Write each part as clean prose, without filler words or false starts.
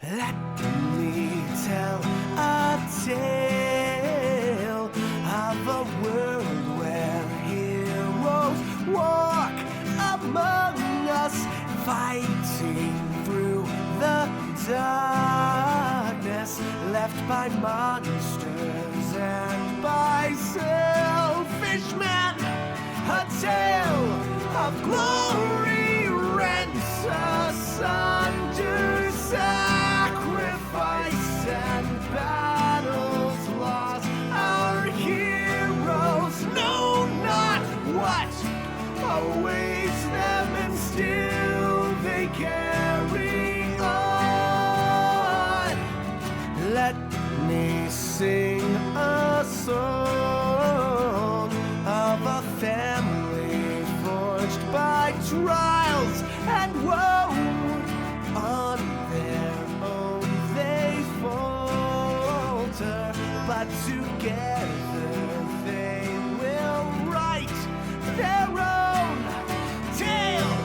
Let me tell a tale of a world where heroes walk among us, fighting through the darkness left by monsters and by selfish men. A tale of glory rents asunder, sacrifice and battles lost. Our heroes know not what awaits them, and still they carry on. Let me sing a song of a family forged by trials and woe. On their own they falter, but together they will write their own tale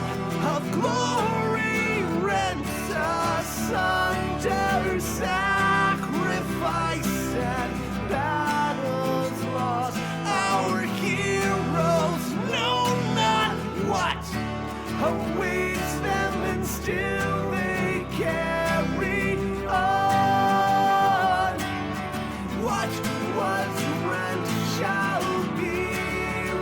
of glory rent asunder, sacrifice and battles lost. Our heroes know not what awaits them, and still they carry on. What was rent shall be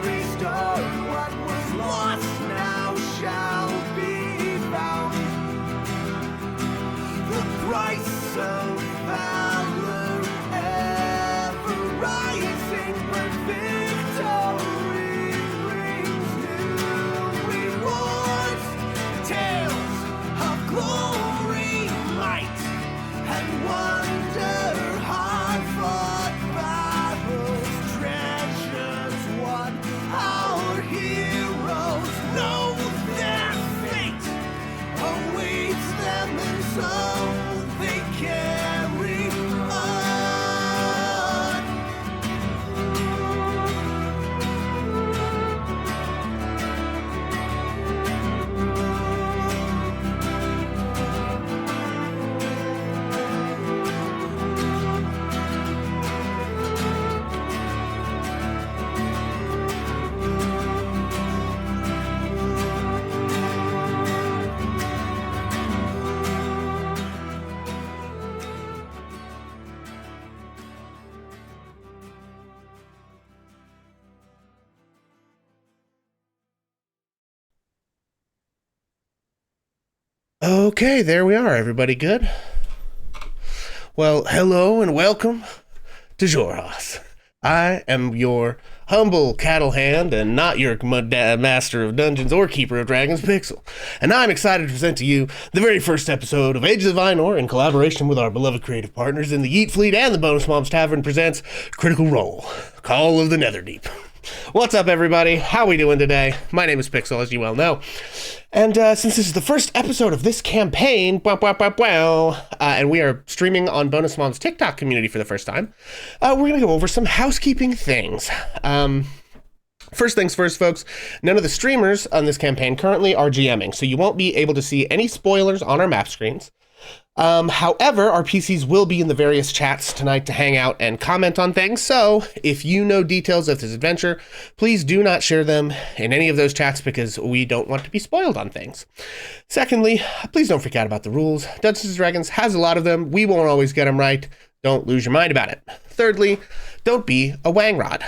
restored. What was lost now shall be found. The price of valor ever rising, but victory brings new rewards. Tales of glory, might, and wonder, hard-fought battles, treasures won. Our heroes know their fate awaits them, and so they carry on. Okay, there we are. Everybody good? Well, hello and welcome to Jorhas. I am your humble cattle hand and not your master of dungeons or keeper of dragons, Pixel. And I'm excited to present to you the very first episode of Ages of Ainur in collaboration with our beloved creative partners in the Yeet Fleet and the Bonus Moms Tavern presents Critical Role, Call of the Netherdeep. What's up, everybody? How we doing today? My name is Pixel, as you well know. And since this is the first episode of this campaign, and we are streaming on Bonus Mom's TikTok community for the first time, we're going to go over some housekeeping things. First things first, folks, none of the streamers on this campaign currently are GMing, so you won't be able to see any spoilers on our map screens. However, our PCs will be in the various chats tonight to hang out and comment on things, so if you know details of this adventure, please do not share them in any of those chats because we don't want to be spoiled on things. Secondly, please don't freak out about the rules. Dungeons & Dragons has a lot of them. We won't always get them right. Don't lose your mind about it. Thirdly, don't be a wangrod.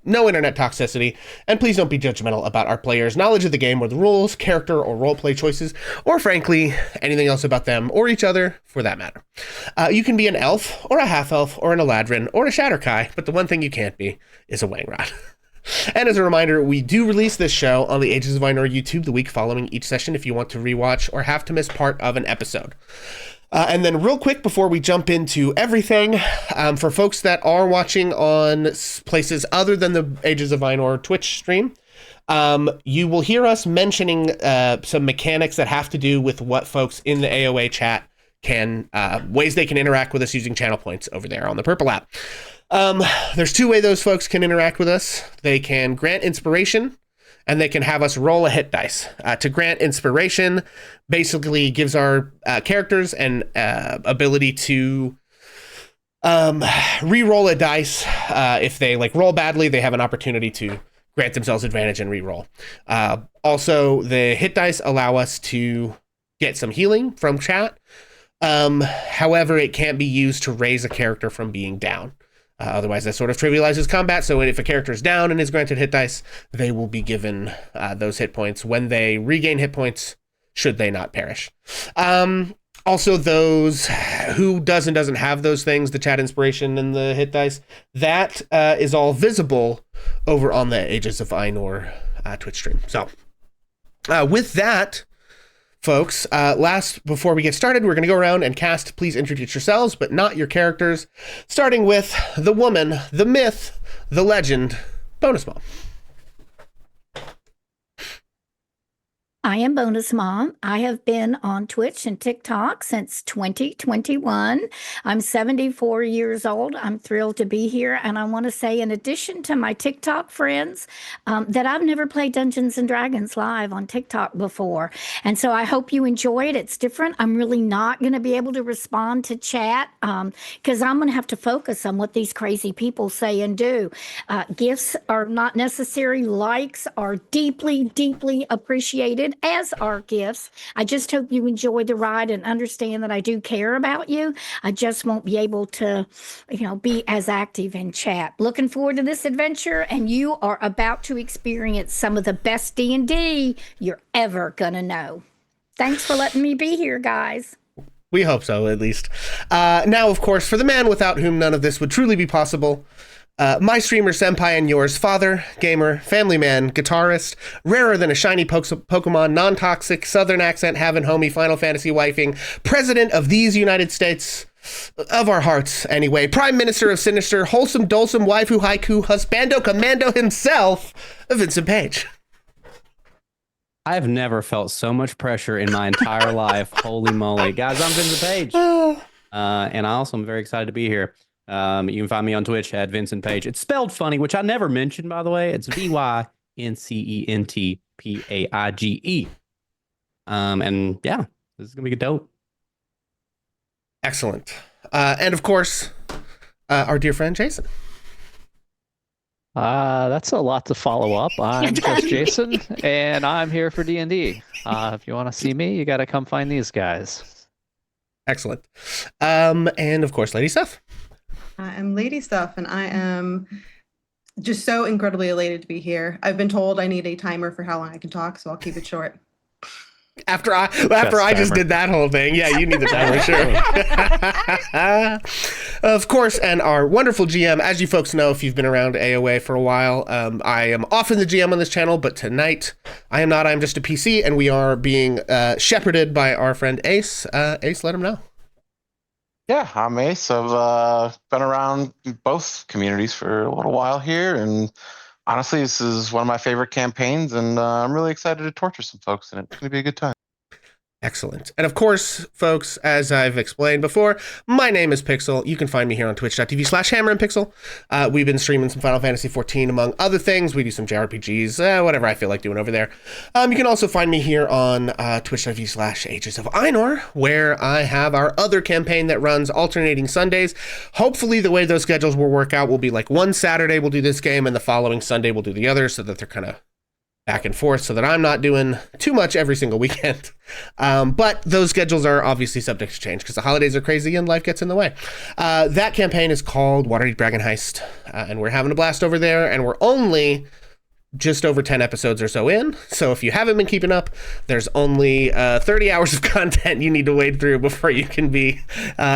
No internet toxicity, and please don't be judgmental about our players' knowledge of the game or the rules, character, or roleplay choices, or frankly, anything else about them or each other, for that matter. You can be an elf, or a half-elf, or an eladrin, or a shatterkai, but the one thing you can't be is a wangrod. And as a reminder, we do release this show on the Ages of Ainur YouTube the week following each session if you want to rewatch or have to miss part of an episode. And then real quick before we jump into everything, for folks that are watching on places other than the Ages of Ainur Twitch stream, you will hear us mentioning some mechanics that have to do with what folks in the AOA chat can, ways they can interact with us using channel points over there on the Purple app. There's two ways those folks can interact with us. They can grant inspiration, and they can have us roll a hit dice to grant inspiration. Basically, gives our characters an ability to re-roll a dice. If they like roll badly, they have an opportunity to grant themselves advantage and re-roll. Also, the hit dice allow us to get some healing from chat. However, it can't be used to raise a character from being down. Otherwise, that sort of trivializes combat. So if a character is down and is granted hit dice, they will be given those hit points when they regain hit points, should they not perish. Also, those who does and doesn't have those things, the chat inspiration and the hit dice, that is all visible over on the Ages of Ainur Twitch stream. So with that, folks, before we get started, we're going to go around and cast. Please introduce yourselves, but not your characters. Starting with the woman, the myth, the legend, Bonus Mom. I am Bonus Mom. I have been on Twitch and TikTok since 2021. I'm 74 years old. I'm thrilled to be here. And I want to say, in addition to my TikTok friends, that I've never played Dungeons and Dragons live on TikTok before. And so I hope you enjoy it. It's different. I'm really not going to be able to respond to chat because I'm going to have to focus on what these crazy people say and do. Gifts are not necessary. Likes are deeply, deeply appreciated, as are gifts. I just hope you enjoy the ride and understand that I do care about you. I just won't be able to, be as active in chat. Looking forward to this adventure, and you are about to experience some of the best D&D you're ever gonna know. Thanks for letting me be here, guys. We hope so, at least. Now, of course, for the man without whom none of this would truly be possible, my streamer senpai and yours, father, gamer, family man, guitarist, rarer than a shiny Pokemon, non-toxic, southern accent having homie, Final Fantasy wifing, president of these United States, of our hearts anyway, prime minister of sinister, wholesome, dulsome, waifu, haiku, husbando, commando himself, Vincent Page. I've never felt so much pressure in my entire life. Holy moly. Guys, I'm Vincent Page. And I also am very excited to be here. You can find me on Twitch at Vincent Page. It's spelled funny, which I never mentioned, by the way. It's VYNCENTPAIGE. And yeah, this is going to be dope. Excellent. And of course, our dear friend, Jason. That's a lot to follow up. I'm just Jason, and I'm here for D&D. If you want to see me, you got to come find these guys. Excellent. And of course, Lady Steph. I'm Lady Stuff, and I am just so incredibly elated to be here. I've been told I need a timer for how long I can talk, so I'll keep it short. After I just did that whole thing, yeah, you need the timer, sure. Of course, and our wonderful GM, as you folks know, if you've been around AOA for a while, I am often the GM on this channel, but tonight I am not. I'm just a PC, and we are being shepherded by our friend Ace. Ace, let him know. Yeah, I'm Ace. I've been around both communities for a little while here, and honestly, this is one of my favorite campaigns, and I'm really excited to torture some folks, and it's going to be a good time. Excellent. And of course, folks, as I've explained before, my name is Pixel. You can find me here on twitch.tv/HammerandPixel. We've been streaming some Final Fantasy XIV, among other things. We do some JRPGs, whatever I feel like doing over there. You can also find me here on twitch.tv/Ages of Ainur, where I have our other campaign that runs alternating Sundays. Hopefully, the way those schedules will work out will be like one Saturday we'll do this game, and the following Sunday we'll do the other, so that they're kind of back and forth, so that I'm not doing too much every single weekend. But those schedules are obviously subject to change because the holidays are crazy and life gets in the way. That campaign is called Waterdeep Dragon Heist, and we're having a blast over there, and we're only just over 10 episodes or so in. So if you haven't been keeping up, there's only 30 hours of content you need to wade through before you can be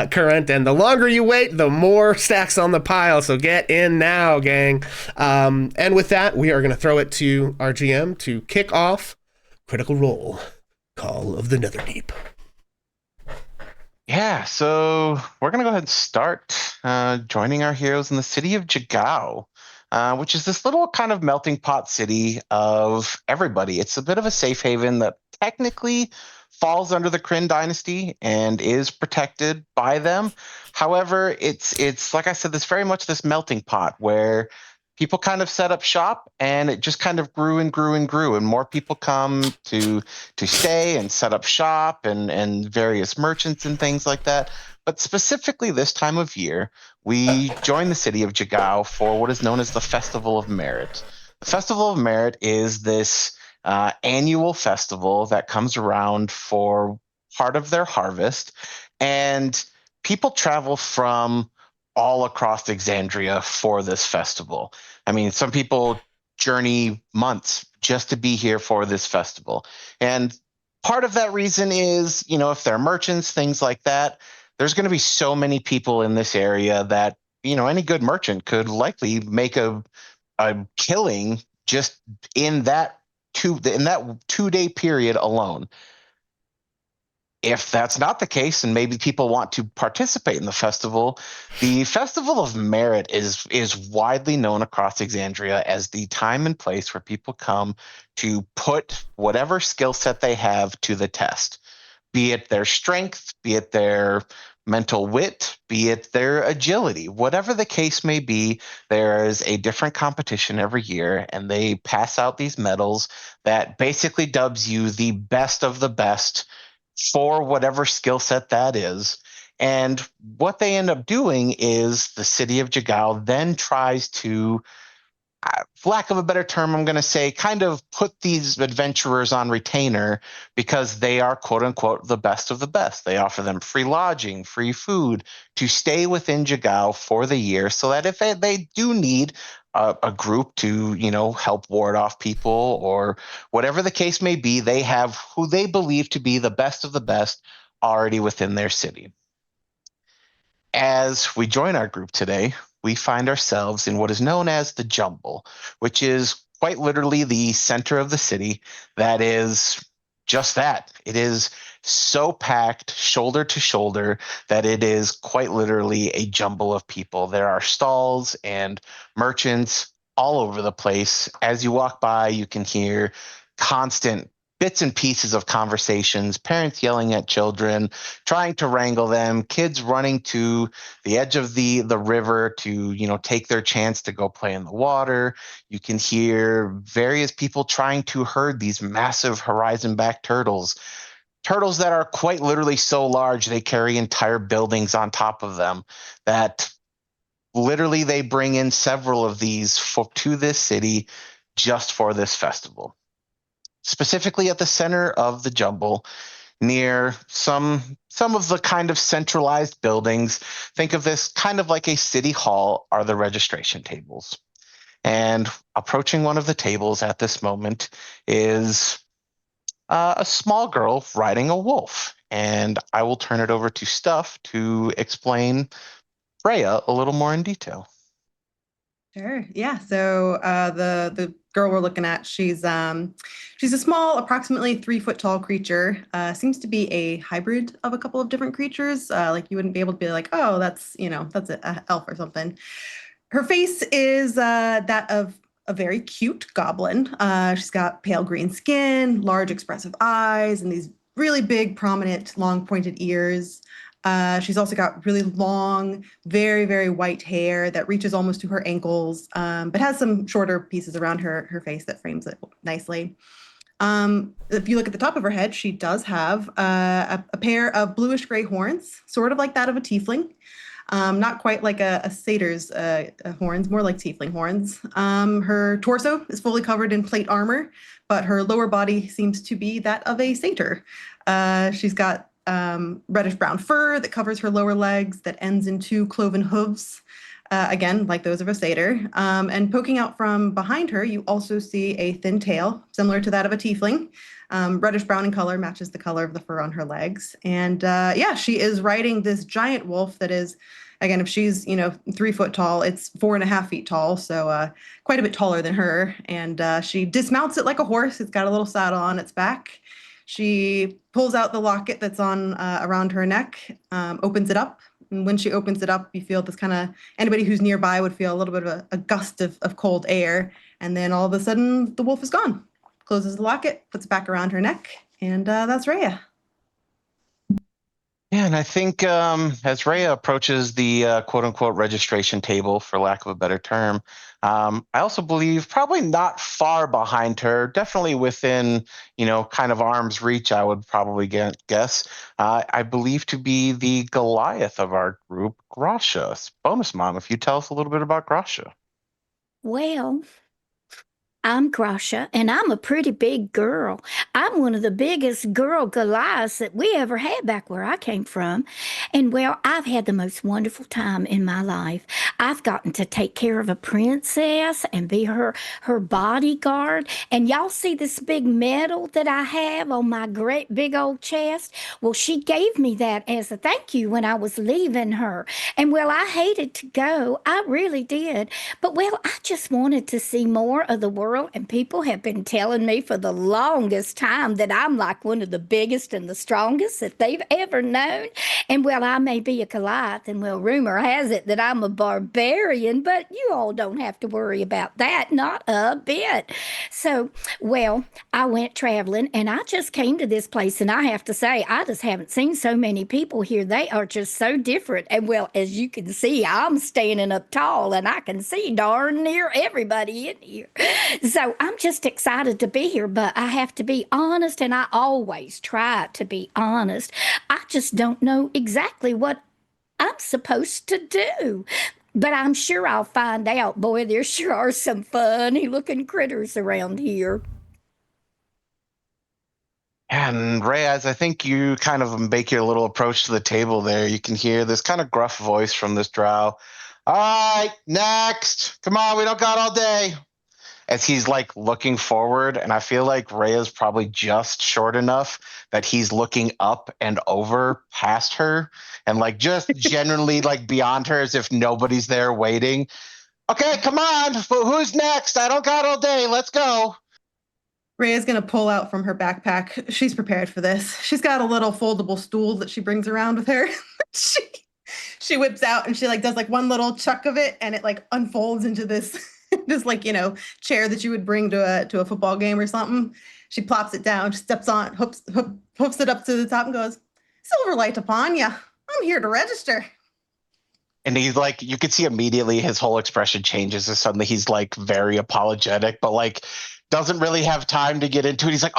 current. And the longer you wait, the more stacks on the pile. So get in now, gang. And with that, we are going to throw it to our GM to kick off Critical Role, Call of the Netherdeep. Yeah, so we're going to go ahead and start joining our heroes in the city of Jagao. Which is this little kind of melting pot city of everybody. It's a bit of a safe haven that technically falls under the Kryn dynasty and is protected by them. However, it's like I said, this very much this melting pot where people kind of set up shop, and it just kind of grew and grew and grew, and more people come to stay and set up shop, and various merchants and things like that. But specifically this time of year, we join the city of Jigao for what is known as the Festival of Merit. The Festival of Merit is this annual festival that comes around for part of their harvest, and people travel from all across Exandria for this festival. I mean, some people journey months just to be here for this festival. And part of that reason is, if they're merchants, things like that, there's going to be so many people in this area that, any good merchant could likely make a killing just in that 2-day period alone. If that's not the case, and maybe people want to participate in the Festival of Merit is widely known across Exandria as the time and place where people come to put whatever skill set they have to the test, be it their strength, be it their mental wit, be it their agility, whatever the case may be. There is a different competition every year, and they pass out these medals that basically dubs you the best of the best for whatever skill set that is. And what they end up doing is the city of Jigao then tries to, for lack of a better term, I'm going to say, kind of put these adventurers on retainer because they are, quote unquote, the best of the best. They offer them free lodging, free food to stay within Jigao for the year, so that if they do need a group to, help ward off people or whatever the case may be, they have who they believe to be the best of the best already within their city. As we join our group today, we find ourselves in what is known as the Jumble, which is quite literally the center of the city that is just that. It is so packed shoulder to shoulder that it is quite literally a jumble of people. There are stalls and merchants all over the place. As you walk by, you can hear constant bits and pieces of conversations, parents yelling at children, trying to wrangle them, kids running to the edge of the river to, take their chance to go play in the water. You can hear various people trying to herd these massive horizon-back turtles that are quite literally so large they carry entire buildings on top of them, that literally they bring in several of these to this city just for this festival. Specifically at the center of the jumble, near some of the kind of centralized buildings, think of this kind of like a city hall, are the registration tables. And approaching one of the tables at this moment is a small girl riding a wolf. And I will turn it over to Stuff to explain Freya a little more in detail. Sure. Yeah. So the girl we're looking at, she's a small, approximately 3 foot tall creature. Seems to be a hybrid of a couple of different creatures. Like you wouldn't be able to be like, oh, that's an elf or something. Her face is that of a very cute goblin. She's got pale green skin, large expressive eyes, and these really big, prominent, long pointed ears. She's also got really long, very, very white hair that reaches almost to her ankles, but has some shorter pieces around her face that frames it nicely. If you look at the top of her head, she does have a pair of bluish gray horns, sort of like that of a tiefling. Not quite like a satyr's horns, more like tiefling horns. Her torso is fully covered in plate armor, but her lower body seems to be that of a satyr. She's got reddish brown fur that covers her lower legs that ends in 2 cloven hooves, again, like those of a satyr. And poking out from behind her, you also see a thin tail, similar to that of a tiefling. Reddish brown in color, matches the color of the fur on her legs. And yeah, she is riding this giant wolf that is, again, if she's 3 foot tall, it's 4.5 feet tall, so quite a bit taller than her. And she dismounts it like a horse. It's got a little saddle on its back. She pulls out the locket that's on around her neck, opens it up. And when she opens it up, you feel this kind of, anybody who's nearby would feel a little bit of a gust of cold air. And then all of a sudden, the wolf is gone. Closes the locket, puts it back around her neck, and that's Rhea. Yeah, and I think as Rhea approaches the quote-unquote registration table, for lack of a better term, I also believe probably not far behind her, definitely within, kind of arm's reach, I would probably guess. I believe to be the Goliath of our group, Grasha. Bonus Mom, if you tell us a little bit about Grasha. Well, I'm Grasha, and I'm a pretty big girl. I'm one of the biggest girl Goliaths that we ever had back where I came from. And well, I've had the most wonderful time in my life. I've gotten to take care of a princess and be her bodyguard. And y'all see this big medal that I have on my great big old chest? Well, she gave me that as a thank you when I was leaving her. And well, I hated to go. I really did. But well, I just wanted to see more of the world, and people have been telling me for the longest time that I'm like one of the biggest and the strongest that they've ever known. And well, I may be a Goliath, and well, rumor has it that I'm a barbarian, but you all don't have to worry about that, not a bit. So, well, I went traveling and I just came to this place, and I have to say, I just haven't seen so many people here. They are just so different. And well, as you can see, I'm standing up tall and I can see darn near everybody in here. So I'm just excited to be here, but I have to be honest, and I always try to be honest. I just don't know exactly what I'm supposed to do. But I'm sure I'll find out. Boy, there sure are some funny looking critters around here. And Reyes, I think you kind of make your little approach to the table there. You can hear this kind of gruff voice from this drow. All right, next. Come on, we don't got all day. As he's like looking forward, and I feel like Rhea's probably just short enough that he's looking up and over past her and like just generally like beyond her as if nobody's there waiting. Okay, come on. Who's next? I don't got all day. Let's go. Rhea's going to pull out from her backpack. She's prepared for this. She's got a little foldable stool that she brings around with her. she she whips out and she like does like one little chuck of it, and it like unfolds into this this like chair that you would bring to a football game or something. She plops it down, steps on, hooks it up to the top, and goes, "Silver light upon ya. I'm here to register." And he's like, you could see immediately his whole expression changes as suddenly he's like very apologetic, but like doesn't really have time to get into it. He's like,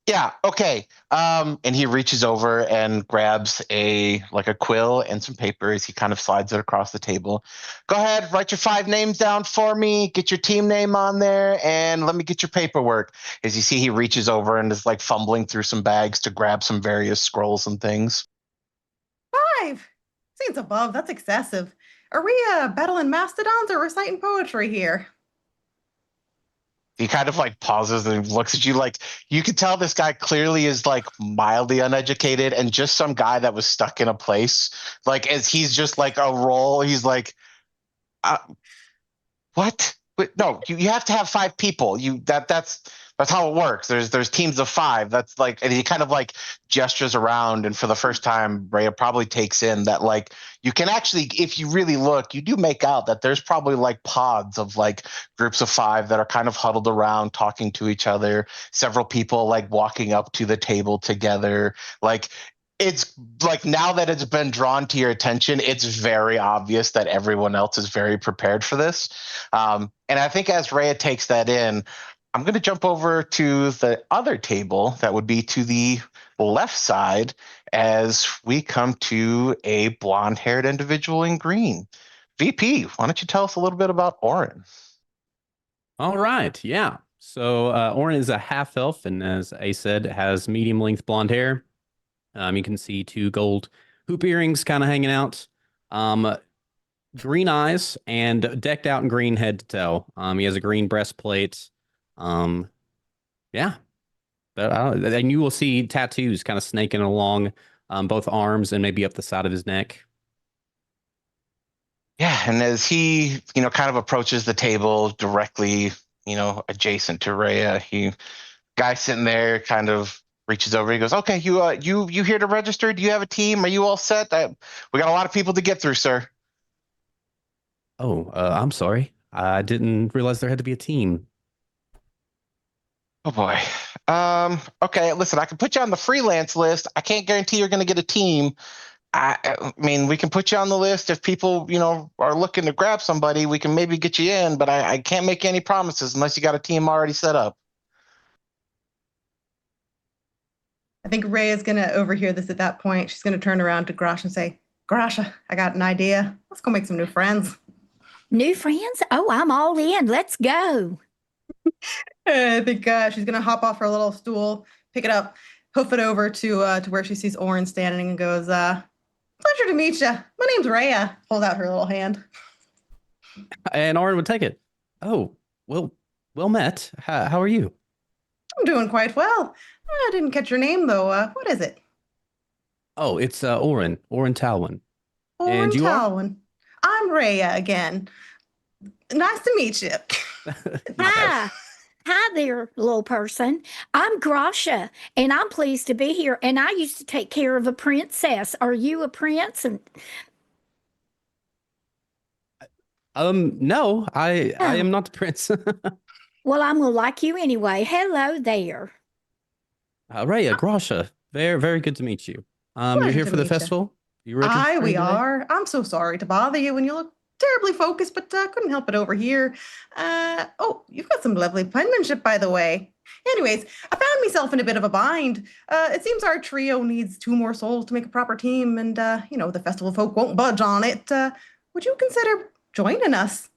yeah, okay. And he reaches over and grabs a quill and some paper as he kind of slides it across the table. Go ahead, write your 5 names down for me, get your team name on there, and let me get your paperwork. As you see, he reaches over and is like fumbling through some bags to grab some various scrolls and things. 5. Seems above. That's excessive. Are we battling mastodons or reciting poetry here? He kind of like pauses and looks at you like you could tell this guy clearly is like mildly uneducated and just some guy that was stuck in a place. Like as he's just like a role, he's like, what? But no, you have to have 5 people. That's how it works. There's teams of 5. That's like, and he kind of like gestures around, and for the first time, Rhea probably takes in that like you can actually, if you really look, you do make out that there's probably like pods of like groups of 5 that are kind of huddled around talking to each other. Several people like walking up to the table together. Like it's like now that it's been drawn to your attention, it's very obvious that everyone else is very prepared for this. And I think as Rhea takes that in, I'm going to jump over to the other table that would be to the left side as we come to a blonde-haired individual in green. VP, why don't you tell us a little bit about Orin? All right, yeah. So Orin is a half elf, and as A said, has medium length blonde hair. You can see 2 gold hoop earrings kind of hanging out. Green eyes and decked out in green head to toe. He has a green breastplate. Yeah. And you will see tattoos kind of snaking along both arms and maybe up the side of his neck. Yeah, and as he, kind of approaches the table directly, adjacent to Rhea, guy sitting there kind of reaches over. He goes, "Okay, you here to register? Do you have a team? Are you all set? We got a lot of people to get through, sir." Oh, I'm sorry. I didn't realize there had to be a team. Oh boy. Okay, listen, I can put you on the freelance list. I can't guarantee you're going to get a team. I mean, we can put you on the list if people, are looking to grab somebody. We can maybe get you in, but I can't make any promises unless you got a team already set up. I think Ray is going to overhear this at that point. She's going to turn around to Grosh and say, Grasha, I got an idea. Let's go make some new friends. New friends? Oh, I'm all in. Let's go. I think she's going to hop off her little stool, pick it up, hoof it over to where she sees Orin standing and goes, pleasure to meet you. My name's Rhea. Hold out her little hand. And Orin would take it. Oh, well met. How are you? I'm doing quite well. I didn't catch your name, though. What is it? Oh, it's Orin Talwin. Orin And you are? Talwin. I'm Rhea again. Nice to meet you. Hi. Hi there, little person. I'm Grasha, and I'm pleased to be here. And I used to take care of a princess. Are you a prince? And No, I am not the prince. well, I'm gonna like you anyway. Hello there. Rhea, Grasha, very, very good to meet you. You're Pleasure here to for the meet ya. festival? You Aye, registering we today? are. I'm so sorry to bother you when you look terribly focused, but couldn't help it over here. Oh, you've got some lovely penmanship, by the way. Anyways, I found myself in a bit of a bind. It seems our trio needs 2 more souls to make a proper team, and the festival folk won't budge on it. Would you consider joining us?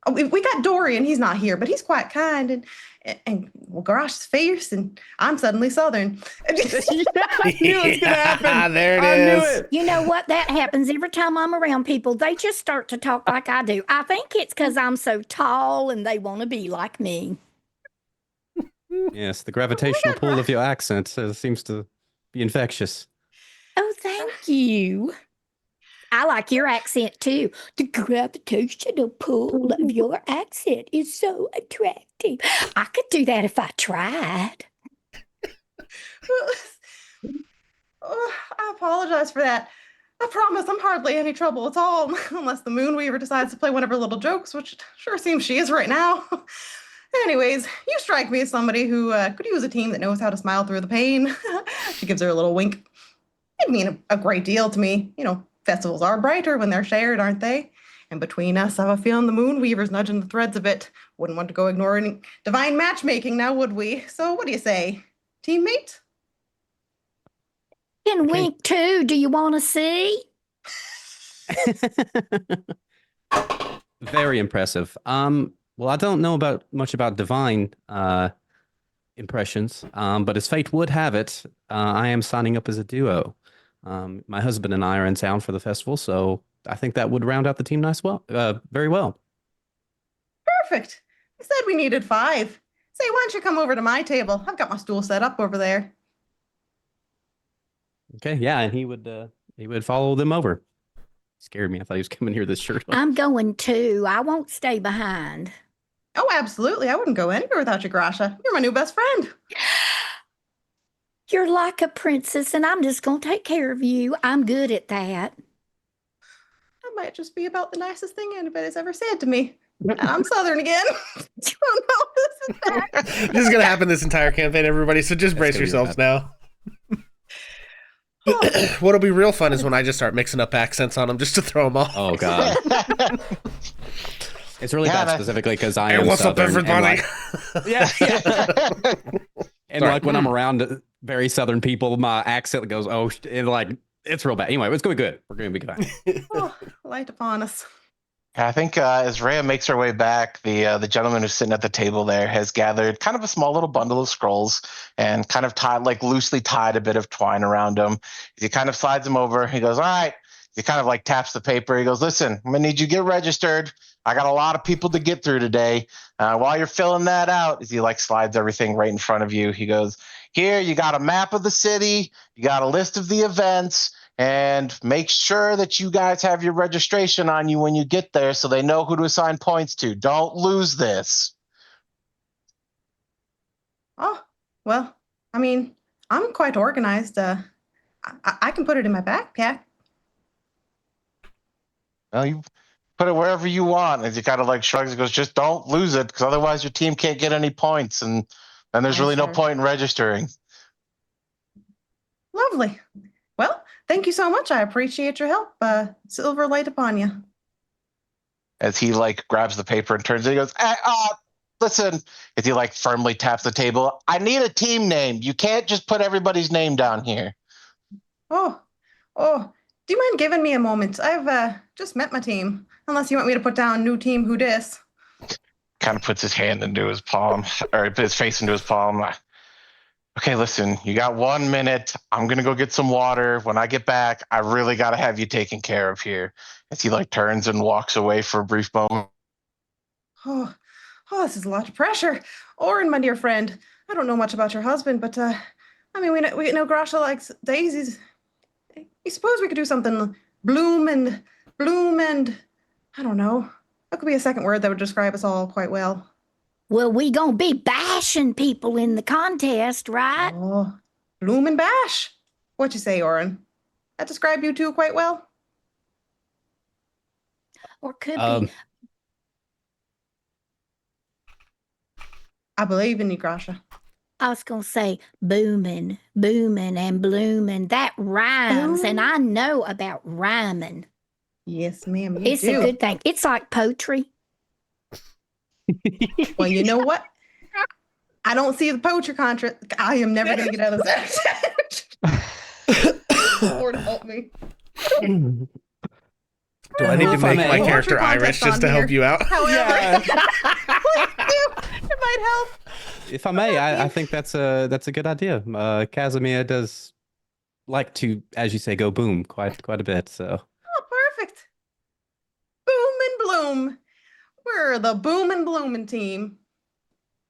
Oh, we got Dorian. He's not here, but he's quite kind and well, Garash's fierce, and I'm suddenly Southern. I knew it was gonna happen. There it I is. knew it. You know what? That happens every time I'm around people. They just start to talk like I do. I think it's because I'm so tall and they want to be like me. Yes, the gravitational pull of your accent seems to be infectious. Oh, thank you. I like your accent too. The gravitational pull of your accent is so attractive. I could do that if I tried. Oh, I apologize for that. I promise I'm hardly any trouble at all, unless the Moonweaver decides to play one of her little jokes, which it sure seems she is right now. Anyways, you strike me as somebody who could use a team that knows how to smile through the pain. She gives her a little wink. It'd mean a great deal to me. Festivals are brighter when they're shared, aren't they? And between us, I have a feeling the Moonweaver's nudging the threads a bit. Wouldn't want to go ignoring divine matchmaking now, would we? So what do you say? Teammate? Can wink too. Do you want to see? Very impressive. Well, I don't know much about divine impressions, but as fate would have it, I am signing up as a duo. My husband and I are in town for the festival, so I think that would round out the team very well. Perfect. I said we needed 5. Say, why don't you come over to my table? I've got my stool set up over there. Okay, yeah, and he would follow them over. Scared me. I thought he was coming here this shirt on. I'm going too. I won't stay behind. Oh, absolutely. I wouldn't go anywhere without you, Grasha. You're my new best friend. You're like a princess, and I'm just going to take care of you. I'm good at that. That might just be about the nicest thing anybody's ever said to me. And I'm Southern again. Oh no, this is bad. This is going to happen this entire campaign, everybody. So just brace gonna be yourselves now. What'll be real fun is when I just start mixing up accents on them just to throw them off. Oh God. It's really bad specifically because I am Hey, what's up, Southern, everybody? and and like when I'm around very Southern people, my accent goes, it's real bad. Anyway, it's going to be good. We're going to be good. Oh, light upon us. I think as Rhea makes her way back, the gentleman who's sitting at the table there has gathered kind of a small little bundle of scrolls and kind of loosely tied a bit of twine around him. He kind of slides them over. He goes, all right. He kind of taps the paper. He goes, listen, I'm going to need you to get registered. I got a lot of people to get through today. While you're filling that out, as he slides everything right in front of you, he goes, here, you got a map of the city. You got a list of the events. And make sure that you guys have your registration on you when you get there so they know who to assign points to. Don't lose this. Oh, well, I mean, I'm quite organized. I can put it in my backpack. Well, you put it wherever you want. As he kind of shrugs and goes, just don't lose it because otherwise your team can't get any points. And then there's really no point in registering. Lovely. Well, thank you so much. I appreciate your help. Silver light upon you. As he like grabs the paper and turns it, he goes, listen, as he like firmly taps the table, I need a team name. You can't just put everybody's name down here. Oh, oh, do you mind giving me a moment? I've just met my team. Unless you want me to put down new team who dis. Kind of puts his hand into his palm, or his face into his palm. Okay, listen, you got 1 minute. I'm gonna go get some water. When I get back, I really gotta have you taken care of here. As he like turns and walks away for a brief moment. Oh, this is a lot of pressure. Orin, my dear friend, I don't know much about your husband, but I mean, we know Grasha likes daisies. You suppose we could do something bloom and I don't know. That could be a second word that would describe us all quite well. Well, we gonna be bashing people in the contest, right? Oh, bloom and bash. What you say, Orin? That describe you two quite well? Or could Um, be. I believe in you, Grasha. I was gonna say booming, booming, and blooming. That rhymes, and I know about rhyming. Yes, ma'am, you It's do. a good thing. It's like poetry. Well, you know what? I don't see the poacher contract. I am never going to get out of that. Lord help me. Do I need to If I make my may. character Portrait Irish contest just to on help here. you out? However, Yeah. please do. It might help. If I may, I think that's a good idea. Casimir does like to, as you say, go boom quite a bit. So Oh, perfect. Boom and bloom. We're the boom and bloomin' team.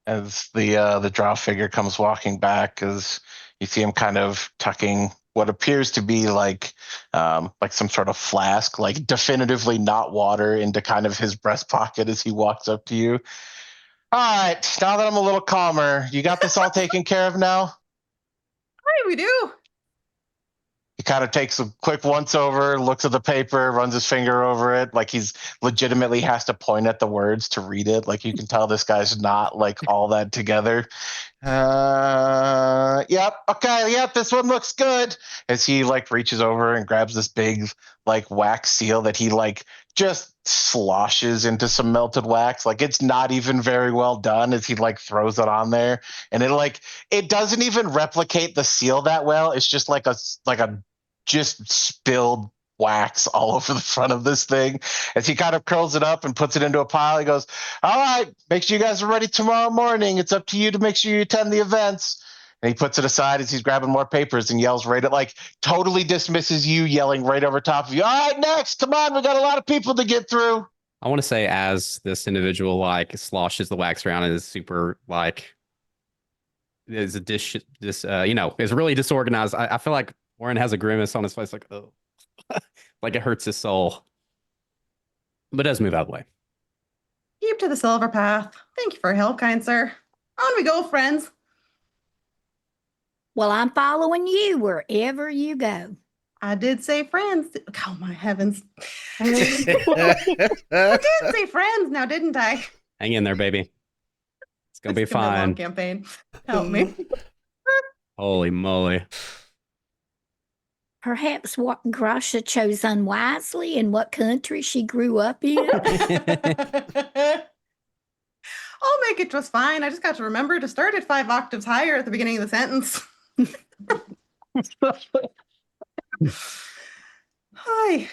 As the draw figure comes walking back, as you see him kind of tucking what appears to be like some sort of flask, like definitively not water, into kind of his breast pocket as he walks up to you. All right, now that I'm a little calmer, you got this all taken care of now? Hey, we do. He kind of takes a quick once over, looks at the paper, runs his finger over it, like he's legitimately has to point at the words to read it. Like you can tell this guy's not like all that together. Yep, okay, yep, this one looks good. As he like reaches over and grabs this big like wax seal that he like just sloshes into some melted wax. Like it's not even very well done as he like throws it on there. And it doesn't even replicate the seal that well. It's just like a just spilled wax all over the front of this thing. As he kind of curls it up and puts it into a pile, he goes, all right, make sure you guys are ready tomorrow morning. It's up to you to make sure you attend the events. And he puts it aside as he's grabbing more papers and yells right at, like, totally dismisses you, yelling right over top of you. All right, next, come on, we got a lot of people to get through. I want to say, as this individual like sloshes the wax around and is super like is a dish this is really disorganized. I feel like Warren has a grimace on his face, like, oh, like it hurts his soul, but does move out of the way. Keep to the silver path. Thank you for your help, kind sir. On we go, friends. Well, I'm following you wherever you go. I did say friends. Oh, my heavens. I did say friends now, didn't I? Hang in there, baby. It's gonna be It's gonna be a long fine. campaign. Help me. Holy moly. Perhaps what Grasha chose unwisely and what country she grew up in. I'll make it just fine. I just got to remember to start at 5 octaves higher at the beginning of the sentence. Hi.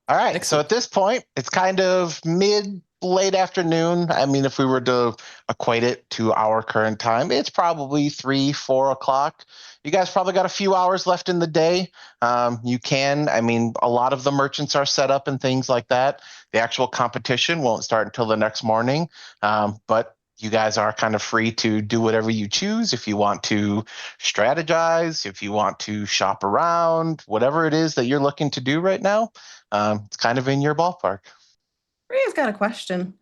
All right. So at this point, it's kind of late afternoon. I mean, if we were to equate it to our current time, it's probably 3, 4 o'clock. You guys probably got a few hours left in the day. A lot of the merchants are set up and things like that. The actual competition won't start until the next morning. But you guys are kind of free to do whatever you choose. If you want to strategize, if you want to shop around, whatever it is that you're looking to do right now, it's kind of in your ballpark. Rhea's got a question.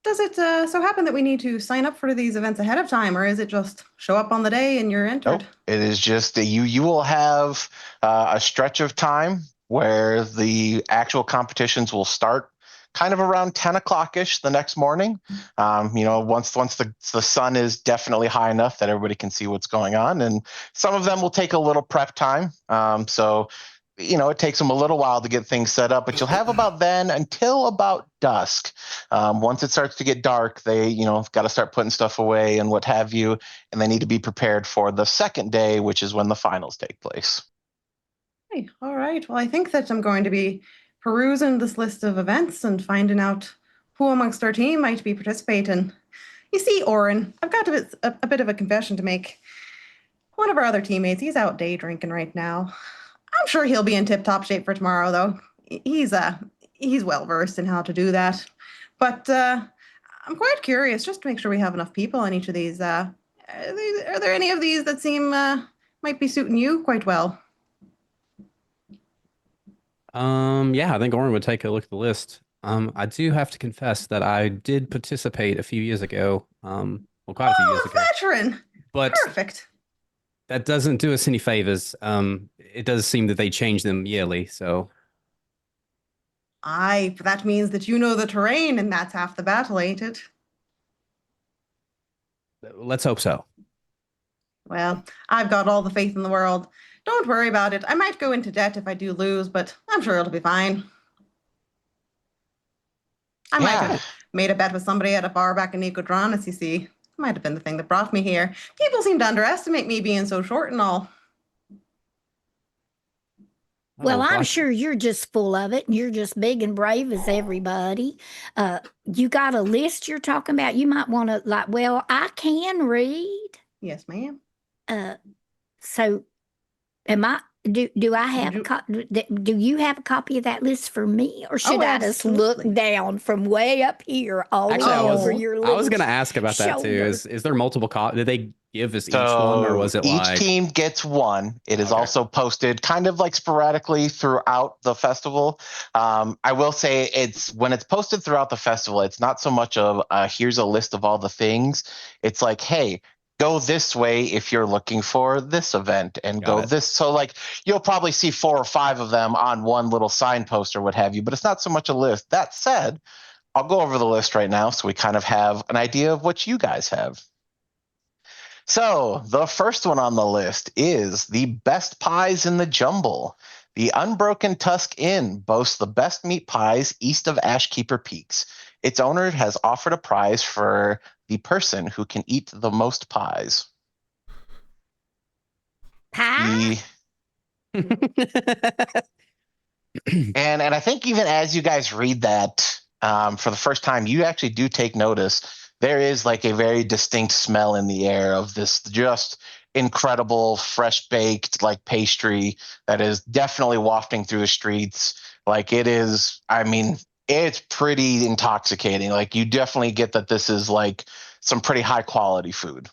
Does it so happen that we need to sign up for these events ahead of time, or is it just show up on the day and you're entered? Nope. It is just that you will have a stretch of time where the actual competitions will start kind of around 10 o'clock-ish the next morning. Once the sun is definitely high enough that everybody can see what's going on. And some of them will take a little prep time. It takes them a little while to get things set up, but you'll have about then until about dusk. Once it starts to get dark, they, got to start putting stuff away and what have you, and they need to be prepared for the second day, which is when the finals take place. Hey, all right. Well, I think that I'm going to be perusing this list of events and finding out who amongst our team might be participating. You see, Oren, I've got a bit of a confession to make. One of our other teammates, he's out day drinking right now. I'm sure he'll be in tip-top shape for tomorrow, though. He's well-versed in how to do that. But I'm quite curious, just to make sure we have enough people on each of these. Are there any of these that seem might be suiting you quite well? Yeah, I think Oren would take a look at the list. I do have to confess that I did participate a few years ago. Quite a few years ago. Veteran! But Perfect. that doesn't do us any favors. It does seem that they change them yearly, so. Aye, that means that you know the terrain, and that's half the battle, ain't it? Let's hope so. Well, I've got all the faith in the world. Don't worry about it. I might go into debt if I do lose, but I'm sure it'll be fine. I might have made a bet with somebody at a bar back in Nicodranus, you see. Might have been the thing that brought me here. People seem to underestimate me being so short and all. Well, I'm sure you're just full of it and you're just big and brave as everybody. You got a list you're talking about? You might want to I can read. Yes, ma'am. So am I do I have do you have a copy of that list for me, or should I just look down from way up here all the way over your list? I was going to ask about that too. Is there multiple copies? Did they give us each one, or was it each team gets one? It is also posted kind of like sporadically throughout the festival. I will say when it's posted throughout the festival, it's not so much of here's a list of all the things. It's like, hey, go this way if you're looking for this event, and go this. So you'll probably see 4 or 5 of them on one little signpost or what have you, but it's not so much a list. That said, I'll go over the list right now so we kind of have an idea of what you guys have. So the first one on the list is the best pies in the jumble. The Unbroken Tusk Inn boasts the best meat pies east of Ashkeeper Peaks. Its owner has offered a prize for the person who can eat the most pies. Pie? And I think even as you guys read that for the first time, you actually do take notice. There is a very distinct smell in the air of this just incredible fresh baked pastry that is definitely wafting through the streets. It is, it's pretty intoxicating. You definitely get that this is some pretty high quality food.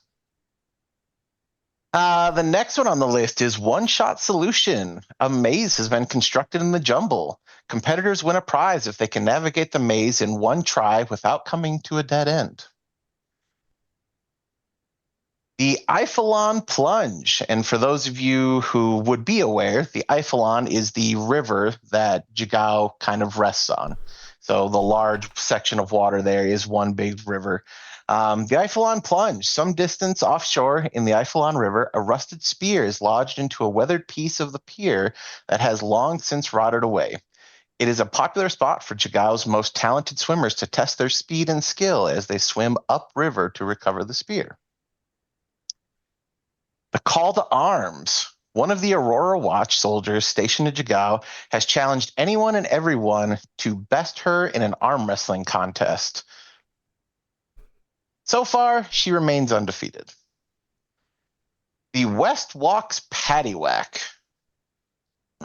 The next one on the list is One Shot Solution. A maze has been constructed in the jumble. Competitors win a prize if they can navigate the maze in one try without coming to a dead end. The Eiffelon Plunge. And for those of you who would be aware, the Eiffelon is the river that Jigao kind of rests on. So the large section of water there is one big river. The Eiffelon Plunge. Some distance offshore in the Eiffelon River, a rusted spear is lodged into a weathered piece of the pier that has long since rotted away. It is a popular spot for Jigao's most talented swimmers to test their speed and skill as they swim upriver to recover the spear. The Call to Arms. One of the Aurora Watch soldiers stationed at Jigao has challenged anyone and everyone to best her in an arm wrestling contest. So far, she remains undefeated. The West Walks Paddywhack.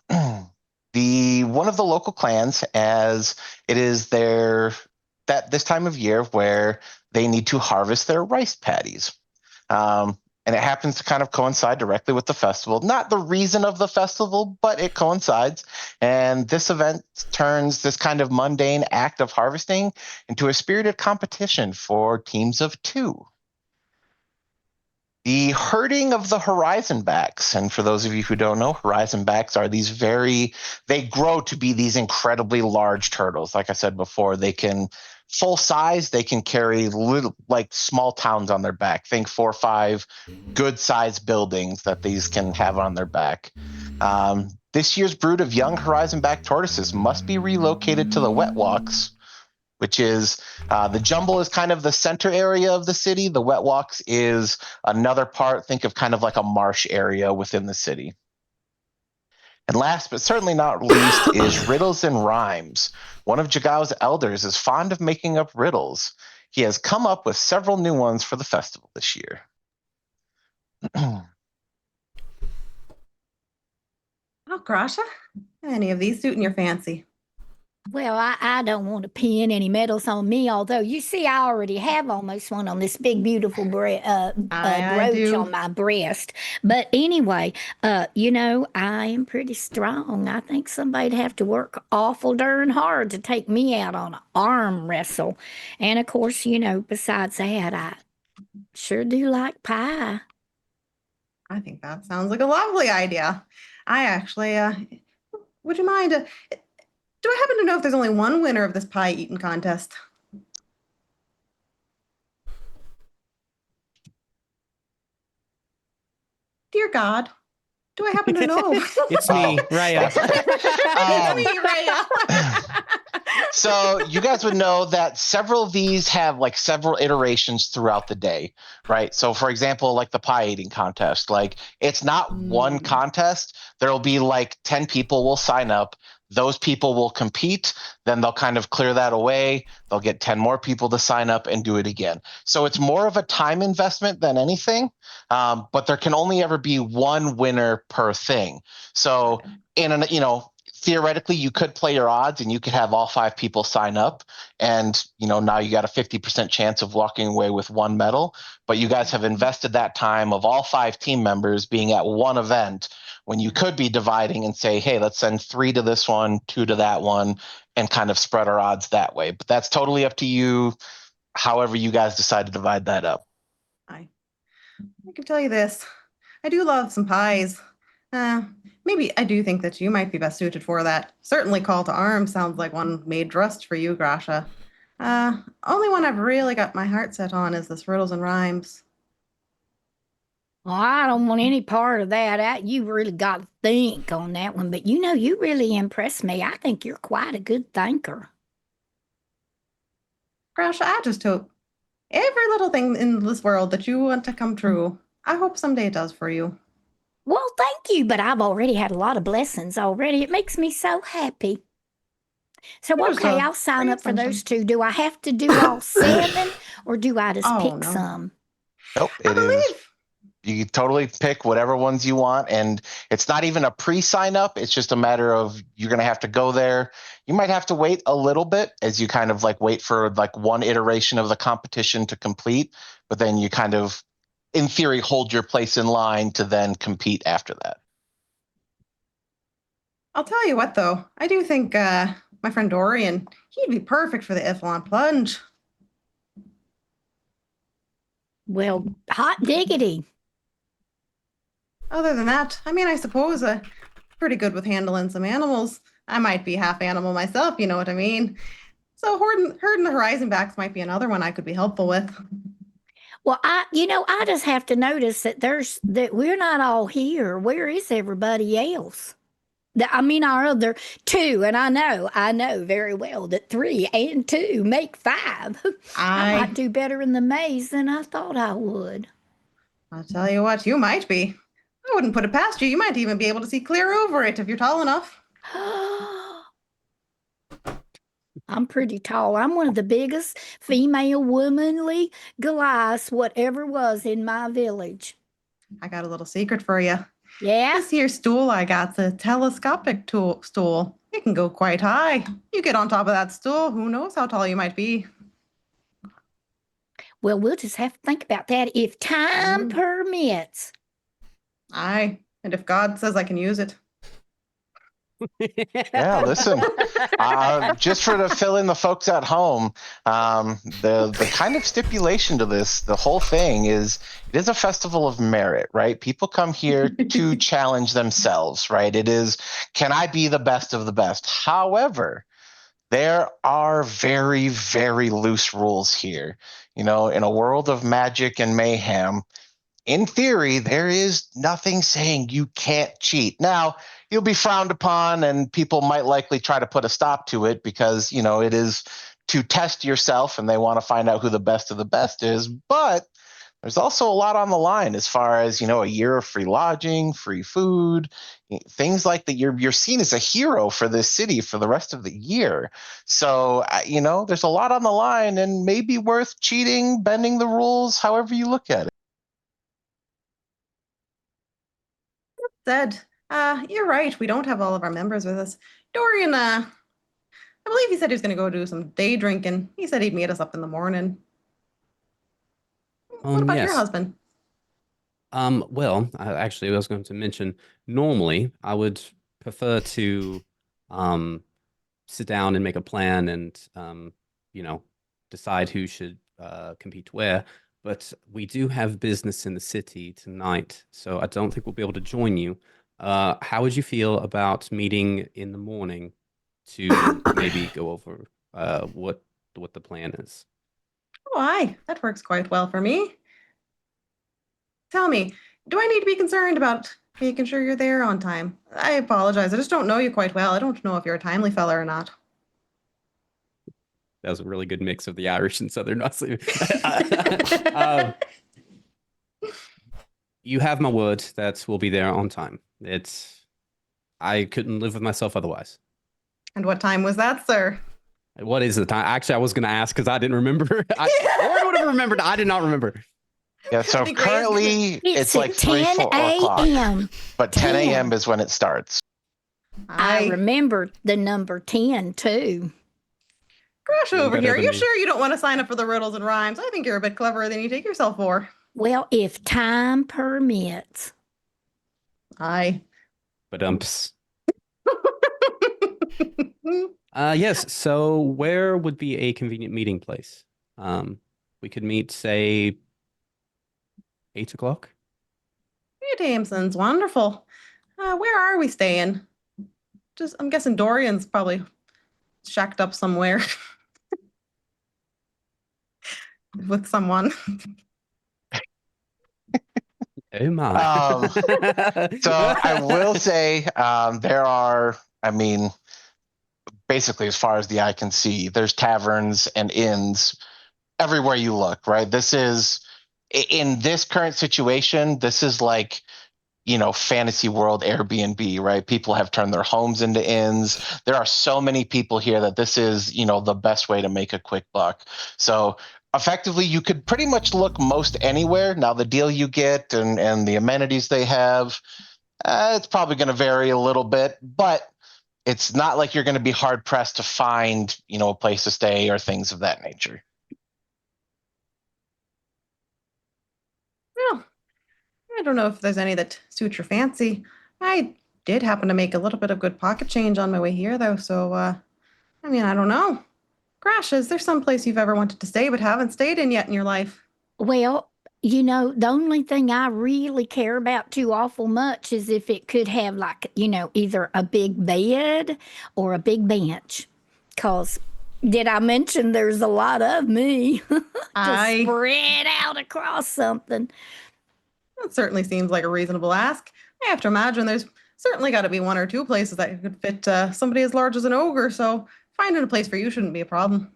One of the local clans, as it is this time of year where they need to harvest their rice paddies. And it happens to kind of coincide directly with the festival. Not the reason of the festival, but it coincides. And this event turns this kind of mundane act of harvesting into a spirited competition for teams of 2. the herding of the horizon backs. And for those of you who don't know, horizon backs are they grow to be these incredibly large turtles. Like I said before, they can full size, they can carry little, like small towns on their back. Think 4 or 5 good sized buildings that these can have on their back. This year's brood of young horizon back tortoises must be relocated to the wet walks, which is the jumble is kind of the center area of the city. The wet walks is another part. Think of kind of like a marsh area within the city. And last but certainly not least is riddles and rhymes. One of Jagao's elders is fond of making up riddles. He has come up with several new ones for the festival this year. Oh, Grasha, any of these suiting your fancy? Well, I don't want to pin any medals on me, although you see, I already have almost one on this big, beautiful I brooch do. on my breast. But anyway, I am pretty strong. I think somebody'd have to work awful darn hard to take me out on an arm wrestle. And of course, besides that, I sure do like pie. I think that sounds like a lovely idea. I actually, would you mind? Do I happen to know if there's only one winner of this pie eating contest? Dear God, do I happen to know? It's me, Raya. It's me, Raya. So you guys would know that several of these have like several iterations throughout the day, right? So for example, like the pie eating contest, like it's not one contest. There'll be like 10 people will sign up. Those people will compete. Then they'll kind of clear that away. They'll get 10 more people to sign up and do it again. So it's more of a time investment than anything. But there can only ever be one winner per thing. So theoretically you could play your odds and you could have all 5 people sign up, and now you got a 50% chance of walking away with one medal. But you guys have invested that time of all 5 team members being at one event, when you could be dividing and say, hey, let's send 3 to this one, 2 to that one, and kind of spread our odds that way. But that's totally up to you, however you guys decide to divide that up. I can tell you this. I do love some pies. Maybe I do think that you might be best suited for that. Certainly Call to Arms sounds like one made just for you, Grasha. Only one I've really got my heart set on is this Riddles and Rhymes. Well, I don't want any part of that. You really got to think on that one. But you really impress me. I think you're quite a good thinker. Grasha, I just hope every little thing in this world that you want to come true, I hope someday it does for you. Well, thank you, but I've already had a lot of blessings already. It makes me so happy. So, There's okay, a I'll sign ray up of for those sunshine. 2. Do I have to do all 7, or do I just Oh, pick no. some? Nope, I it is. believe. You can totally pick whatever ones you want, and it's not even a pre-sign up. It's just a matter of you're going to have to go there. You might have to wait a little bit as you kind of like wait for like one iteration of the competition to complete, but then you kind of, in theory, hold your place in line to then compete after that. I'll tell you what, though. I do think my friend Dorian, he'd be perfect for the Iflon plunge. Well, hot diggity. Other than that, I suppose pretty good with handling some animals. I might be half animal myself, you know what I mean? So herding the horizon backs might be another one I could be helpful with. Well, I just have to notice that we're not all here. Where is everybody else? Our other 2, and I know very well that 3 and 2 make 5. I might do better in the maze than I thought I would. I'll tell you what, you might be. I wouldn't put it past you. You might even be able to see clear over it if you're tall enough. I'm pretty tall. I'm one of the biggest female womanly Goliaths whatever was in my village. I got a little secret for you. Yeah? This here stool I got's a telescopic stool. It can go quite high. You get on top of that stool, who knows how tall you might be. Well, we'll just have to think about that if time permits. Aye, and if God says I can use it. Yeah, listen, Just for to fill in the folks at home, the kind of stipulation to this, the whole thing is it is a festival of merit, right? People come here to challenge themselves, right? It is, can I be the best of the best? However, there are very, very loose rules here. In a world of magic and mayhem, in theory, there is nothing saying you can't cheat. Now, you'll be frowned upon, and people might likely try to put a stop to it because, it is to test yourself and they want to find out who the best of the best is. But there's also a lot on the line as far as, a year of free lodging, free food, things like that. You're seen as a hero for this city for the rest of the year. So, there's a lot on the line and maybe worth cheating, bending the rules, however you look at it. Said, you're right. We don't have all of our members with us. Dorian, I believe he said he was going to go do some day drinking. He said he'd meet us up in the morning. What about your Yes. husband? Well, actually, I was going to mention, normally I would prefer to sit down and make a plan and, decide who should compete where. But we do have business in the city tonight, so I don't think we'll be able to join you. How would you feel about meeting in the morning to maybe go over what the plan is? Oh, aye, that works quite well for me. Tell me, do I need to be concerned about making sure you're there on time? I apologize. I just don't know you quite well. I don't know if you're a timely fella or not. That was a really good mix of the Irish and Southern. You have my word that we'll be there on time. I couldn't live with myself otherwise. And what time was that, sir? What is the time? Actually, I was going to ask because I didn't remember. I would have remembered. I did not remember. Yeah, so currently it's like 3, 4 o'clock. a.m. But 10 a.m. is when it starts. I remember the number 10 too. Crash over better here. than You me. sure you don't want to sign up for the riddles and rhymes? I think you're a bit cleverer than you take yourself for. Well, if time permits. Aye. But yes. So where would be a convenient meeting place? We could meet, say, 8 o'clock. Hey, Damson's wonderful. Where are we staying? I'm guessing Dorian's probably shacked up somewhere with someone. Oh my. So I will say there are, basically as far as the eye can see, there's taverns and inns everywhere you look, right? This is, in this current situation, this is like, fantasy world Airbnb, right? People have turned their homes into inns. There are so many people here that this is, the best way to make a quick buck. So effectively, you could pretty much look most anywhere. Now, the deal you get and the amenities they have, it's probably going to vary a little bit, but it's not like you're going to be hard pressed to find, a place to stay or things of that nature. Well, I don't know if there's any that suit your fancy. I did happen to make a little bit of good pocket change on my way here, though, so, I don't know. Crash, is there some place you've ever wanted to stay but haven't stayed in yet in your life? Well, the only thing I really care about too awful much is if it could have either a big bed or a big bench. Because did I mention there's a lot of me to spread out across something? That certainly seems like a reasonable ask. I have to imagine there's certainly got to be 1 or 2 places that could fit somebody as large as an ogre, so finding a place for you shouldn't be a problem.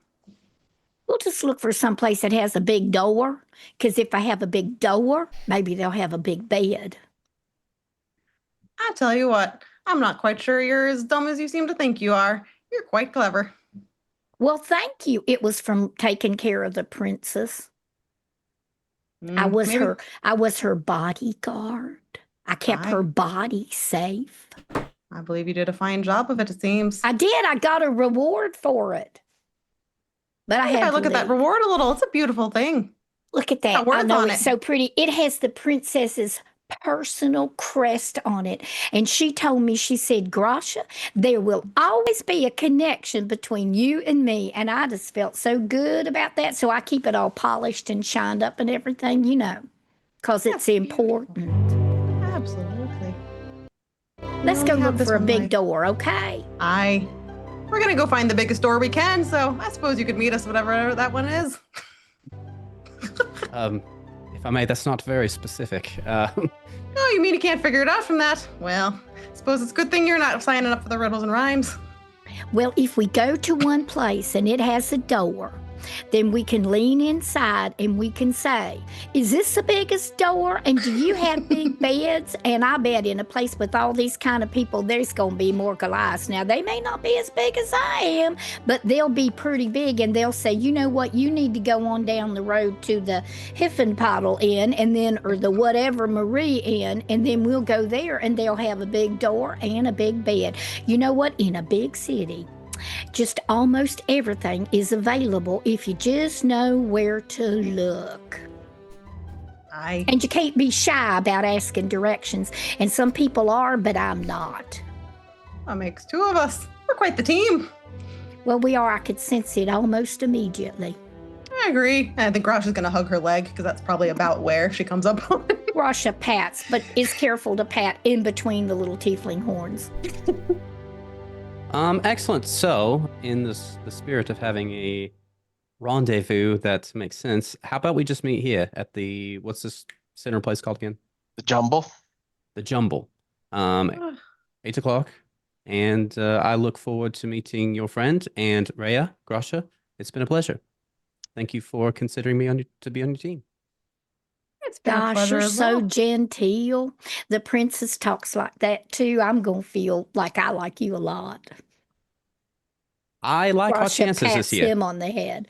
We'll just look for some place that has a big door, because if I have a big door, maybe they'll have a big bed. I tell you what, I'm not quite sure you're as dumb as you seem to think you are. You're quite clever. Well, thank you. It was from taking care of the princess. I was her bodyguard. I kept her body safe. I believe you did a fine job of it seems. I did. I got a reward for it. But I had to look at that leave. reward a little. It's a beautiful thing. Look at that. Got words I know on it's it. so pretty. It has the princess's personal crest on it. And she told me, she said, Grasha, there will always be a connection between you and me. And I just felt so good about that. So I keep it all polished and shined up and everything, because it's That's beautiful. important. Absolutely. Let's You go only have look this for a one big life. door, okay? We're gonna go find the biggest door we can, so I suppose you could meet us whatever that one is. If I may, that's not very specific. Oh, you mean you can't figure it out from that? Well, I suppose it's a good thing you're not signing up for the riddles and rhymes. Well, if we go to one place and it has a door, then we can lean inside and we can say, is this the biggest door? And do you have big beds? And I bet in a place with all these kind of people, there's going to be more Goliaths. Now, they may not be as big as I am, but they'll be pretty big. And they'll say, you know what? You need to go on down the road to the Hiffenpottel Inn and then, or the whatever Marie Inn, and then we'll go there and they'll have a big door and a big bed. You know what? In a big city, just almost everything is available if you just know where to look. And you can't be shy about asking directions. And some people are, but I'm not. That makes two of us. We're quite the team. Well, we are. I could sense it almost immediately. I agree. I think Grosh is going to hug her leg because that's probably about where she comes up on it. Rasha pats, but is careful to pat in between the little tiefling horns. Excellent. So, in the spirit of having a rendezvous that makes sense, how about we just meet here at the, what's this center place called again? The Jumble. The Jumble. 8 o'clock. And I look forward to meeting your friend and Rhea, Grasha. It's been a pleasure. Thank you for considering me to be on your team. It's been a Gosh, pleasure you're as so well. genteel. The princess talks like that too. I'm going to feel like I like you a lot. I like our Rasha chances pats this year. him on the head.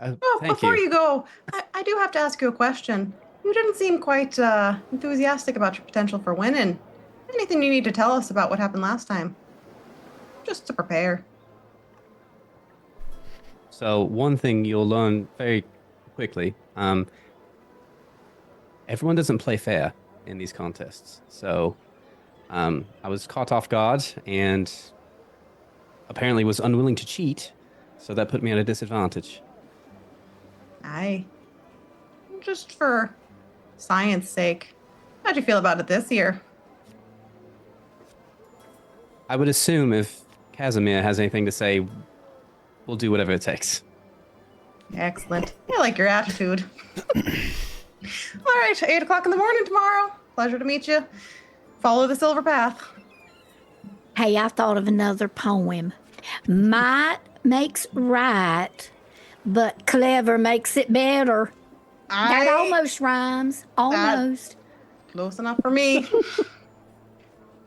Oh, Thank before you. you go, I do have to ask you a question. You didn't seem quite enthusiastic about your potential for winning. Anything you need to tell us about what happened last time? Just to prepare. So one thing you'll learn very quickly, everyone doesn't play fair in these contests. So I was caught off guard and apparently was unwilling to cheat, so that put me at a disadvantage. Just for science sake, how'd you feel about it this year? I would assume if Casimir has anything to say, we'll do whatever it takes. Excellent. I like your attitude. All right, 8 o'clock in the morning tomorrow. Pleasure to meet you. Follow the silver path. Hey, I thought of another poem. Might makes right, but clever makes it better. That almost rhymes. Almost. Close enough for me.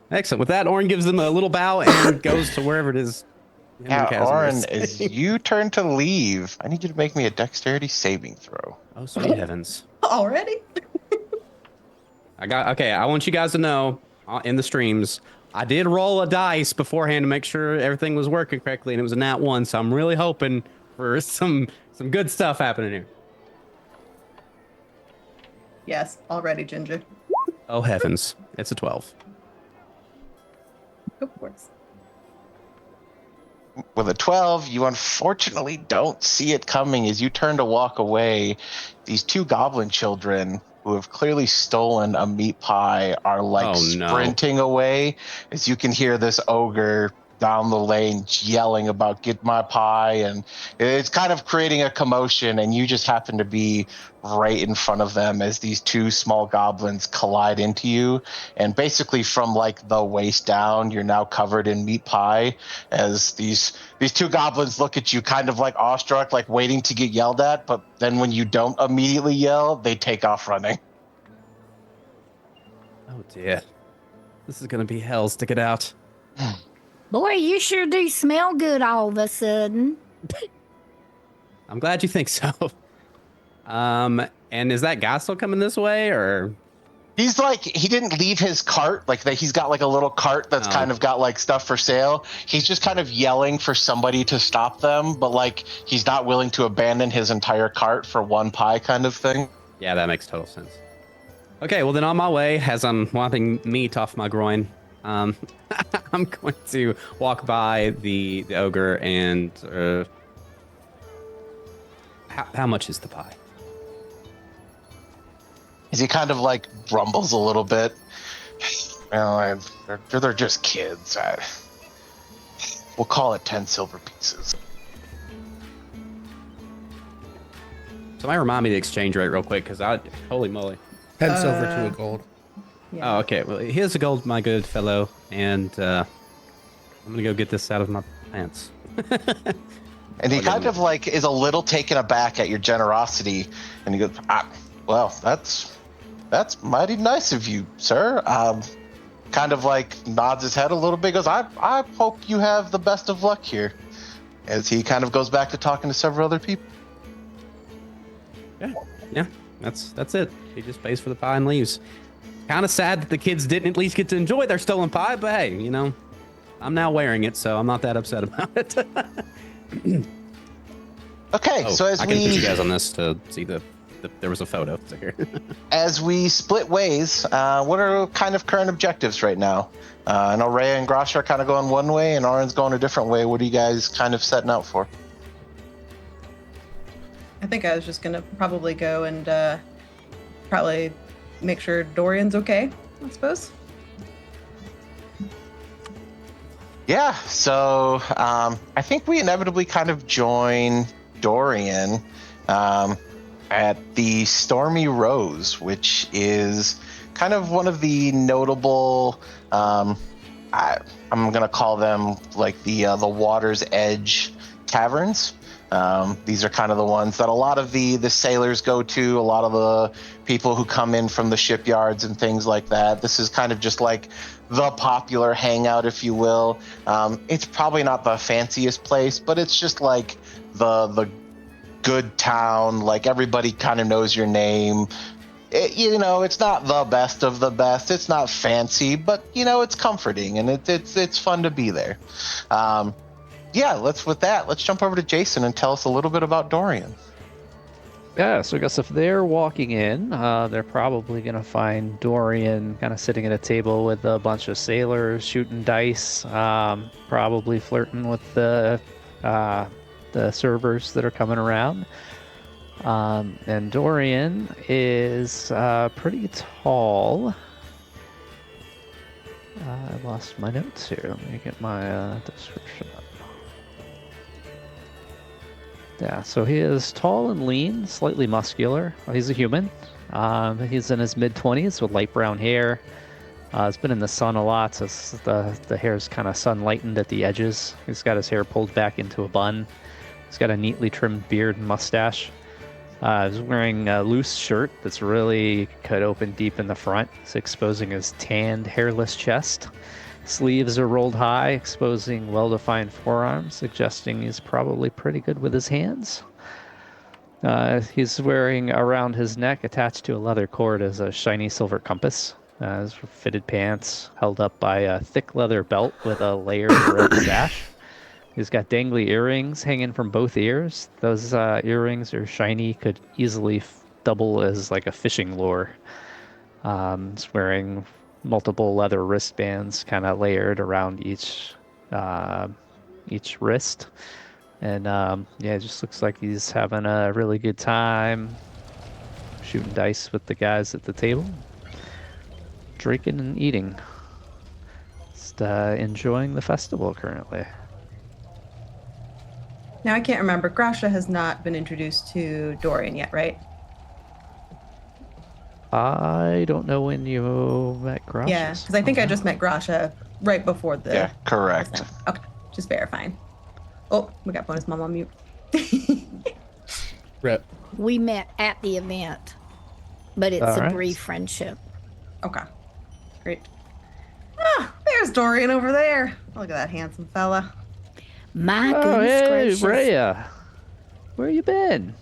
Excellent. With that, Orin gives them a little bow and goes to wherever it is. him and Yeah, Casimir Orin, is as saying. you turn to leave, I need you to make me a dexterity saving throw. Oh, sweet heavens. Already? I want you guys to know in the streams, I did roll a dice beforehand to make sure everything was working correctly, and it was a nat 1, so I'm really hoping for some good stuff happening here. Yes, already, Ginger. Oh, heavens. It's a 12. Of course. With a 12, you unfortunately don't see it coming. As you turn to walk away, these two goblin children who have clearly stolen a meat pie are like sprinting away, as you can hear this ogre down the lane yelling about "get my pie," and it's kind of creating a commotion, and you just happen to be right in front of them as these two small goblins collide into you, and basically from like the waist down you're now covered in meat pie as these two goblins look at you kind of like awestruck, like waiting to get yelled at, but then when you don't immediately yell, they take off running. Oh dear. This is gonna be hell. Stick it out. Boy, you sure do smell good all of a sudden. I'm glad you think so. And is that guy still coming this way, or? He's like, he didn't leave his cart, like that. He's got like a little cart that's kind of got like stuff for sale. He's just kind of yelling for somebody to stop them, but like he's not willing to abandon his entire cart for one pie kind of thing. Yeah, that makes total sense. Okay, well then on my way, as I'm wiping meat off my groin, I'm going to walk by the ogre and how much is the pie? As he kind of like grumbles a little bit. Well, they're just kids. We'll call it 10 silver pieces. Somebody remind me the exchange rate real quick, because holy moly. 10 silver to a gold. Yeah. Oh, okay. Well, here's the gold, my good fellow, and I'm gonna go get this out of my pants. And he kind of like is a little taken aback at your generosity, and he goes, "Well, that's mighty nice of you, sir." Kind of like nods his head a little bit. Goes, "I hope you have the best of luck here." As he kind of goes back to talking to several other people. Yeah, that's it. He just pays for the pie and leaves. Kind of sad that the kids didn't at least get to enjoy their stolen pie, but hey, you know, I'm now wearing it, so I'm not that upset about it. Okay, so as I can put you guys on this to see there was a photo here. as we split ways, what are kind of current objectives right now? I know Rhea and Grasha are kind of going one way, and Arin's going a different way. What are you guys kind of setting out for? I think I was just gonna probably go and probably make sure Dorian's okay, I suppose. Yeah, so I think we inevitably kind of join Dorian at the Stormy Rose, which is kind of one of the notable, I'm going to call them like the Water's Edge taverns. These are kind of the ones that a lot of the sailors go to, a lot of the people who come in from the shipyards and things like that. This is kind of just like the popular hangout, if you will. It's probably not the fanciest place, but it's just like the good town. Like everybody kind of knows your name. It's not the best of the best. It's not fancy, but it's comforting and it's fun to be there. Let's jump over to Jason and tell us a little bit about Dorian. Yeah, so I guess if they're walking in, they're probably going to find Dorian kind of sitting at a table with a bunch of sailors, shooting dice, probably flirting with the servers that are coming around. And Dorian is pretty tall. I lost my notes here. Let me get my description up. Yeah, so he is tall and lean, slightly muscular. He's a human. He's in his mid-20s with light brown hair. He's been in the sun a lot, so the hair's kind of sun-lightened at the edges. He's got his hair pulled back into a bun. He's got a neatly trimmed beard and mustache. He's wearing a loose shirt that's really cut open deep in the front. It's exposing his tanned, hairless chest. Sleeves are rolled high, exposing well-defined forearms, suggesting he's probably pretty good with his hands. He's wearing around his neck, attached to a leather cord, is a shiny silver compass. His fitted pants held up by a thick leather belt with a layered red sash. He's got dangly earrings hanging from both ears. Those earrings are shiny, could easily double as like a fishing lure. He's wearing multiple leather wristbands kind of layered around each wrist. And it just looks like he's having a really good time shooting dice with the guys at the table, drinking and eating. Just enjoying the festival currently. Now I can't remember. Grasha has not been introduced to Dorian yet, right? I don't know when you met Grasha. Yeah, because I think I just met Grasha right before the... Yeah, correct. Okay, just verifying. Oh, we got bonus mom on mute. Rep. We met at the event, but it's a brief friendship. Okay, great. Ah, there's Dorian over there. Look at that handsome fella. My goodness gracious. Rhea. Where you been?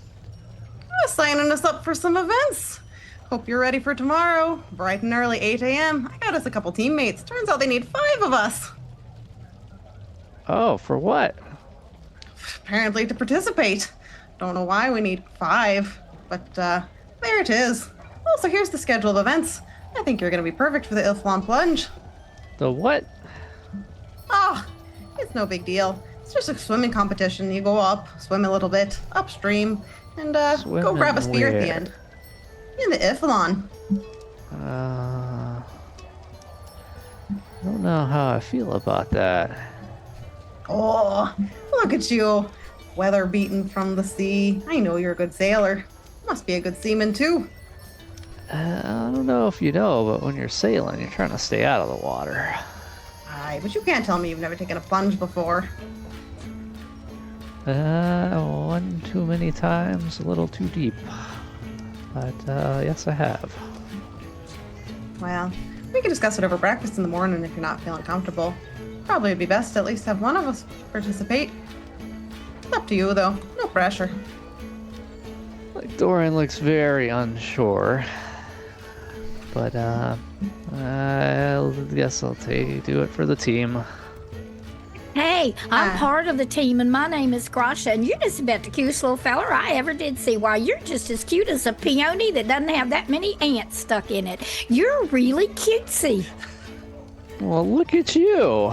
Signing us up for some events. Hope you're ready for tomorrow. Bright and early, 8 a.m. I got us a couple teammates. Turns out they need 5 of us. Oh, for what? Apparently to participate. Don't know why we need 5, but there it is. Also, here's the schedule of events. I think you're going to be perfect for the Ilflon plunge. The what? Ah, it's no big deal. It's just a swimming competition. You go up, swim a little bit, upstream, and go Swimming grab a spear at the where? end. In the Ilflon. I don't know how I feel about that. Oh, look at you. Weather beaten from the sea. I know you're a good sailor. Must be a good seaman, too. I don't know if you know, but when you're sailing, you're trying to stay out of the water. Aye, but you can't tell me you've never taken a plunge before. One too many times, a little too deep. But, yes, I have. Well, we can discuss it over breakfast in the morning if you're not feeling comfortable. Probably would be best to at least have one of us participate. It's up to you, though. No pressure. Like, Dorian looks very unsure. But, I guess I'll do it for the team. Hey, I'm Hi. part of the team, and my name is Grasha, and you're just about the cutest little feller I ever did see. Why, you're just as cute as a peony that doesn't have that many ants stuck in it. You're really cutesy. Well, look at you.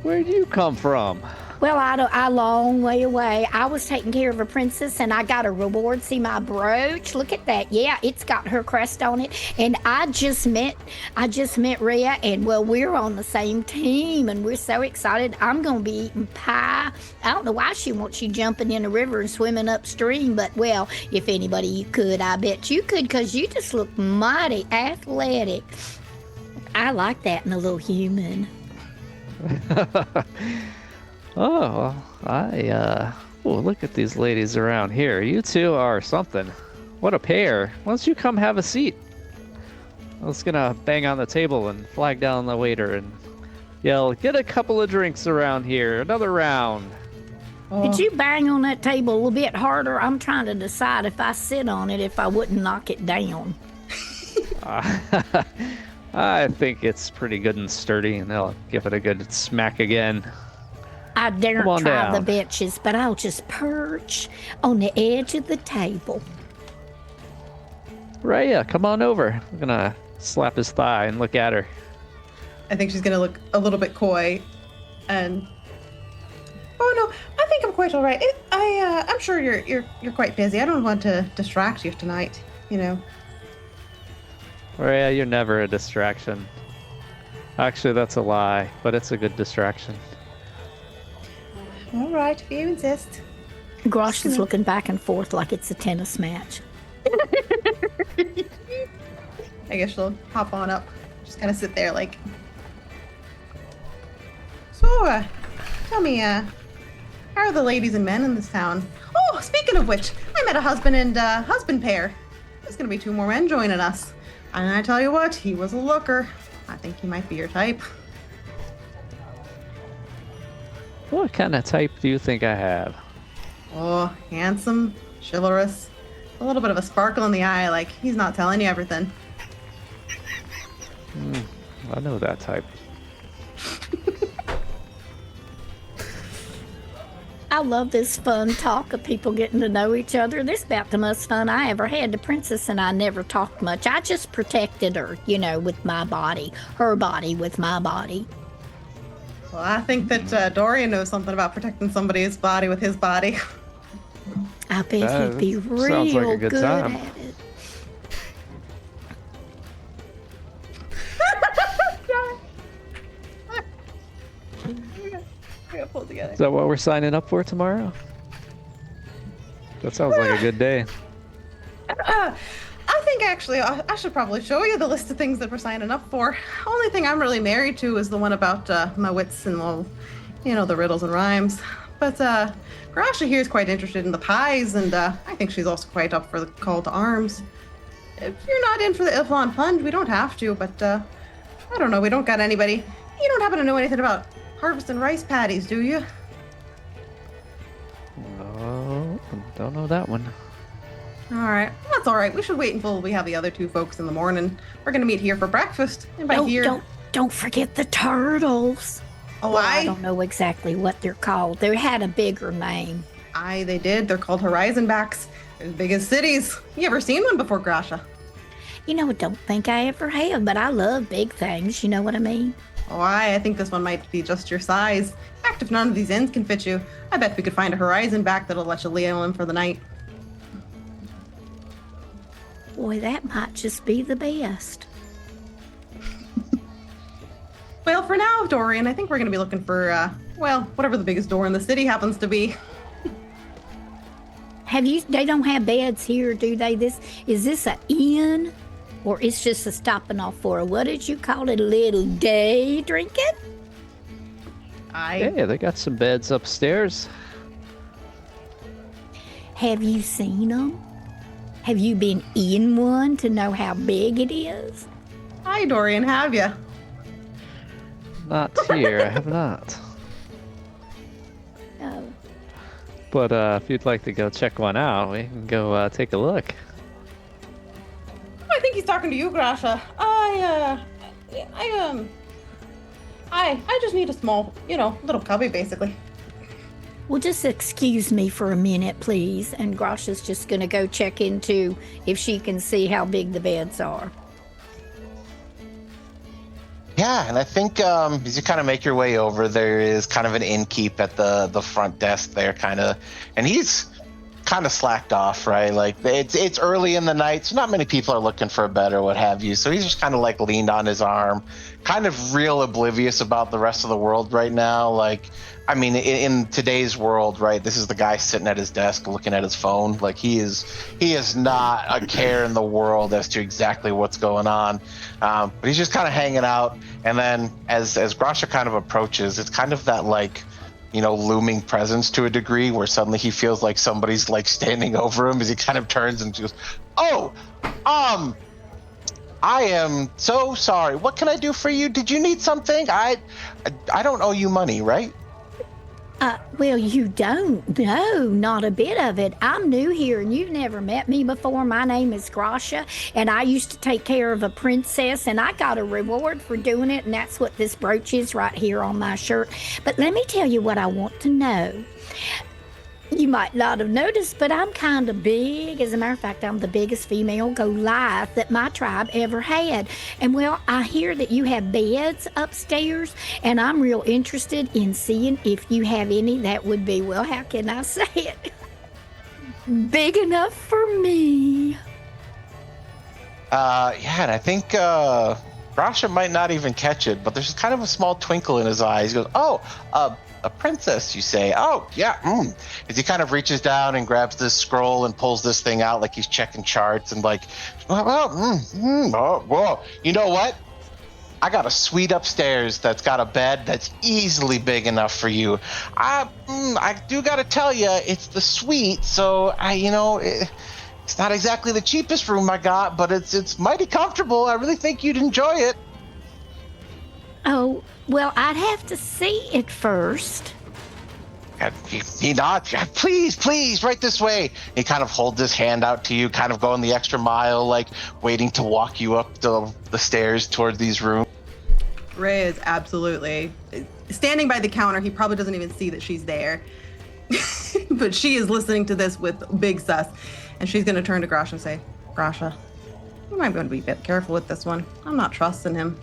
Where'd you come from? Well, I long way away. I was taking care of a princess, and I got a reward. See my brooch? Look at that. Yeah, it's got her crest on it. And I just met Rhea, and well, we're on the same team, and we're so excited. I'm gonna be eating pie. I don't know why she wants you jumping in the river and swimming upstream, but well, if anybody could, I bet you could, 'cause you just look mighty athletic. I like that in a little human. Oh, look at these ladies around here. You two are something. What a pair. Why don't you come have a seat? I was gonna bang on the table and flag down the waiter and yell, get a couple of drinks around here, another round. Could you bang on that table a little bit harder? I'm trying to decide if I sit on it, if I wouldn't knock it down. I think it's pretty good and sturdy, and I'll give it a good smack again. I daren't Come on try down. the benches, but I'll just perch on the edge of the table. Rhea, come on over. I'm gonna slap his thigh and look at her. I think she's gonna look a little bit coy, and oh no, I think I'm quite all right. I'm sure you're quite busy. I don't want to distract you tonight. You know. Rhea, you're never a distraction. Actually, that's a lie, but it's a good distraction. All right, if you insist. Grosh is looking back and forth like it's a tennis match. I guess she'll hop on up, just kind of sit there like. So, tell me, how are the ladies and men in this town? Oh, speaking of which, I met a husband and husband pair. There's gonna be 2 more men joining us, and I tell you what, he was a looker. I think he might be your type. What kind of type do you think I have? Oh, handsome, chivalrous, a little bit of a sparkle in the eye, like he's not telling you everything. I know that type. I love this fun talk of people getting to know each other. This is about the most fun I ever had. The princess and I never talked much. I just protected her, with my body, her body with my body. Well, I think that Dorian knows something about protecting somebody's body with his body. I bet he'd be Sounds real like a good good time. at it. I gotta pull together. Is that what we're signing up for tomorrow? That sounds like a good day. I think actually I should probably show you the list of things that we're signing up for. Only thing I'm really married to is the one about my wits and the riddles and rhymes. But Grasha here is quite interested in the pies, and I think she's also quite up for the call to arms. If you're not in for the Ilflon plunge, we don't have to, but I don't know, we don't got anybody. You don't happen to know anything about harvesting rice paddies, do you? Oh, don't know that one. All right, that's all right. We should wait until we have the other 2 folks in the morning. We're gonna meet here for breakfast, and by here. Don't forget the turtles. Oh, Well, I don't know exactly what they're called. They had a bigger name. They did. They're called Horizon Backs. They're as big as cities. You ever seen one before, Grasha? I don't think I ever have, but I love big things. You know what I mean? Oh, I think this one might be just your size. In fact, if none of these inns can fit you, I bet we could find a horizon back that'll let you lay in for the night. Boy, that might just be the best. Well, for now, Dorian, I think we're going to be looking for, whatever the biggest door in the city happens to be. They don't have beds here, do they? Is this an inn? Or it's just a stopping off for what did you call it? A little day drinking? Yeah, they got some beds upstairs. Have you seen them? Have you been in one to know how big it is? Hi, Dorian, have you? Not here, I have not. Oh. But if you'd like to go check one out, we can go take a look. I think he's talking to you, Grasha. I just need a small, little cubby, basically. Well, just excuse me for a minute, please. And Grasha's just going to go check into if she can see how big the beds are. Yeah, and I think as you kind of make your way over, there is kind of an innkeep at the front desk there, and he's kind of slacked off, right? Like it's early in the night, so not many people are looking for a bed or what have you. So he's just kind of like leaned on his arm, kind of real oblivious about the rest of the world right now. Like, I mean, in today's world, right? This is the guy sitting at his desk looking at his phone. Like he is not a care in the world as to exactly what's going on. But he's just kind of hanging out. And then as Grasha kind of approaches, it's kind of that like, looming presence to a degree where suddenly he feels like somebody's like standing over him as he kind of turns and goes, "Oh, I am so sorry. What can I do for you? Did you need something? I don't owe you money, right?" Well, you don't. No, not a bit of it. I'm new here and you've never met me before. My name is Grasha and I used to take care of a princess and I got a reward for doing it, and that's what this brooch is right here on my shirt. But let me tell you what I want to know. You might not have noticed, but I'm kind of big. As a matter of fact, I'm the biggest female Goliath that my tribe ever had. And well, I hear that you have beds upstairs, and I'm real interested in seeing if you have any that would be, well, how can I say it? Big enough for me. Yeah, and I think Grasha might not even catch it, but there's kind of a small twinkle in his eyes. He goes, "Oh, a princess, you say? Oh, yeah." As he kind of reaches down and grabs this scroll and pulls this thing out like he's checking charts and like, whoa. You know what? I got a suite upstairs that's got a bed that's easily big enough for you. I do got to tell you, it's the suite, so it's not exactly the cheapest room I got, but it's mighty comfortable. I really think you'd enjoy it. Oh, well, I'd have to see it first. He nods. Please, right this way. He kind of holds his hand out to you, kind of going the extra mile, like waiting to walk you up the stairs toward these rooms. Ray is absolutely standing by the counter. He probably doesn't even see that she's there. But she is listening to this with big sus. And she's going to turn to Grasha and say, "Grasha, you might want to be a bit careful with this one. I'm not trusting him."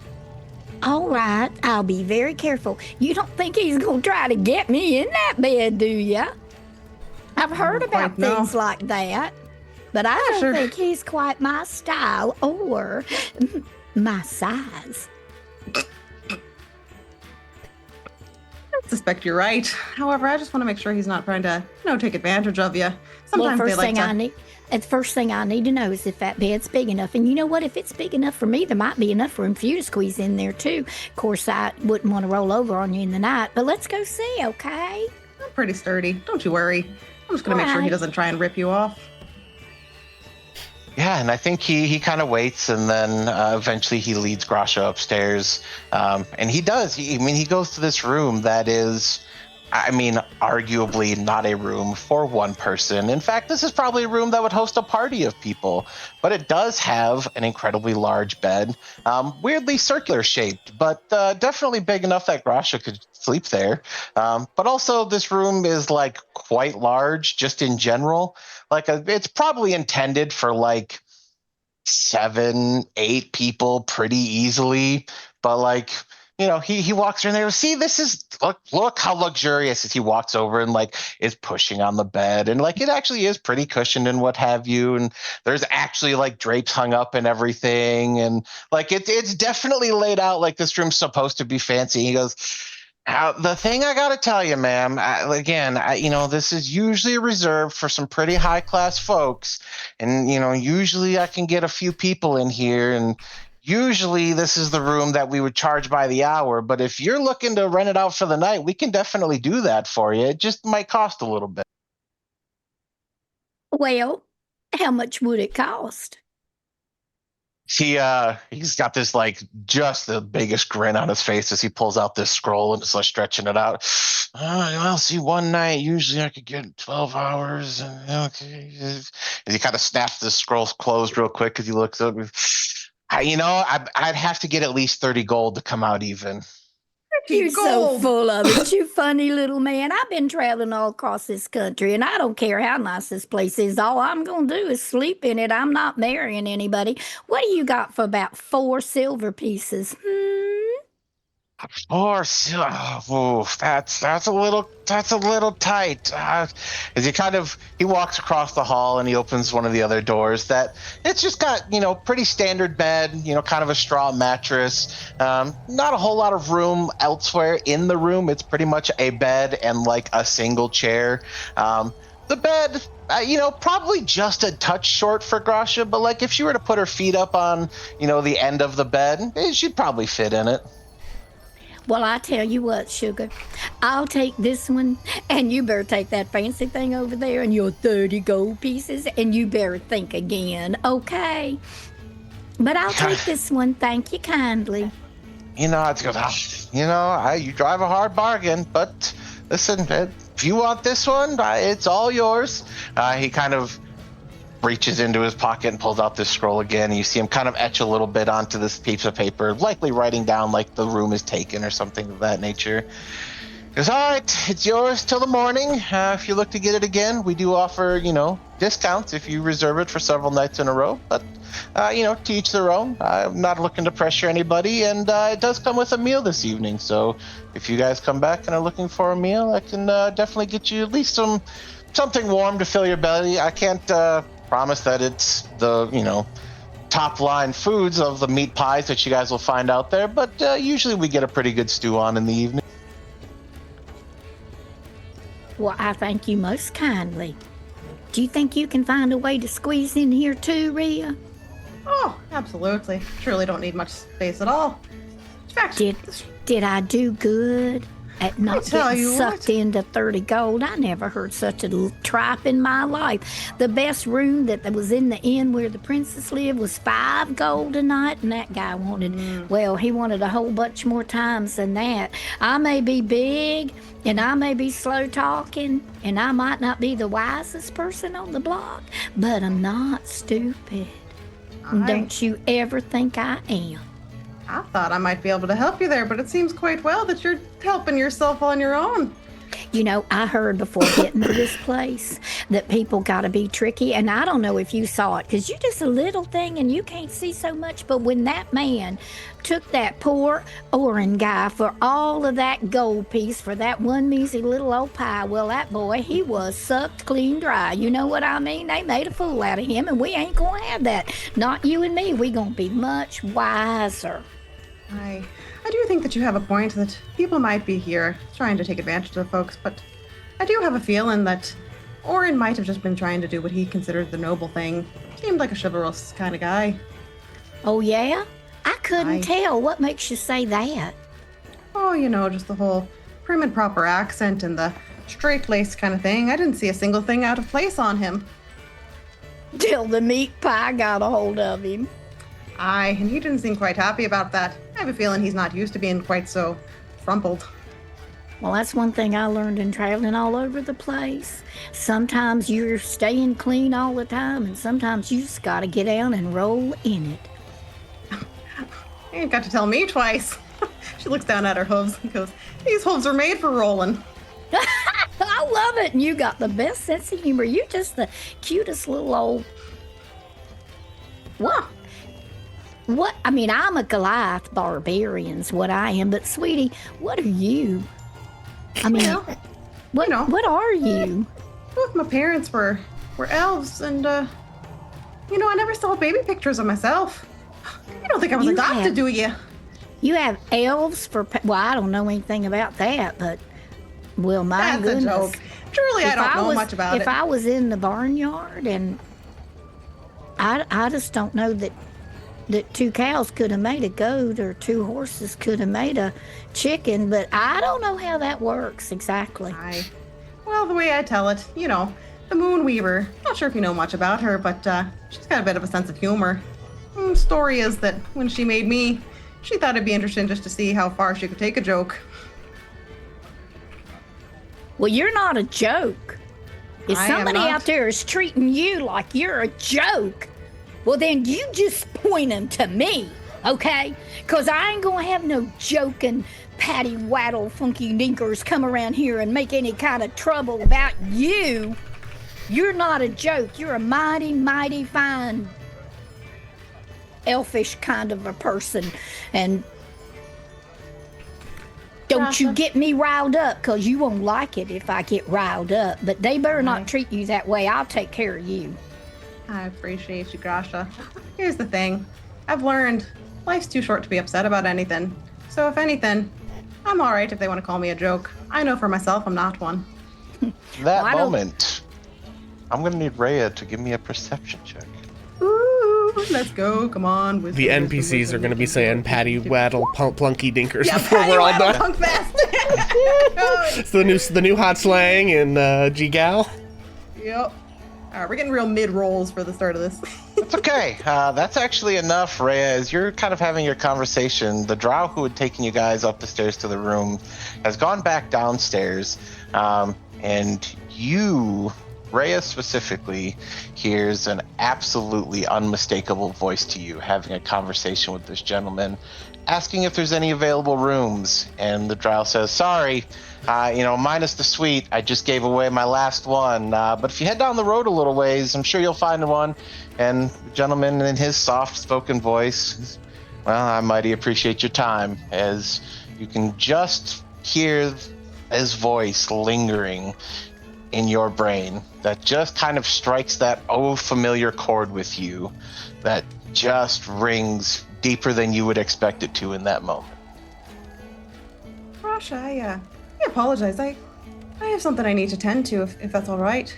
All right, I'll be very careful. You don't think he's going to try to get me in that bed, do ya? I've heard about things like that, but I don't think he's quite my style or my size. I suspect you're right. However, I just want to make sure he's not trying to, take advantage of you. Sometimes they like to... The first thing I need to know is if that bed's big enough. And you know what? If it's big enough for me, there might be enough room for you to squeeze in there, too. Of course, I wouldn't want to roll over on you in the night, but let's go see, okay? I'm pretty sturdy. Don't you worry. I'm just going to make sure he doesn't try and rip you off. Yeah, and I think he kind of waits, and then eventually he leads Grasha upstairs. And he does. He goes to this room that is... arguably not a room for one person. In fact, this is probably a room that would host a party of people, but it does have an incredibly large bed, weirdly circular shaped, but definitely big enough that Grasha could sleep there. But also this room is like quite large just in general. It's probably intended for like 7, 8 people pretty easily. But like, he walks in there. See, this is look how luxurious as he walks over and like is pushing on the bed, and like it actually is pretty cushioned and what have you. And there's actually like drapes hung up and everything, and like it's definitely laid out like this room's supposed to be fancy. He goes, the thing I got to tell you, ma'am, this is usually reserved for some pretty high class folks. And, usually I can get a few people in here. And usually this is the room that we would charge by the hour. But if you're looking to rent it out for the night, we can definitely do that for you. It just might cost a little bit. Well, how much would it cost? He's got this like just the biggest grin on his face as he pulls out this scroll and just like stretching it out. Well, see, one night usually I could get 12 hours. And okay, as he kind of snaps the scroll closed real quick because he looks up. I'd have to get at least 30 gold to come out even. You're so full of it, you funny little man. I've been traveling all across this country, and I don't care how nice this place is. All I'm going to do is sleep in it. I'm not marrying anybody. What do you got for about 4 silver pieces? 4 silver. Oh, that's a little tight. As he walks across the hall and he opens one of the other doors. That it's just got pretty standard bed. Kind of a straw mattress. Not a whole lot of room elsewhere in the room. It's pretty much a bed and like a single chair. The bed, probably just a touch short for Gracia, but like if she were to put her feet up on the end of the bed, she'd probably fit in it. Well, I tell you what, sugar, I'll take this one, and you better take that fancy thing over there and your 30 gold pieces, and you better think again, okay? But I'll take this one, thank you kindly. It's good. You drive a hard bargain, but listen, if you want this one, it's all yours. He kind of reaches into his pocket and pulls out this scroll again. And you see him kind of etch a little bit onto this piece of paper, likely writing down like the room is taken or something of that nature. He goes, all right, it's yours till the morning. If you look to get it again, we do offer, discounts if you reserve it for several nights in a row. But, to each their own. I'm not looking to pressure anybody. And it does come with a meal this evening. So if you guys come back and are looking for a meal, I can definitely get you at least something warm to fill your belly. I can't promise that it's the, top line foods of the meat pies that you guys will find out there. But usually we get a pretty good stew on in the evening. Well, I thank you most kindly. Do you think you can find a way to squeeze in here too, Rhea? Oh, absolutely. Surely don't need much space at all. In fact, Did I do good at not getting sucked what? into 30 gold? I never heard such a tripe in my life. The best room that was in the inn where the princess lived was 5 gold a night, and that guy wanted, he wanted a whole bunch more times than that. I may be big, and I may be slow talking, and I might not be the wisest person on the block, but I'm not stupid. Don't you ever think I am. I thought I might be able to help you there, but it seems quite well that you're helping yourself on your own. I heard before getting to this place that people got to be tricky, and I don't know if you saw it because you're just a little thing and you can't see so much, but when that man took that poor Oren guy for all of that gold piece for that one measly little old pie, well, that boy, he was sucked clean dry. You know what I mean? They made a fool out of him, and we ain't going to have that. Not you and me. We going to be much wiser. I do think that you have a point that people might be here trying to take advantage of folks, but I do have a feeling that Oren might have just been trying to do what he considered the noble thing. Seemed like a chivalrous kind of guy. Oh, yeah? I couldn't tell. What makes you say that? Oh, just the whole prim and proper accent and the straight-laced kind of thing. I didn't see a single thing out of place on him. Till the meat pie got a hold of him. And he didn't seem quite happy about that. I have a feeling he's not used to being quite so frumpled. Well, that's one thing I learned in traveling all over the place. Sometimes you're staying clean all the time, and sometimes you just gotta get down and roll in it. You ain't got to tell me twice. She looks down at her hooves and goes, these hooves are made for rolling. I love it, and you got the best sense of humor. You're just the cutest little old... Well, what? I mean, I'm a Goliath barbarian's what I am, but sweetie, what are you? I mean, Well, what? you know. What are you? Both my parents were elves, and you know, I never saw baby pictures of myself. You don't think I was You adopted, have- do you? You have elves for? Well, I don't know anything about that, but well, my That's goodness. a joke. Truly, I don't know much about it. If I was in the barnyard and I just don't know that two cows could have made a goat or two horses could have made a chicken, but I don't know how that works exactly. Well, the way I tell it, you know, the Moon Weaver. Not sure if you know much about her, but she's got a bit of a sense of humor. Story is that when she made me, she thought it'd be interesting just to see how far she could take a joke. Well, you're not a joke. If I am somebody not. out there is treating you like you're a joke, well, then you just point them to me, okay? Because I ain't going to have no joking, patty waddle, funky dinkers come around here and make any kind of trouble about you. You're not a joke. You're a mighty, mighty fine, elfish kind of a person. And don't you get me riled up, because you won't like it if I get riled up. But they better not treat you that way. I'll take care of you. I appreciate you, Grasha. Here's the thing. I've learned life's too short to be upset about anything. So if anything, I'm all right if they want to call me a joke. I know for myself I'm not one. That I don't- moment, I'm going to need Rhea to give me a perception check. Ooh, let's go. Come on. Wisdom, The wisdom, NPCs wisdom, are going to be wisdom, saying wisdom, patty wisdom. waddle plunky dinkers Yeah, before patty we're all waddle done. punk fest. It's the new hot slang in Jigal. Yep. All right, we're getting real mid rolls for the start of this. It's okay. That's actually enough, Rhea. As you're kind of having your conversation, the drow who had taken you guys up the stairs to the room has gone back downstairs, and you, Rhea specifically, hears an absolutely unmistakable voice to you having a conversation with this gentleman, asking if there's any available rooms. And the drow says, sorry, minus the suite, I just gave away my last one. But if you head down the road a little ways, I'm sure you'll find one. And the gentleman, in his soft-spoken voice, well, I mighty appreciate your time, as you can just hear his voice lingering in your brain that just kind of strikes that familiar chord with you that just rings deeper than you would expect it to in that moment. Rasha, I apologize. I have something I need to tend to, if that's all right.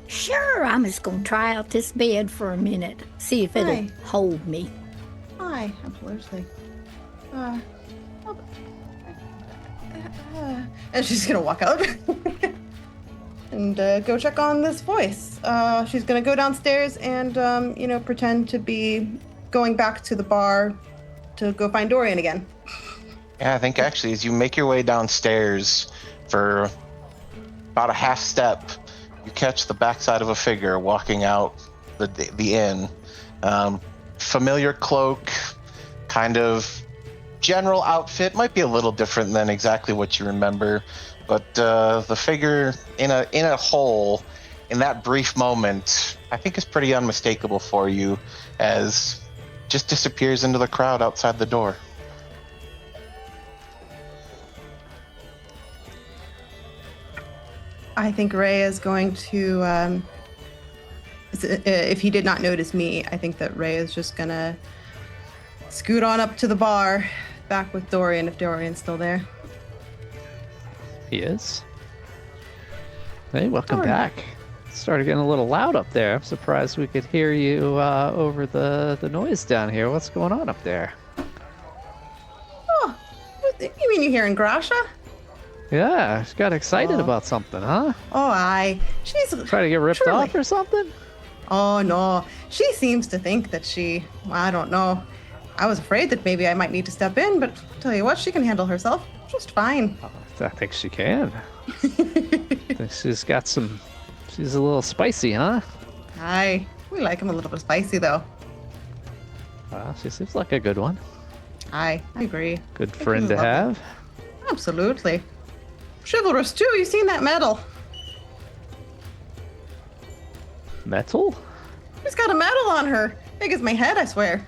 Sure, I'm just going to try out this bed for a minute. See if it'll Hi. hold me. Hi, absolutely. And she's gonna walk out and go check on this voice. She's gonna go downstairs and pretend to be going back to the bar to go find Dorian again. Yeah, I think actually as you make your way downstairs for about a half step, you catch the backside of a figure walking out the inn. Familiar cloak, kind of general outfit, might be a little different than exactly what you remember, but the figure in a hole in that brief moment, I think is pretty unmistakable for you, as just disappears into the crowd outside the door. I think Ray is going to, if he did not notice me, I think that Ray is just gonna scoot on up to the bar, back with Dorian, if Dorian's still there. He is. Hey, welcome Dorian. back. Started getting a little loud up there. I'm surprised we could hear you over the noise down here. What's going on up there? Oh, you mean you're hearing Grasha? Yeah, she got excited Oh. about something, huh? Oh, aye. She's Trying to get ripped truly. off or something? Oh, no. She seems to think that I don't know. I was afraid that maybe I might need to step in, but tell you what, she can handle herself just fine. I think she can. She's got some. She's a little spicy, huh? Aye. We like him a little bit spicy, though. Well, she seems like a good one. Aye, I agree. Good think friend she's to lovely. have. Absolutely. Chivalrous, too. You seen that medal? Metal? She's got a medal on her. Big as my head, I swear.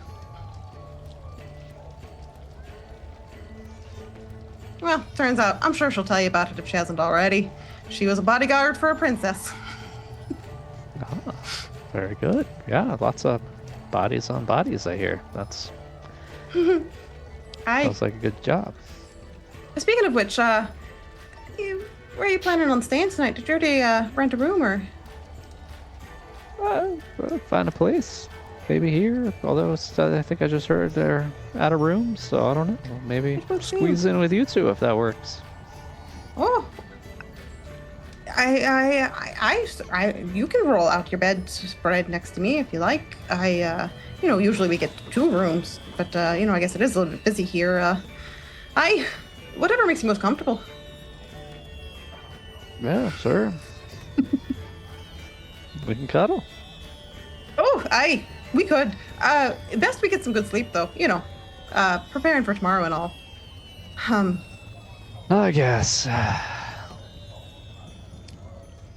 Well, turns out, I'm sure she'll tell you about it if she hasn't already. She was a bodyguard for a princess. Ah, very good. Yeah, lots of bodies on bodies, I hear. That's sounds like a good job. Speaking of which, where are you planning on staying tonight? Did you already rent a room or? Find a place. Maybe here. Although I think I just heard they're out of room, so I don't know. Maybe squeeze in with you two if that works. Oh, you can roll out your bed spread next to me if you like. Usually we get 2 rooms, but I guess it is a little bit busy here. Whatever makes you most comfortable. Yeah, sure. We can cuddle. Oh, we could. Best we get some good sleep though. Preparing for tomorrow and all. I guess.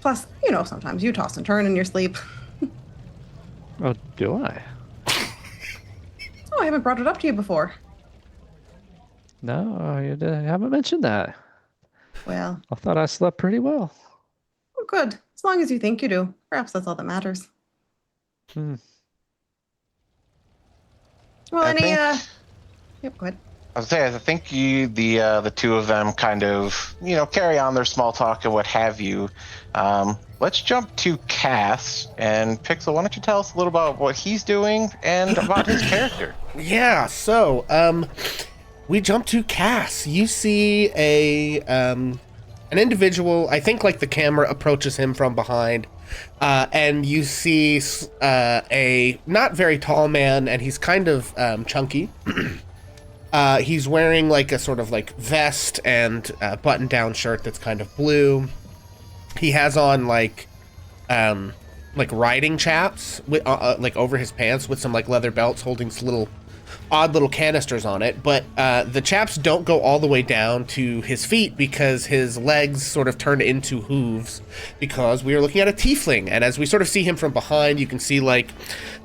Plus, sometimes you toss and turn in your sleep. Oh, do I? Oh, I haven't brought it up to you before. No, you haven't mentioned that. Well, I thought I slept pretty well. oh, good. As long as you think you do. Perhaps that's all that matters. Hmm. Well, I think- Yep, go ahead. I was saying, I think the 2 of them kind of, carry on their small talk and what have you. Let's jump to Cass, and Pixel, why don't you tell us a little about what he's doing and about his character? Yeah, so we jump to Cass. You see an individual, I think like the camera approaches him from behind, and you see a not very tall man, and he's kind of chunky. He's wearing like a sort of like vest and button-down shirt that's kind of blue. He has on like riding chaps with like over his pants with some like leather belts holding some odd little canisters on it. But the chaps don't go all the way down to his feet because his legs sort of turn into hooves because we are looking at a tiefling. And as we sort of see him from behind, you can see like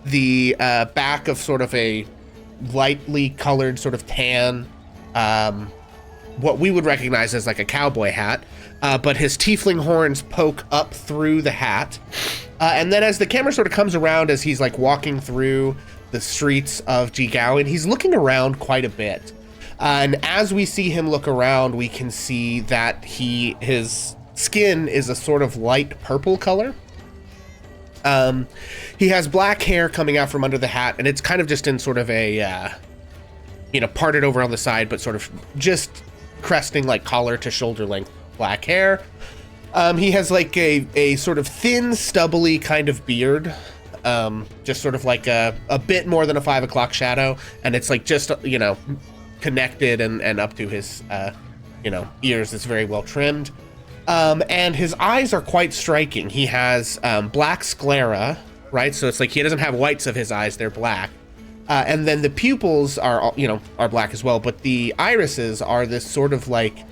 the back of sort of a lightly colored sort of tan, what we would recognize as like a cowboy hat, but his tiefling horns poke up through the hat. And then as the camera sort of comes around as he's like walking through the streets of Jigao, and he's looking around quite a bit. And as we see him look around, we can see that his skin is a sort of light purple color. He has black hair coming out from under the hat, and it's kind of just in sort of a, parted over on the side, but sort of just cresting like collar to shoulder length black hair. He has like a sort of thin, stubbly kind of beard, just sort of like a bit more than a 5 o'clock shadow, and it's like just, connected and up to his, ears. It's very well trimmed. And his eyes are quite striking. He has black sclera, right? So it's like he doesn't have whites of his eyes; they're black. And then the pupils are black as well. But the irises are this sort of like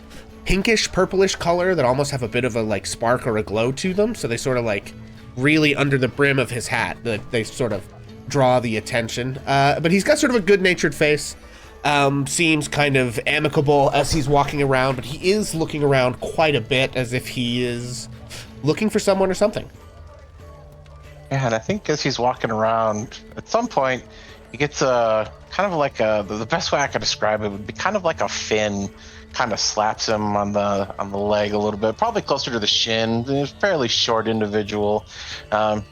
pinkish, purplish color that almost have a bit of a like spark or a glow to them. So they sort of like really under the brim of his hat. They sort of draw the attention. But he's got sort of a good-natured face. Seems kind of amicable as he's walking around, but he is looking around quite a bit as if he is looking for someone or something. Yeah, and I think as he's walking around, at some point, he gets kind of like the best way I could describe it would be kind of like a fin kind of slaps him on the leg a little bit, probably closer to the shin. He's a fairly short individual, and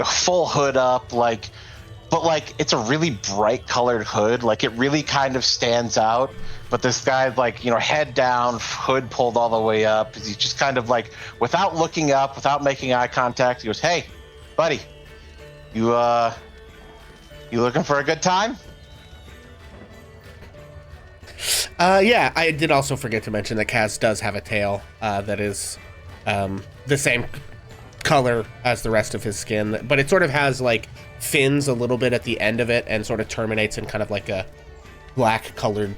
full hood up, but like it's a really bright colored hood. Like it really kind of stands out. But this guy's like, head down, hood pulled all the way up. He's just kind of like, without looking up, without making eye contact, he goes, "Hey, buddy, you looking for a good time?" Yeah, I did also forget to mention that Kaz does have a tail that is the same color as the rest of his skin, but it sort of has like fins a little bit at the end of it and sort of terminates in kind of like a black colored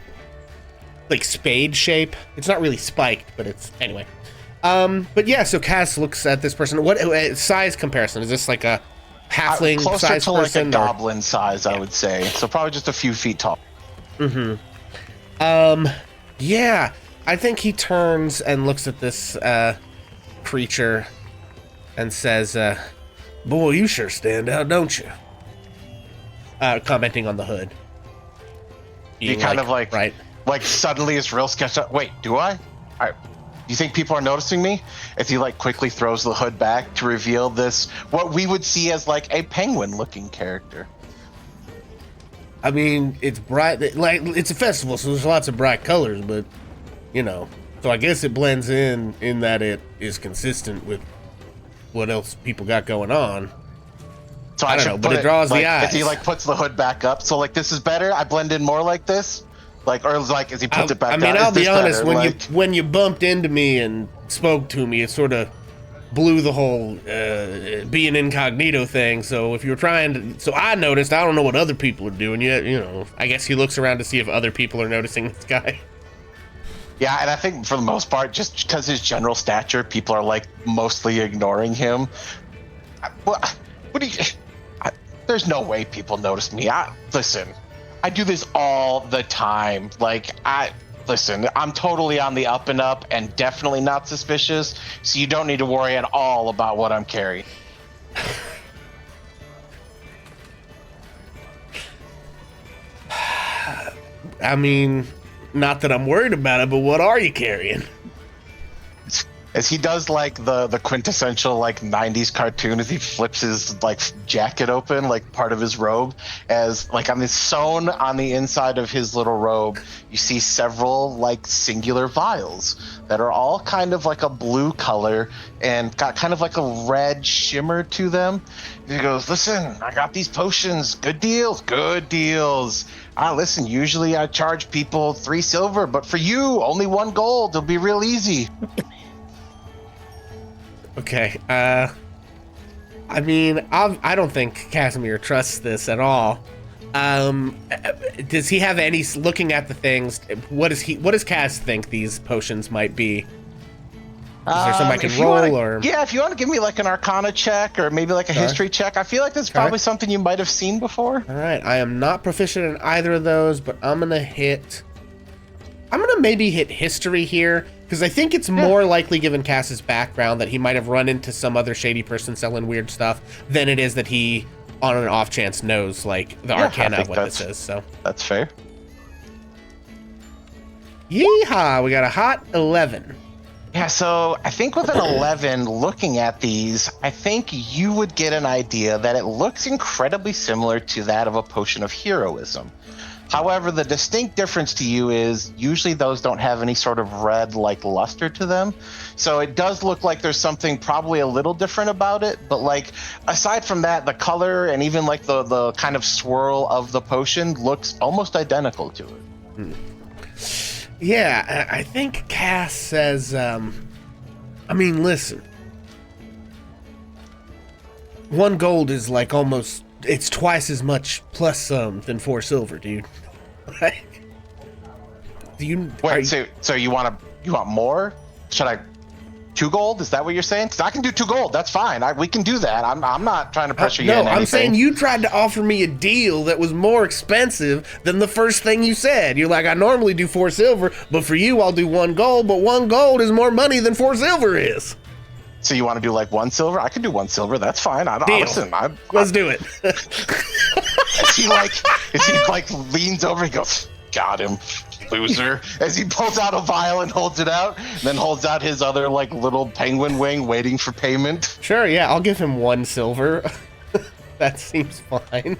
like spade shape. It's not really spiked, but it's anyway. But yeah, so Cass looks at this person. What size comparison? Is this like a halfling closer size to person? Like a goblin size, I would say. So probably just a few feet tall. Yeah, I think he turns and looks at this creature and says, boy, you sure stand out, don't you? Commenting on the hood. He kind of like right. Like suddenly is real sketched up. Wait, do I? Do you think people are noticing me? As he like quickly throws the hood back to reveal this, what we would see as like a penguin-looking character. I mean, it's bright, like it's a festival, so there's lots of bright colors, but you know, so I guess it blends in that it is consistent with what else people got going on. So I don't know, but it draws the eyes. As he like puts the hood back up, so like this is better. I blend in more like this, like or like as he puts it back. I mean, down, I'll be honest. better? When you bumped into me and spoke to me, it sort of blew the whole being incognito thing. So if you're trying to, so I noticed. I don't know what other people are doing yet. You know, I guess he looks around to see if other people are noticing this guy. Yeah, and I think for the most part, just because his general stature, people are like mostly ignoring him. What do you? There's no way people notice me. Listen, I do this all the time. Listen, I'm totally on the up and up and definitely not suspicious. So you don't need to worry at all about what I'm carrying. I mean, not that I'm worried about it, but what are you carrying? As he does like the quintessential like 90s cartoon as he flips his like jacket open, like part of his robe, as like on this sewn on the inside of his little robe, you see several like singular vials that are all kind of like a blue color and got kind of like a red shimmer to them. He goes, listen, I got these potions, good deals, good deals. Listen, usually I charge people 3 silver, but for you, only 1 gold. It'll be real easy. Okay, I mean, I don't think Casimir trusts this at all. Does he have any, looking at the things, what does Cas think these potions might be? Is there something I can roll, or? Yeah, if you want to give me like an Arcana check or maybe like a history check, I feel like this is probably something you might have seen before. All right, I am not proficient in either of those, but I'm gonna maybe hit history here, because I think it's more likely, given Cass's background, that he might have run into some other shady person selling weird stuff than it is that he, on an off chance, knows like the arcana of what this is. So that's fair. Yeehaw! We got a hot 11. Yeah, so I think with an 11, looking at these, I think you would get an idea that it looks incredibly similar to that of a potion of heroism. However, the distinct difference to you is usually those don't have any sort of red like luster to them. So it does look like there's something probably a little different about it. But like aside from that, the color and even like the kind of swirl of the potion looks almost identical to it. Yeah, I think Cass says, I mean, listen. 1 gold is like almost, it's twice as much plus some than 4 silver, dude. Like, do you wait? So you want more? Should I 2 gold? Is that what you're saying? Because I can do 2 gold. That's fine. We can do that. I'm not trying to pressure you. No, into I'm anything. saying you tried to offer me a deal that was more expensive than the first thing you said. You're like, I normally do 4 silver, but for you, I'll do 1 gold. But 1 gold is more money than 4 silver is. So you want to do like 1 silver? I can do 1 silver. That's fine. Let's do it. As he leans over, he goes, got him, loser. As he pulls out a vial and holds it out, and then holds out his other like little penguin wing waiting for payment. Sure, yeah, I'll give him 1 silver. That seems fine.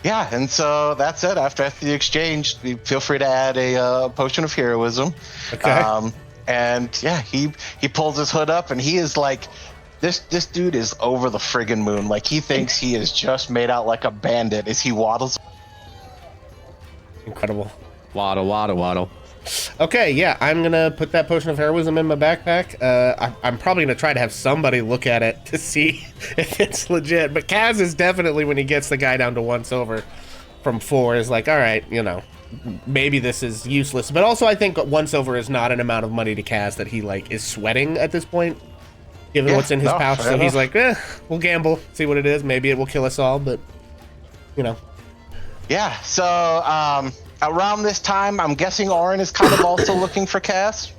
Yeah, and so that's it. After the exchange, feel free to add a potion of heroism. Okay. And yeah, he pulls his hood up, and he is like, this dude is over the friggin' moon. Like he thinks he is just made out like a bandit as he waddles. Incredible. Waddle. Okay, yeah, I'm gonna put that potion of heroism in my backpack. I'm probably gonna try to have somebody look at it to see if it's legit. But Kaz is definitely, when he gets the guy down to 1 silver from 4, is like, all right, you know, maybe this is useless. But also, I think 1 silver is not an amount of money to Kaz that he like is sweating at this point, given what's in his pouch. So he's like, we'll gamble, see what it is. Maybe it will kill us all, but you know. Yeah. So around this time, I'm guessing Orin is kind of also looking for Cass.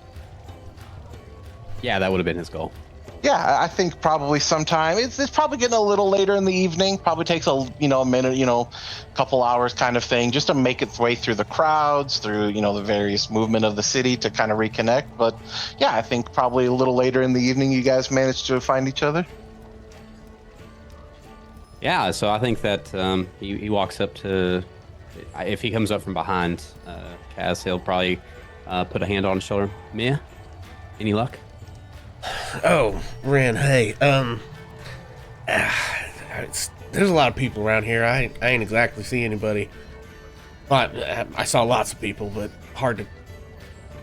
Yeah, that would have been his goal. Yeah, I think probably sometime. It's probably getting a little later in the evening. Probably takes a minute, couple hours kind of thing, just to make its way through the crowds, through the various movement of the city to kind of reconnect. But yeah, I think probably a little later in the evening, you guys managed to find each other. Yeah, so I think that he walks up to, if he comes up from behind Kaz, he'll probably put a hand on his shoulder. Mia, any luck? Oh, Ren, hey, there's a lot of people around here. I ain't exactly see anybody. Well, I saw lots of people, but hard to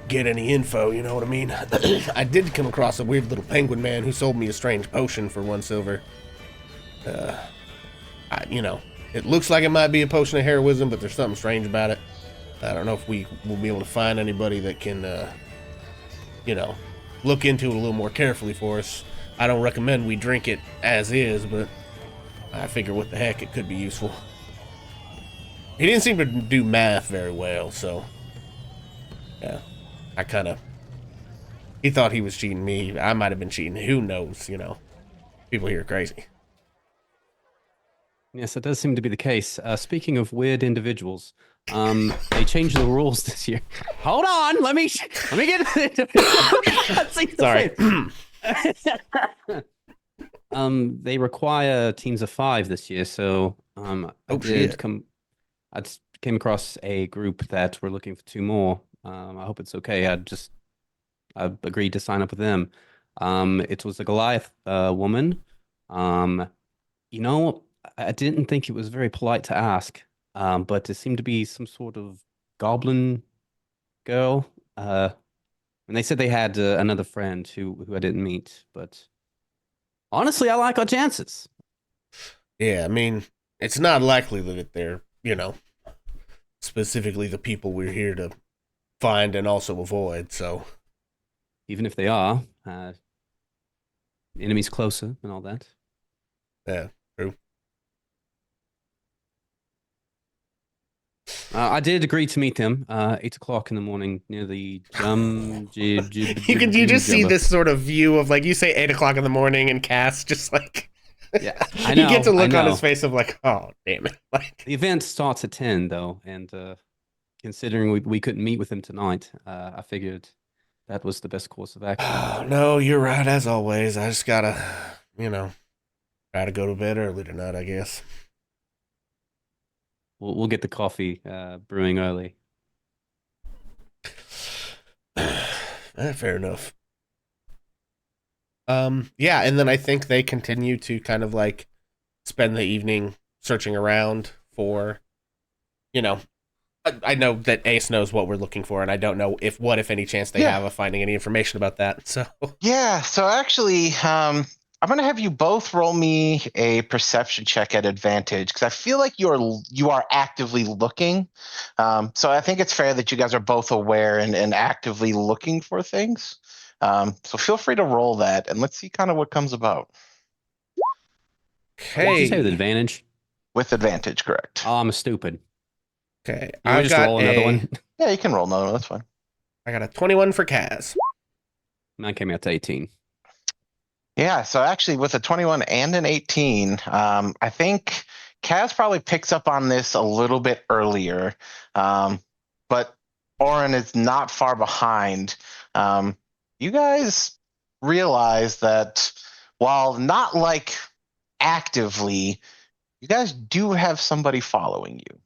get any info, you know what I mean? I did come across a weird little penguin man who sold me a strange potion for 1 silver. It looks like it might be a potion of heroism, but there's something strange about it. I don't know if we will be able to find anybody that can, look into it a little more carefully for us. I don't recommend we drink it as is, but I figure what the heck, it could be useful. He didn't seem to do math very well, so yeah, he thought he was cheating me. I might have been cheating. Who knows, People here are crazy. Yes, it does seem to be the case. Speaking of weird individuals, they changed the rules this year. Hold on, let me get it. Sorry. They require teams of 5 this year, so I came across a group that were looking for 2 more. I hope it's okay. I agreed to sign up with them. It was a Goliath woman. I didn't think it was very polite to ask, but it seemed to be some sort of goblin girl. And they said they had another friend who I didn't meet, but honestly, I like our chances. Yeah, I mean, it's not likely that they're, specifically the people we're here to find and also avoid, so. Even if they are, enemies closer and all that. Yeah, true. I did agree to meet them 8 o'clock in the morning near the You just see this sort of view of, like, you say 8 o'clock in the morning and Cass just like, yeah, I know. You get to look on his face of like, oh, damn it. Like, the event starts at 10 though, and considering we couldn't meet with him tonight, I figured that was the best course of action. Oh, no, you're right, as always. I just gotta, try to go to bed early tonight, I guess. We'll get the coffee brewing early. Fair enough. Yeah, and then I think they continue to kind of like spend the evening searching around for, I know that Ace knows what we're looking for, and I don't know if any chance they have of finding any information about that. So yeah, so actually, I'm gonna have you both roll me a perception check at advantage because I feel like you are actively looking. So I think it's fair that you guys are both aware and actively looking for things. So feel free to roll that, and let's see kind of what comes about. Did you say with advantage? With advantage, correct. Oh, I'm stupid. Okay, I just roll another one. Yeah, you can roll another one. That's fine. I got a 21 for Kaz. Mine came out to 18. Yeah, so actually with a 21 and an 18, I think Kaz probably picks up on this a little bit earlier, but Orin is not far behind. You guys realize that while not like actively, you guys do have somebody following you.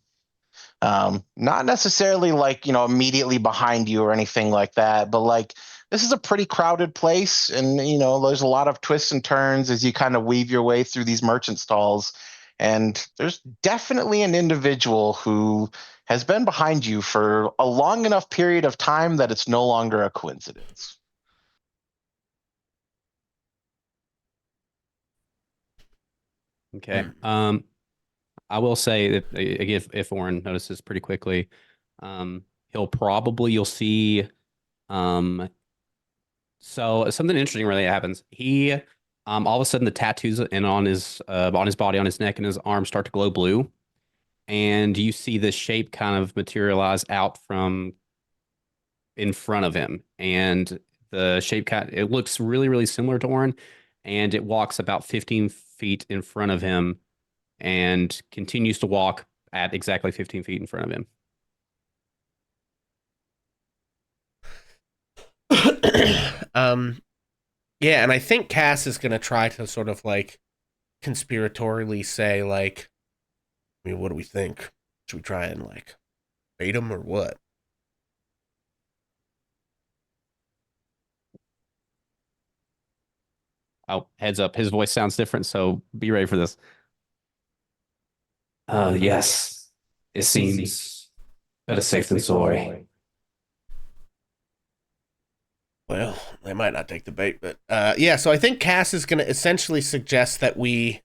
Not necessarily like, immediately behind you or anything like that, but like this is a pretty crowded place, and there's a lot of twists and turns as you kind of weave your way through these merchant stalls. And there's definitely an individual who has been behind you for a long enough period of time that it's no longer a coincidence. Okay. I will say that if Orin notices pretty quickly, you'll see. So something interesting really happens. He, all of a sudden, the tattoos on his body, on his neck, and his arms start to glow blue, and you see the shape kind of materialize out from in front of him, and the shape cat, it looks really, really similar to Orin, and it walks about 15 feet in front of him and continues to walk at exactly 15 feet in front of him. Yeah, and I think Cass is going to try to sort of like conspiratorially say, like, I mean, what do we think? Should we try and like bait him or what? Oh, heads up, his voice sounds different, so be ready for this. Yes, it seems better safe than sorry. Well, they might not take the bait, but yeah. So I think Cass is going to essentially suggest that we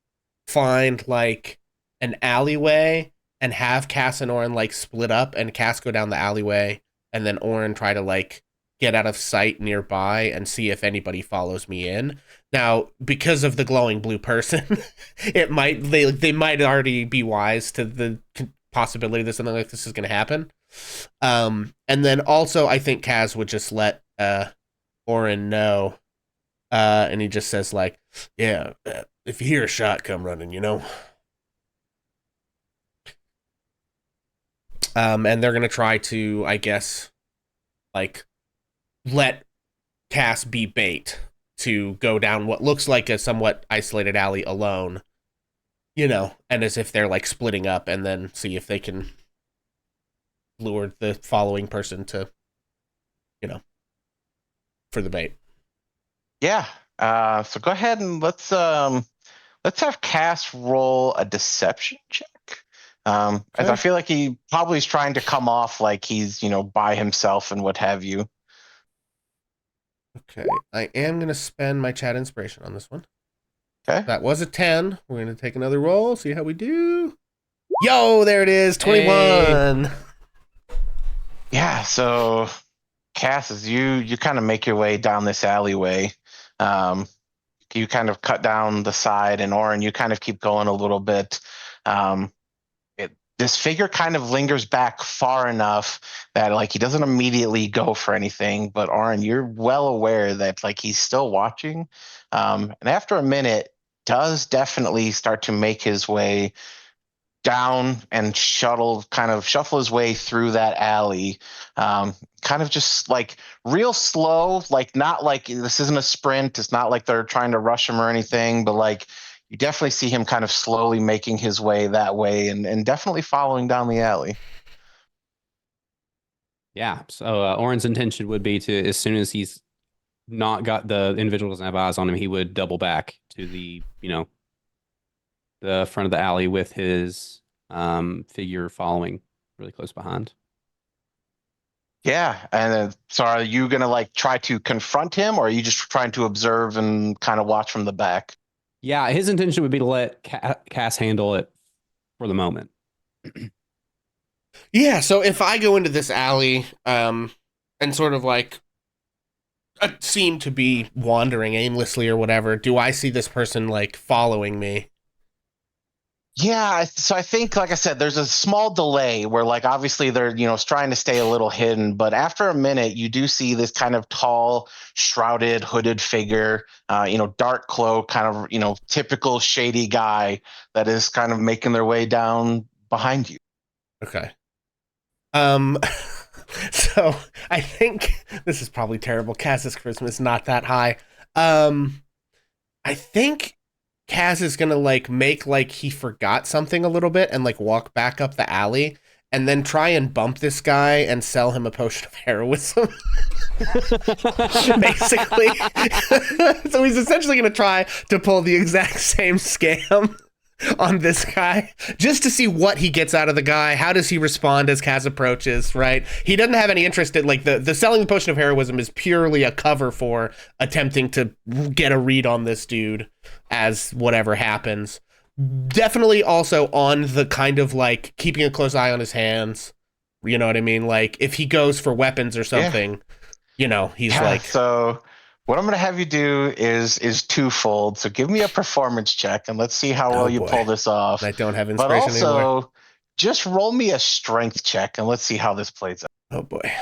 find like an alleyway and have Cass and Orin like split up, and Cass go down the alleyway, and then Orin try to like get out of sight nearby and see if anybody follows me in. Now, because of the glowing blue person, it might they might already be wise to the possibility that something like this is going to happen. And then also I think Cass would just let Orin know, and he just says like, "Yeah, if you hear a shot, come running," you know. And they're gonna try to, I guess, like, let Cass be bait to go down what looks like a somewhat isolated alley alone, you know, and as if they're like splitting up, and then see if they can lure the following person to, you know, for the bait. Yeah. So go ahead and let's have Cass roll a deception check. As I feel like he probably is trying to come off like he's, by himself and what have you. Okay, I am gonna spend my chat inspiration on this one. Okay. That was a 10. We're gonna take another roll, see how we do. Yo, there it is, 21. Hey. Yeah, so Cass, as you kind of make your way down this alleyway, you kind of cut down the side, and Orin, you kind of keep going a little bit. This figure kind of lingers back far enough that like he doesn't immediately go for anything, but Orin, you're well aware that like he's still watching. And after a minute, does definitely start to make his way down and shuffle his way through that alley, kind of just like real slow, like not like this isn't a sprint, it's not like they're trying to rush him or anything, but like you definitely see him kind of slowly making his way that way, and definitely following down the alley. Yeah, so Orin's intention would be to, as soon as he's not got the individual doesn't have eyes on him, he would double back to the the front of the alley with his figure following really close behind. Yeah, and so are you gonna like try to confront him, or are you just trying to observe and kind of watch from the back? Yeah, his intention would be to let Cass handle it for the moment. Yeah, so if I go into this alley, and sort of like seem to be wandering aimlessly or whatever, do I see this person like following me? Yeah, so I think, like I said, there's a small delay where, like, obviously they're, trying to stay a little hidden, but after a minute, you do see this kind of tall, shrouded, hooded figure, dark cloak, kind of, typical shady guy that is kind of making their way down behind you. Okay. So I think this is probably terrible. Cass's charisma is not that high. I think Cass is gonna like make like he forgot something a little bit and like walk back up the alley and then try and bump this guy and sell him a potion of heroism. Basically. So he's essentially gonna try to pull the exact same scam on this guy just to see what he gets out of the guy. How does he respond as Kaz approaches, right? He doesn't have any interest in like the selling the potion of heroism is purely a cover for attempting to get a read on this dude as whatever happens. Definitely also on the kind of like keeping a close eye on his hands. You know what I mean? Like if he goes for weapons or something, he's like. So what I'm going to have you do is twofold. So give me a performance check and let's see how well you pull this off. I don't have inspiration but also, anymore. just roll me a strength check and let's see how this plays out. Oh boy.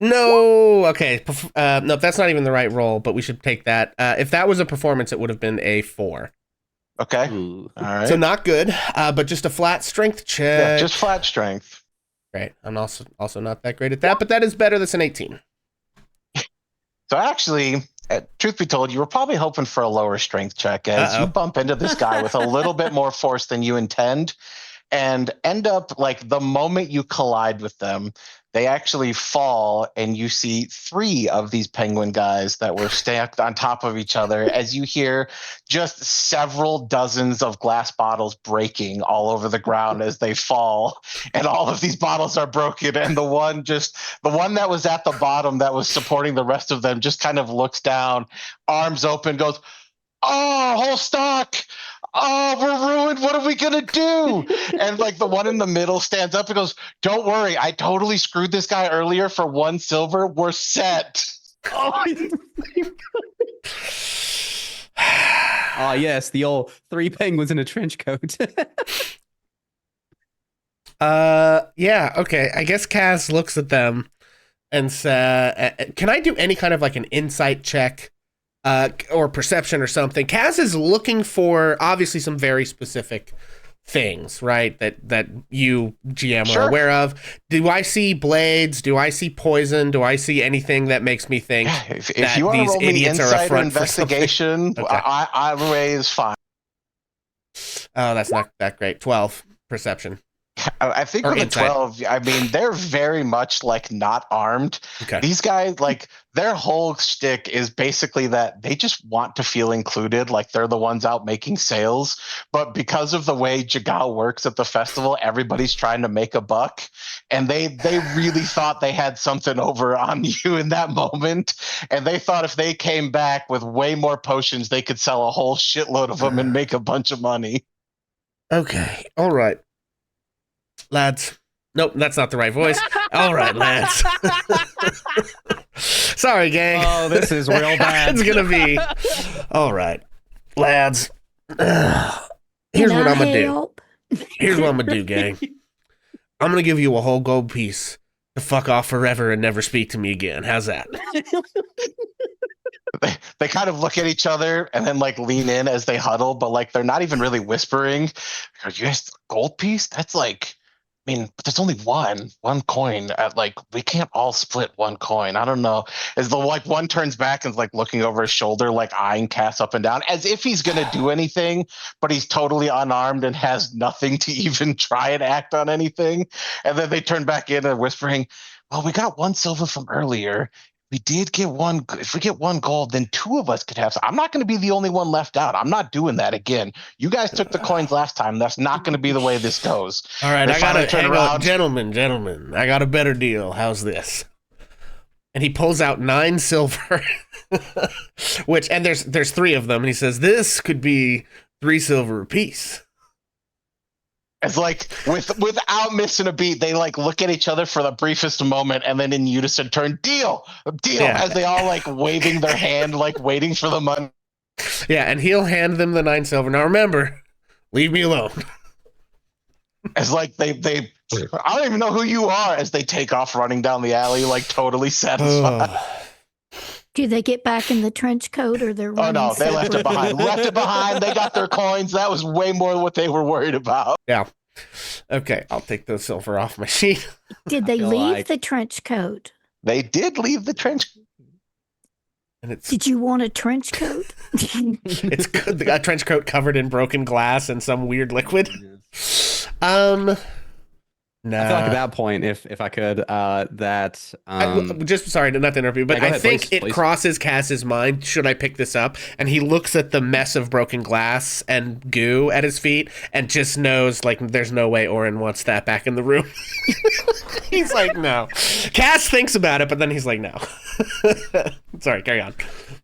No. Okay. Nope. That's not even the right roll, but we should take that. If that was a performance, it would have been a 4. Okay. Ooh. All right. So not good. But just a flat strength check. Yeah, just flat strength. Great. I'm also not that great at that, but that is better than an 18. So actually, truth be told, you were probably hoping for a lower strength check as Uh-oh. you bump into this guy with a little bit more force than you intend and end up like the moment you collide with them, they actually fall and you see 3 of these penguin guys that were stacked on top of each other as you hear just several dozens of glass bottles breaking all over the ground as they fall, and all of these bottles are broken, and the one that was at the bottom that was supporting the rest of them just kind of looks down, arms open, goes, "Oh, whole stock. Oh, we're ruined. What are we going to do?" And like the one in the middle stands up and goes, "Don't worry. I totally screwed this guy earlier for 1 silver. We're set." Oh, yes, the old 3 penguins in a trench coat. Yeah, okay. I guess Kaz looks at them and says, can I do any kind of like an insight check or perception or something? Kaz is looking for obviously some very specific things, right? That you, GM, Sure. are aware of. Do I see blades? Do I see poison? Do I see anything that makes me think Yeah, if that you want to these roll me idiots are a insight or front for something? investigation, Okay. either way is fine. Oh, that's not that great. 12 perception. I think Or with a insight. 12, I mean, they're very much like not armed. Okay. These guys, like, their whole shtick is basically that they just want to feel included, like they're the ones out making sales. But because of the way Jagao works at the festival, everybody's trying to make a buck. And they really thought they had something over on you in that moment. And they thought if they came back with way more potions, they could sell a whole shitload of them and make a bunch of money. Okay. All right. Lads. Nope, that's not the right voice. All right, lads. Sorry, gang. Oh, this is real bad. It's going to be. All right, lads. Here's what I'm going to do. Here's what I'm going to do, gang. I'm going to give you a whole gold piece to fuck off forever and never speak to me again. How's that? They kind of look at each other and then like lean in as they huddle, but like they're not even really whispering. Are you guys gold piece? That's like, I mean, but there's only one coin. At like, we can't all split one coin. I don't know. As the like one turns back and is like looking over his shoulder, like eyeing Cass up and down, as if he's gonna do anything, but he's totally unarmed and has nothing to even try and act on anything. And then they turn back in and whispering, "Well, we got 1 silver from earlier. We did get 1. If we get 1 gold, then 2 of us could have some. I'm not going to be the only one left out. I'm not doing that again. You guys took the coins last time. That's not going to be the way this goes." All right, They I got to finally turn hang around. on. Gentlemen, I got a better deal. How's this? And he pulls out 9 silver, and there's 3 of them. And he says, "This could be 3 silver apiece." It's like without missing a beat, they like look at each other for the briefest moment and then in unison turn deal, Yeah. as they all like waving their hand, like waiting for the money. Yeah, and he'll hand them the 9 silver. Now remember, leave me alone. As like they I don't even know who you are as they take off running down the alley, like totally satisfied. Do they get back in the trench coat or they're Oh running no, they left it separate? behind. They got their coins. That was way more than what they were worried about. Yeah. Okay, I'll take those silver off my sheet. Did they feel leave like- the trench coat? They did leave the trench. And it's Did you want a trench coat? a trench coat covered in broken glass and some weird liquid. No. I feel like at that point, if I could, Just sorry, not to interrupt you, but Yeah, go I ahead, think please, it please. crosses Cass's mind. Should I pick this up? And he looks at the mess of broken glass and goo at his feet, and just knows like there's no way Orin wants that back in the room. He's like, no. Cass thinks about it, but then he's like, no. Sorry, carry on.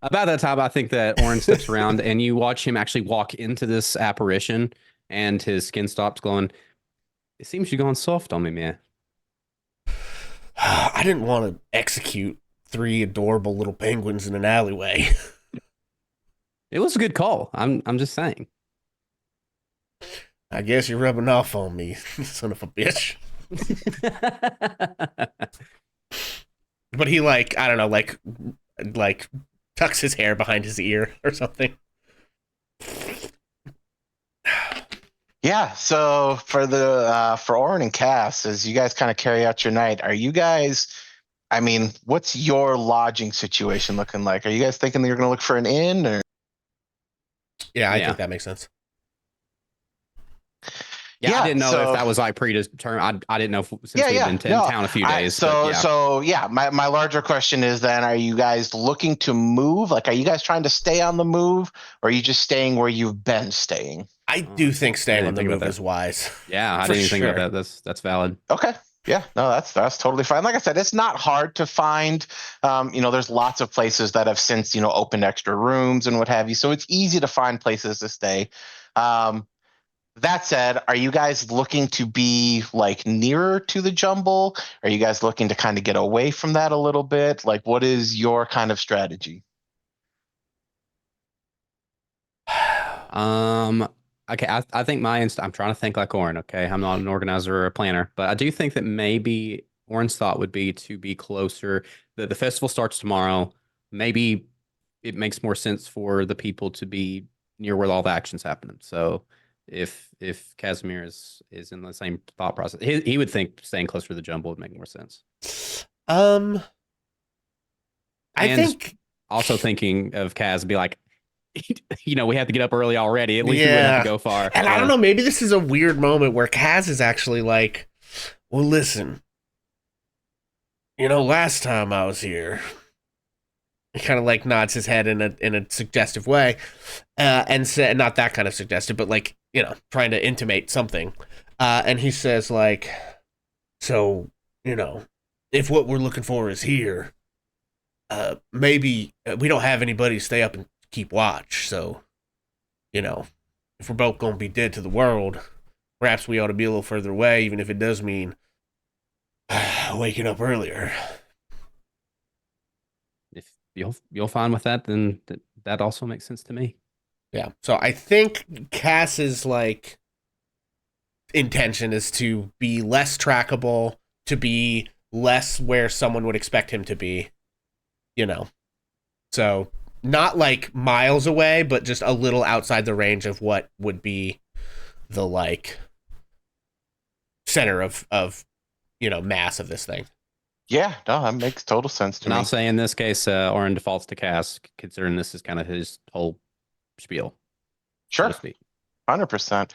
about that time, I think that Orin steps around and you watch him actually walk into this apparition, and his skin stops glowing. It seems you're going soft on me, man. I didn't want to execute 3 adorable little penguins in an alleyway. It was a good call. I'm just saying. I guess you're rubbing off on me, son of a bitch. But he like, I don't know, like tucks his hair behind his ear or something. Yeah. So for Orin and Cass, as you guys kind of carry out your night, are you guys? I mean, what's your lodging situation looking like? Are you guys thinking that you're going to look for an inn, or? Yeah, I Yeah. think that makes sense. Yeah, I Yeah, didn't know if so- that was like predetermined. I didn't know since Yeah, we've yeah. been in No, town a few days. so but yeah. so yeah, my larger question is then, are you guys looking to move? Like, are you guys trying to stay on the move, or are you just staying where you've been staying? I do think I staying didn't on the think about move that. is wise. Yeah, I For didn't even think sure. about that. That's valid. Okay. Yeah, no, that's totally fine. Like I said, it's not hard to find. There's lots of places that have since opened extra rooms and what have you, so it's easy to find places to stay. That said, are you guys looking to be like nearer to the jumble? Are you guys looking to kind of get away from that a little bit? Like, what is your kind of strategy? Okay, I think I'm trying to think like Orin. Okay, I'm not an organizer or a planner, but I do think that maybe Orin's thought would be to be closer. The festival starts tomorrow. Maybe it makes more sense for the people to be near where all the action's happening. So if Casimir is in the same thought process, he would think staying closer to the jumble would make more sense. I And think also thinking of Kaz be like, we have to get up early already. At least we wouldn't have to go far. And I don't know, maybe this is a weird moment where Kaz is actually like, well, listen, last time I was here, he kind of like nods his head in a suggestive way, and said, not that kind of suggestive, but like, trying to intimate something. And he says like, so, if what we're looking for is here, maybe we don't have anybody to stay up and keep watch. So, if we're both going to be dead to the world, perhaps we ought to be a little further away, even if it does mean waking up earlier. If you'll find with that, then that also makes sense to me. Yeah. So I think Cass's like intention is to be less trackable, to be less where someone would expect him to be, So not like miles away, but just a little outside the range of what would be the like center of mass of this thing. Yeah, no, that makes total sense to And me. I'll say in this case, Orin defaults to Cass, considering this is kind of his whole spiel. Sure. So to speak. 100%.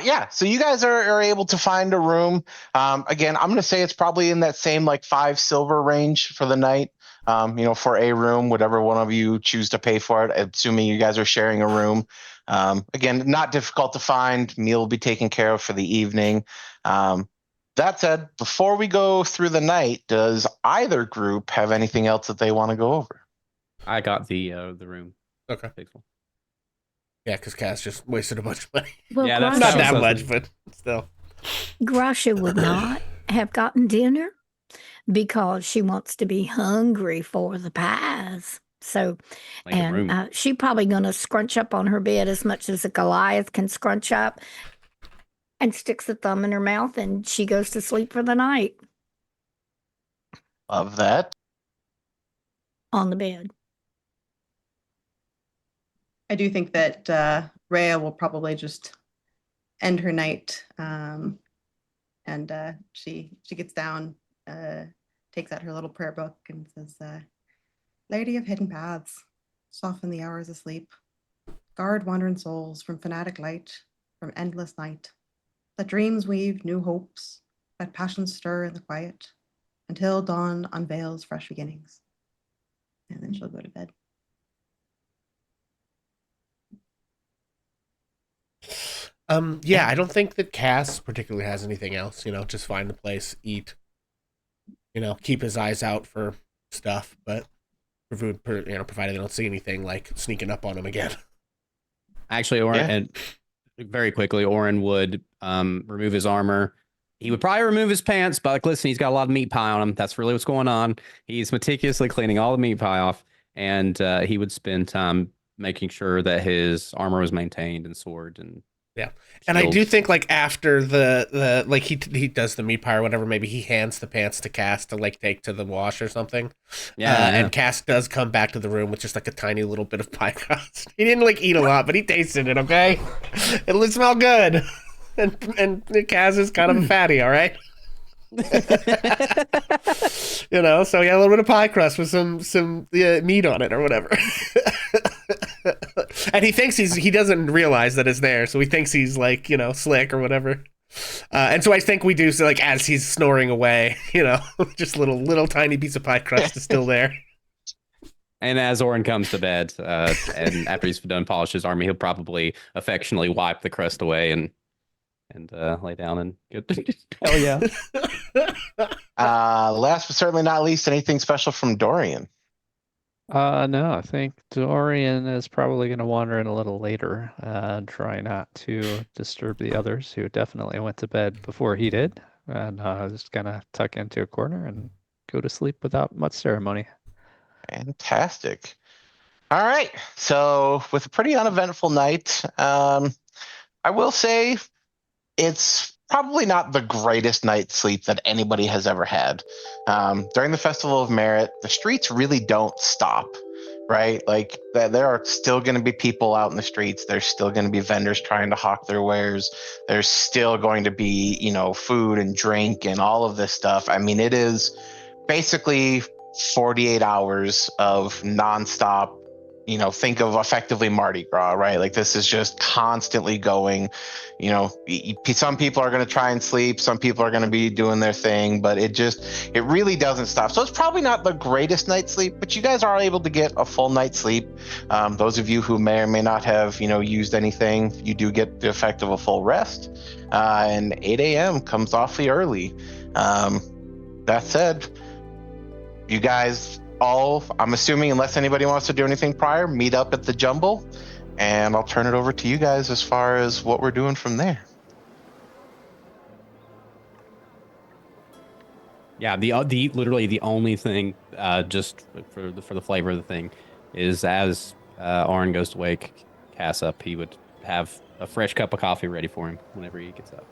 Yeah, so you guys are able to find a room. Again, I'm going to say it's probably in that same like 5 silver range for the night. For a room, whatever one of you choose to pay for it, assuming you guys are sharing a room. Again, not difficult to find. Meal will be taken care of for the evening. That said, before we go through the night, does either group have anything else that they want to go over? I got the room. Okay. Pixel. Yeah, because Cass just wasted a bunch of money. Well, Yeah, that's Not Grasha, that so- much, but still. Grasha would not have gotten dinner because she wants to be hungry for the pies. So, Like a room. and she probably going to scrunch up on her bed as much as a Goliath can scrunch up and sticks a thumb in her mouth and she goes to sleep for the night Love that. on the bed. I do think that Rhea will probably just end her night, and she gets down, takes out her little prayer book, and says, "Lady of hidden paths, soften the hours of sleep, guard wandering souls from fanatic light, from endless night. Let dreams weave new hopes, let passions stir in the quiet, until dawn unveils fresh beginnings." And then she'll go to bed. Yeah, I don't think that Cass particularly has anything else, just find the place, eat, keep his eyes out for stuff, but provided they don't see anything like sneaking up on him again. Actually, Orin, Yeah. and very quickly, Orin would remove his armor. He would probably remove his pants, but like, listen, he's got a lot of meat pie on him. That's really what's going on. He's meticulously cleaning all the meat pie off, and he would spend time making sure that his armor was maintained and sword and Yeah. And I do Shields. think like after the like he does the meat pie or whatever, maybe he hands the pants to Cass to like take to the wash or something. Yeah, And Cass does come back to the room with just like a tiny little bit of pie crust. He didn't like eat a lot, but he tasted it, okay? It'll smell good. And Cass is kind of a fatty, all right? You know, so he had a little bit of pie crust with some meat on it or whatever. And he thinks he doesn't realize that it's there, so he thinks he's like, you know, slick or whatever. And so I think we do, so like as he's snoring away, you know, just little tiny piece of pie crust is still there. And as Orin comes to bed, and after he's done polish his army, he'll probably affectionately wipe the crust away and lay down and get hell yeah. Last but certainly not least, anything special from Dorian? No, I think Dorian is probably going to wander in a little later, try not to disturb the others who definitely went to bed before he did, and just gonna tuck into a corner and go to sleep without much ceremony. Fantastic. All right. So with a pretty uneventful night, I will say it's probably not the greatest night's sleep that anybody has ever had. During the Festival of Merit, the streets really don't stop, right? Like there are still going to be people out in the streets. There's still going to be vendors trying to hawk their wares. There's still going to be, you know, food and drink and all of this stuff. I mean, it is basically 48 hours of nonstop, you know, think of effectively Mardi Gras, right? Like this is just constantly going, you know, some people are going to try and sleep, some people are going to be doing their thing, but it really doesn't stop. So it's probably not the greatest night's sleep, but you guys are able to get a full night's sleep. Those of you who may or may not have, you know, used anything, you do get the effect of a full rest. And 8 a.m. comes awfully early. That said, you guys all, I'm assuming, unless anybody wants to do anything prior, meet up at the Jumble, and I'll turn it over to you guys as far as what we're doing from there. Yeah, the literally the only thing, just for the flavor of the thing, is as Orin goes to wake Cass up, he would have a fresh cup of coffee ready for him whenever he gets up.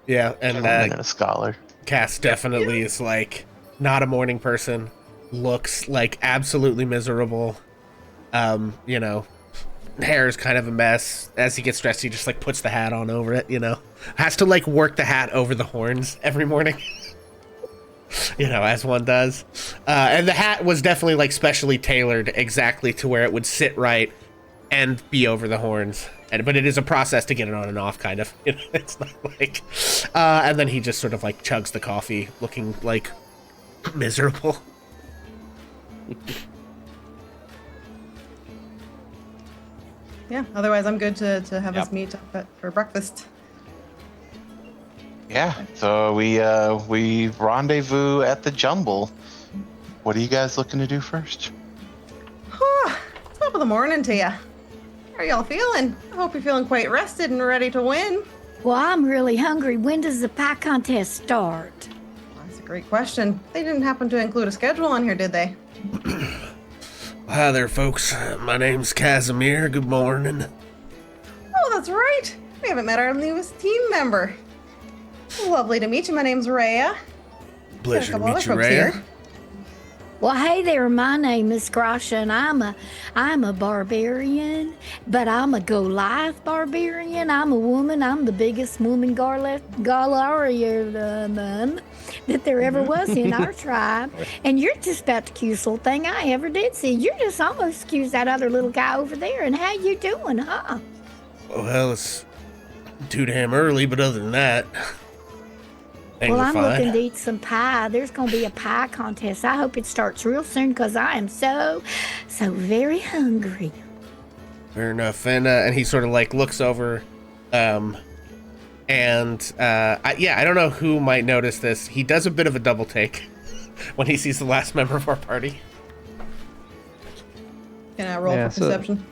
Yeah, And and a scholar. Cass definitely is like not a morning person, looks like absolutely miserable. You know, hair is kind of a mess. As he gets dressed, he just like puts the hat on over it, you know. Has to like work the hat over the horns every morning. You know, as one does. And the hat was definitely like specially tailored exactly to where it would sit right and be over the horns. But it is a process to get it on and off, kind of. You know, it's not like... and then he just sort of like chugs the coffee, looking like miserable. Yeah, otherwise I'm good to have us meet up for breakfast. Yeah, so we rendezvous at the Jumble. What are you guys looking to do first? Top of the morning to you. How are y'all feeling? I hope you're feeling quite rested and ready to win. Well, I'm really hungry. When does the pie contest start? That's a great question. They didn't happen to include a schedule on here, did they? Hi there, folks. My name's Casimir. Good morning. Oh, that's right. We haven't met our newest team member. Lovely to meet you. My name's Rhea. Pleasure to Got a couple meet you, other folks Rhea. here. Well, hey there. My name is Grasha, and I'm a barbarian, but I'm a Goliath barbarian. I'm a woman. I'm the biggest woman Galarian that there ever was in our tribe. And you're just about the cutest little thing I ever did see. You're just almost cute as that other little guy over there. And how you doing, huh? Well, it's too damn early, but other than that, things Well, are I'm fine. looking to eat some pie. There's going to be a pie contest. I hope it starts real soon because I am so very hungry. Fair enough. And he sort of like looks over, I don't know who might notice this. He does a bit of a double take when he sees the last member of our party. Can I roll for perception?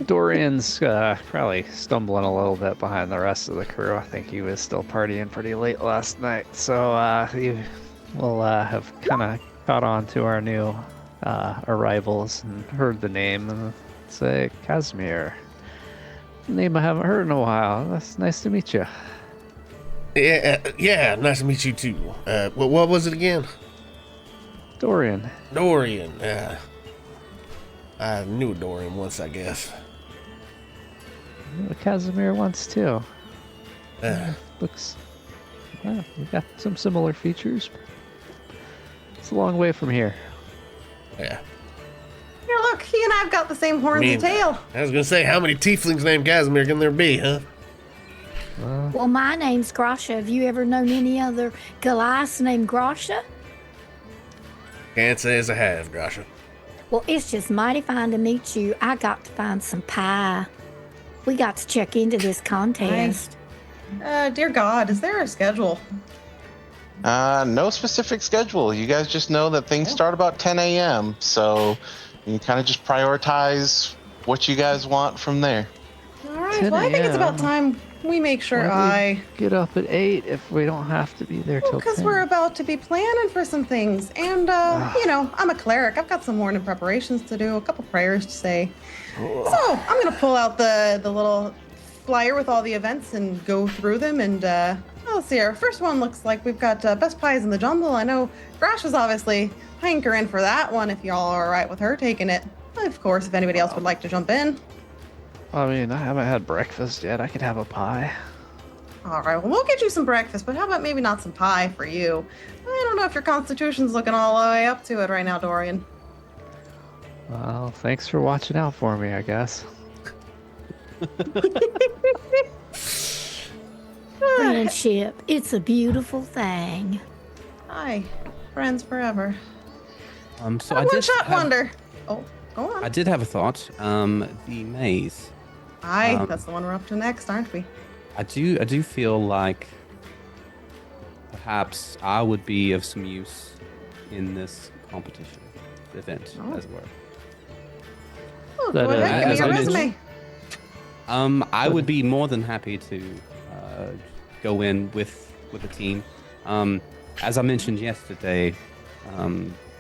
Dorian's probably stumbling a little bit behind the rest of the crew. I think he was still partying pretty late last night. So he will have kind of caught on to our new arrivals and heard the name and say, Casimir, Name I haven't heard in a while. That's nice to meet you. Yeah, nice to meet you too. What was it again? Dorian. Dorian. I knew Dorian once, I guess. Casimir once too. Uh, Looks. Well, we got some similar features. It's a long way from here. yeah. Here, look, he and I've got the same horns and tail. I was gonna say, how many tieflings named Casimir can there be, huh? Well, my name's Grasha. Have you ever known any other Goliaths named Grasha? Can't say as I have, Grasha. Well, it's just mighty fine to meet you. I got to find some pie. We got to check into this contest. Dear God, is there a schedule? No specific schedule. You guys just know that things start about 10 a.m. So you kind of just prioritize what you guys want from there. All right, well, I think it's about time we make sure Get up at 8 if we don't have to be there till 10. Because we're about to be planning for some things. And, you know, I'm a cleric. I've got some morning preparations to do, a couple prayers to say. So I'm going to pull out the little flyer with all the events and go through them. And let's see here. First one looks like we've got Best Pies in the Jungle. I know Grash is obviously hankering for that one if y'all are all right with her taking it. Of course, if anybody else would like to jump in. I mean, I haven't had breakfast yet. I could have a pie. All right, well, we'll get you some breakfast, but how about maybe not some pie for you? I don't know if your constitution's looking all the way up to it right now, Dorian. Well, thanks for watching out for me, I guess. Friendship, it's a beautiful thing. Hi, friends forever. So A I did one-shot have, wonder. Oh, go on. I did have a thought. The maze. Aye, that's the one we're up to next, aren't we? I do feel like perhaps I would be of some use in this competition event, as it were. Oh, That, go ahead, give me as your I mentioned- resume. I would be more than happy to go in with a team. As I mentioned yesterday,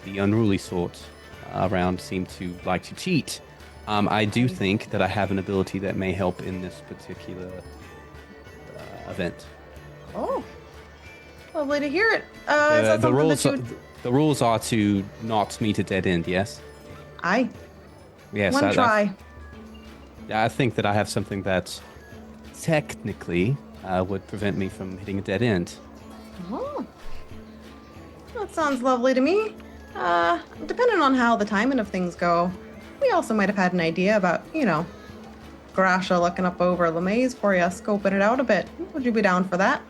the unruly sort around seem to like to cheat. I do think that I have an ability that may help in this particular event. Oh, lovely to hear it. Is that The something rules that you... the rules are to not meet a dead end. Yes. Aye, Yes. one try. I think that I have something that technically would prevent me from hitting a dead end. Oh, that sounds lovely to me. Depending on how the timing of things go, we also might have had an idea about, you know, Grasha looking up over the maze for you, scoping it out a bit. Would you be down for that?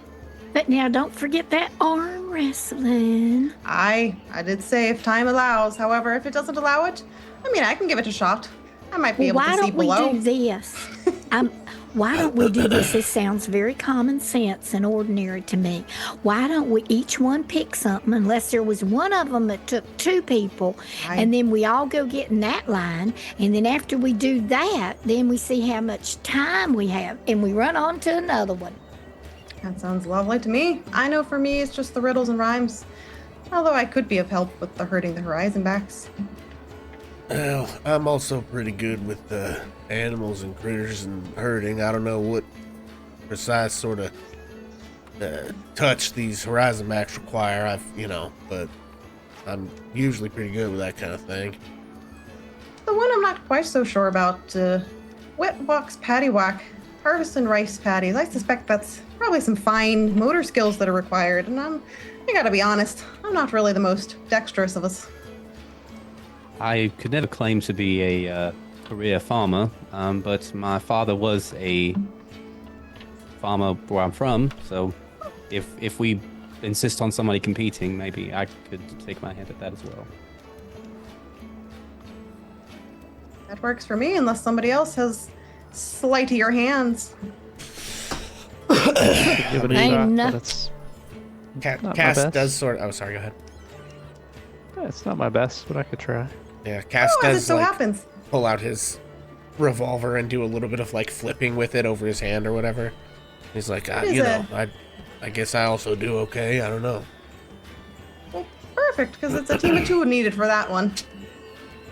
But now don't forget that arm wrestling. I did say if time allows. However, if it doesn't allow it, I mean, I can give it a shot. I might be able Why to see don't we below. do this? Why don't we do this? This sounds very common sense and ordinary to me. Why don't we each one pick something, unless there was one of them that took two people, and then we all go get in that line, and then after we do that, then we see how much time we have, and we run on to another one. That sounds lovely to me. I know for me, it's just the riddles and rhymes. Although I could be of help with the herding the horizon backs. Well, I'm also pretty good with animals and critters and herding. I don't know what precise sort of touch these horizon backs require. But I'm usually pretty good with that kind of thing. The one I'm not quite so sure about, wet box patty whack, harvesting rice patties. I suspect that's probably some fine motor skills that are required. And I gotta be honest, I'm not really the most dexterous of us. I could never claim to be a career farmer, but my father was a farmer where I'm from. So if we insist on somebody competing, maybe I could take my hand at that as well. That works for me, unless somebody else has slightier hands. Give it a Ain't shot, no- but it's not my Cass best. does sort of... Oh, sorry, go ahead. It's not my best, but I could try. Yeah, Cass Oh, as it does so like, happens. pull out his revolver and do a little bit of like flipping with it over his hand or whatever. He's like, What is I guess I also do okay. I don't know. Well, perfect, because it's a team of two needed for that one.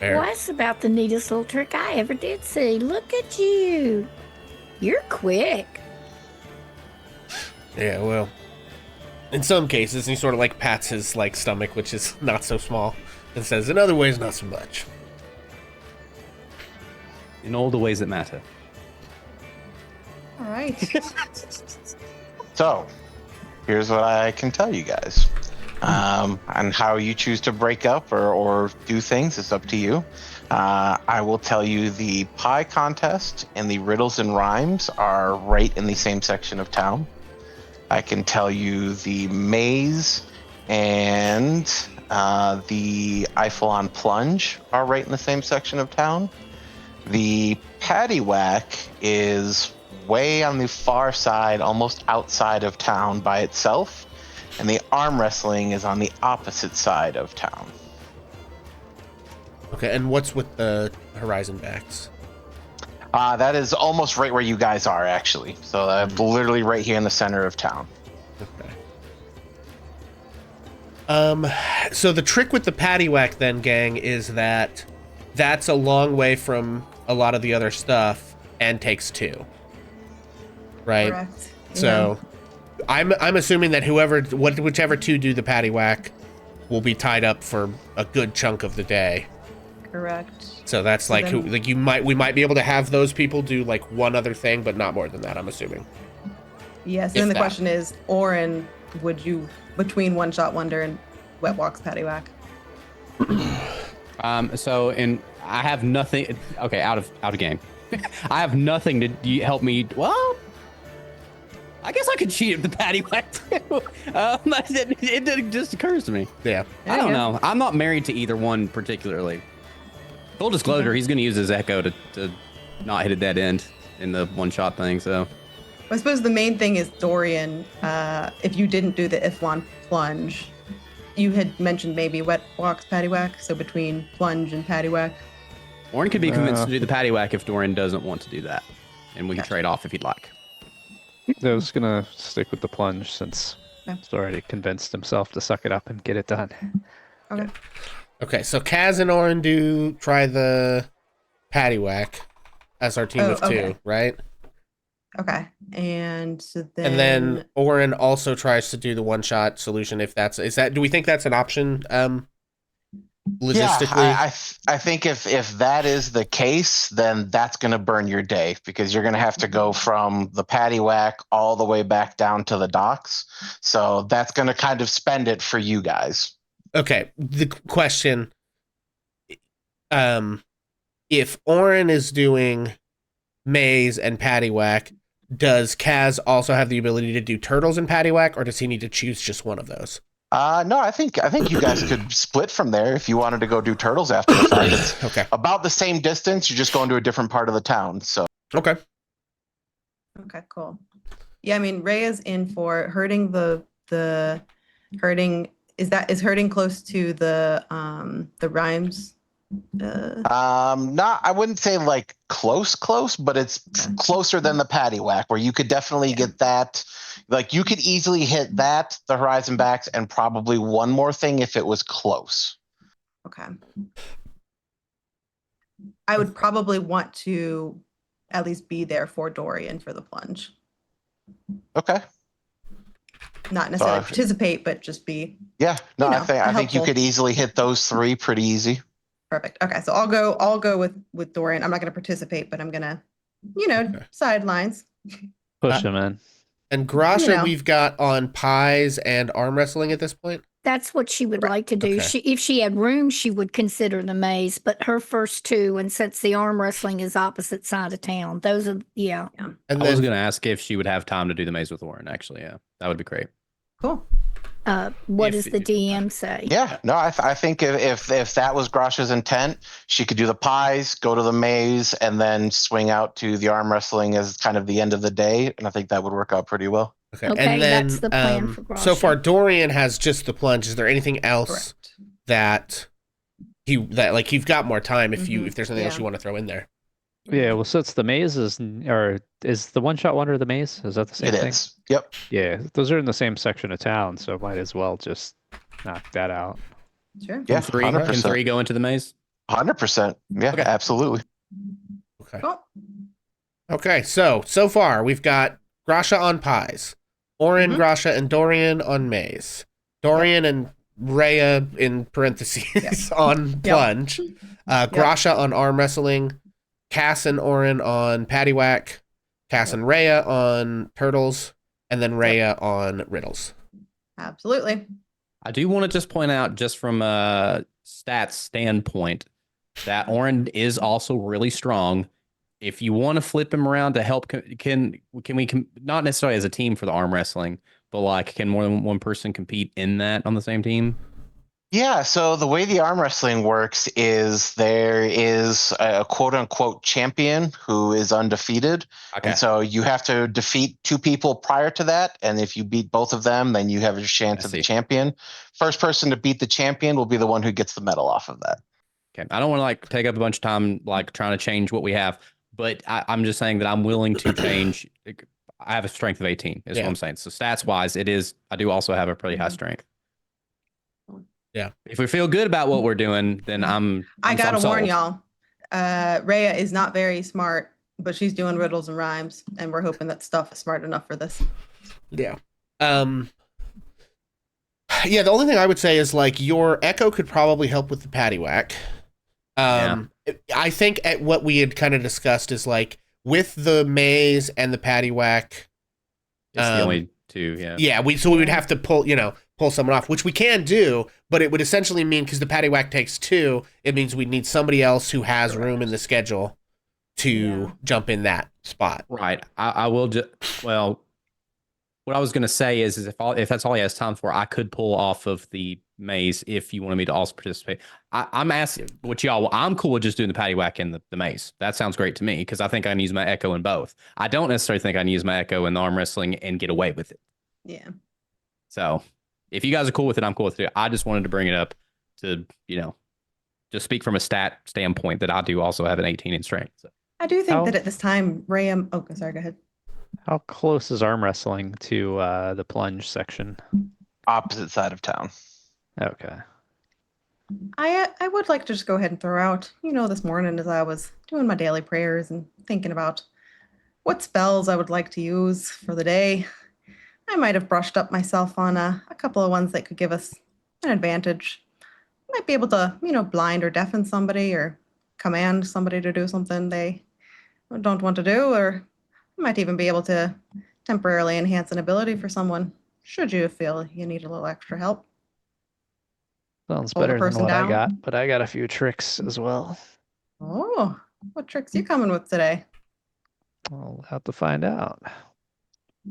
Fair. Well, that's about the neatest little trick I ever did see. Look at you. You're quick. Yeah, well, in some cases, he sort of like pats his like stomach, which is not so small, and says, "In other ways, not so much." In all the ways that matter. All right. So, here's what I can tell you guys. And how you choose to break up or do things is up to you. I will tell you the pie contest and the riddles and rhymes are right in the same section of town. I can tell you the maze and the Eiffel on Plunge are right in the same section of town. The paddywhack is way on the far side, almost outside of town by itself. And the arm wrestling is on the opposite side of town. Okay, and what's with the horizon backs? That is almost right where you guys are, actually. So literally right here in the center of town. Okay. So the trick with the paddywhack then, gang, is that that's a long way from a lot of the other stuff and takes 2. Right? Correct. So I'm assuming that whichever 2 do the paddywhack will be tied up for a good chunk of the day. Correct. So that's So like then- we might be able to have those people do like one other thing, but not more than that, I'm assuming. Yes. If Then the that. question is, Oren, would you between One Shot Wonder and Wet Walks Paddywhack? I have nothing. Okay, out of game. I have nothing to help me. Well, I guess I could cheat at the paddywhack too. It just occurs to me. Yeah. I don't know. I'm not married to either one particularly. Full disclosure, he's going to use his echo to not hit a dead end in the one-shot thing. So I suppose the main thing is Dorian. If you didn't do the Iflon plunge, you had mentioned maybe Wet Walks Paddywhack. So between plunge and paddywhack. Orin could be convinced to do the paddywhack if Dorian doesn't want to do that, and we can trade off if he'd like. I was gonna stick with the plunge since he's already convinced himself to suck it up and get it done. Okay. Okay, so Kaz and Orin do try the paddywhack as our team of 2, okay. right? Okay. And so then. And then Orin also tries to do the one-shot solution. If do we think that's an option? Logistically, Yeah, I think if that is the case, then that's going to burn your day because you're going to have to go from the paddywhack all the way back down to the docks. So that's going to kind of spend it for you guys. okay. The question: if Orin is doing maze and paddywhack, does Kaz also have the ability to do turtles and paddywhack, or does he need to choose just one of those? No, I think you guys could split from there if you wanted to go do turtles after the fact. It's Okay. about the same distance. You're just going to a different part of the town. So Okay. Okay, cool. Yeah, I mean, Ray is in for hurting the hurting. Is hurting close to the rhymes? I wouldn't say like close, but it's closer than the paddywhack where you could definitely get that. Like you could easily hit that, the horizon backs, and probably one more thing if it was close. Okay. I would probably want to at least be there for Dorian for the plunge. Okay. Not necessarily participate, but just be Yeah. No, you know, I think you helpful. could easily hit those 3 pretty easy. perfect. Okay, so I'll go with Dorian. I'm not going to participate, but I'm going to, sidelines. Push him in. And Grasha, You know. we've got on pies and arm wrestling at this point. That's what she would like to do. Okay. If she had room, she would consider the maze, but her first 2, and since the arm wrestling is opposite side of town, those are, yeah. And I was then going to ask if she would have time to do the maze with Orin, actually. Yeah, that would be great. Cool. What If- does the DM say? Yeah, no, I think if that was Grasha's intent, she could do the pies, go to the maze, and then swing out to the arm wrestling as kind of the end of the day, and I think that would work out pretty well. okay, Okay, and then that's the plan for so Grasha. far Dorian has just the plunge. Is there anything else Correct. that you've got more time if Mhm, if there's anything else yeah. you want to throw in there? Yeah, well, since the maze is the one shot wonder the maze? Is that the same It thing? is. Yep. Yeah, those are in the same section of town, so might as well just knock that out. Sure. Yeah, Can 100%. 3 go into the maze? 100%. Yeah, Okay. absolutely. Okay. Cool. Okay, so far we've got Grasha on pies, Orin, Grasha, and Dorian on maize, Dorian and Rhea in parentheses on plunge, Grasha on arm wrestling, Cass and Orin on paddywhack, Cass and Rhea on turtles, and then Rhea on riddles. Absolutely. I do want to just point out, just from a stats standpoint, that Orin is also really strong. If you want to flip him around to help, can we not necessarily as a team for the arm wrestling, but like, can more than one person compete in that on the same team? Yeah, so the way the arm wrestling works is there is a quote unquote champion who is undefeated. Okay. And so you have to defeat 2 people prior to that. And if you beat both of them, then you have a chance at the champion. First person to beat the champion will be the one who gets the medal off of that. Okay. I don't want to like take up a bunch of time like trying to change what we have, but I'm just saying that I'm willing to change. I have a strength of 18 is what I'm saying. So stats wise, I do also have a pretty high strength. Yeah. If we feel good about what we're doing, then I gotta warn y'all. Rhea is not very smart, but she's doing riddles and rhymes, and we're hoping that stuff is smart enough for this. Yeah. Yeah, the only thing I would say is like your Echo could probably help with the paddywhack. I think at what we had kind of discussed is like with the maze and the paddywhack. It's the only 2, yeah. Yeah, we would have to pull someone off, which we can do, but it would essentially mean, because the paddywhack takes 2, it means we need somebody else who has room in the schedule to jump in that spot. Right. I will just, well, what I was going to say is if that's all he has time for, I could pull off of the maze if you wanted me to also participate. I'm asking what y'all, I'm cool with just doing the paddywhack and the maze. That sounds great to me, because I think I can use my Echo in both. I don't necessarily think I can use my Echo in the arm wrestling and get away with it. Yeah. So if you guys are cool with it, I'm cool with it. I just wanted to bring it up to, just speak from a stat standpoint that I do also have an 18 in strength. So. I do think that at this time, Rhea, sorry, go ahead. How close is arm wrestling to the plunge section? Opposite side of town. Okay. I would like to just go ahead and throw out, this morning as I was doing my daily prayers and thinking about what spells I would like to use for the day, I might have brushed up myself on a couple of ones that could give us an advantage. Might be able to, blind or deafen somebody or command somebody to do something they don't want to do, or might even be able to temporarily enhance an ability for someone, should you feel you need a little extra help. Sounds better than what I got, but I got a few tricks as well. Oh, what tricks you coming with today? I'll have to find out.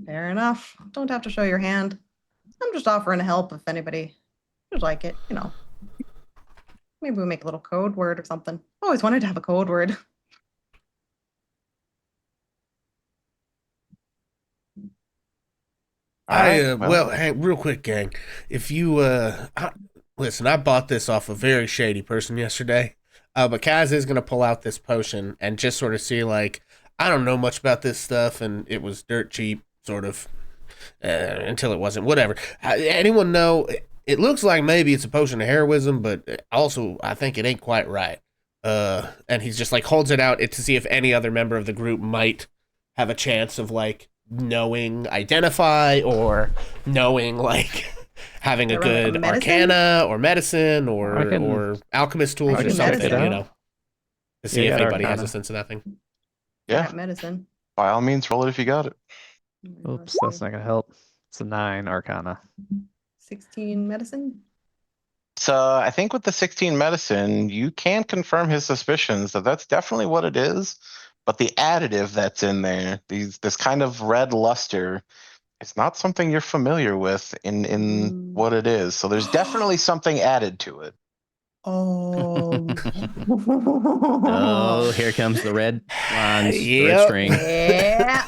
Fair enough. Don't have to show your hand. I'm just offering to help if anybody would like it, Maybe we make a little code word or something. Always wanted to have a code word. Well, hey, real quick, gang. If you listen, I bought this off a very shady person yesterday. But Kaz is gonna pull out this potion and just sort of see, like, I don't know much about this stuff, and it was dirt cheap, sort of, until it wasn't. Whatever. Anyone know? It looks like maybe it's a potion of heroism, but also I think it ain't quite right. And he's just like holds it out to see if any other member of the group might have a chance of like identify or knowing, like, having a good arcana or medicine or alchemist tools or something, to see if anybody has a sense of that thing. Yeah. Medicine. By all means, roll it if you got it. Oops, that's not gonna help. It's a 9 arcana. 16 medicine. So I think with the 16 medicine, you can confirm his suspicions that that's definitely what it is. But the additive that's in there, this kind of red luster, it's not something you're familiar with in what it is. So there's definitely something added to it. Oh. Oh, here comes the red lines, the red string. Yeah.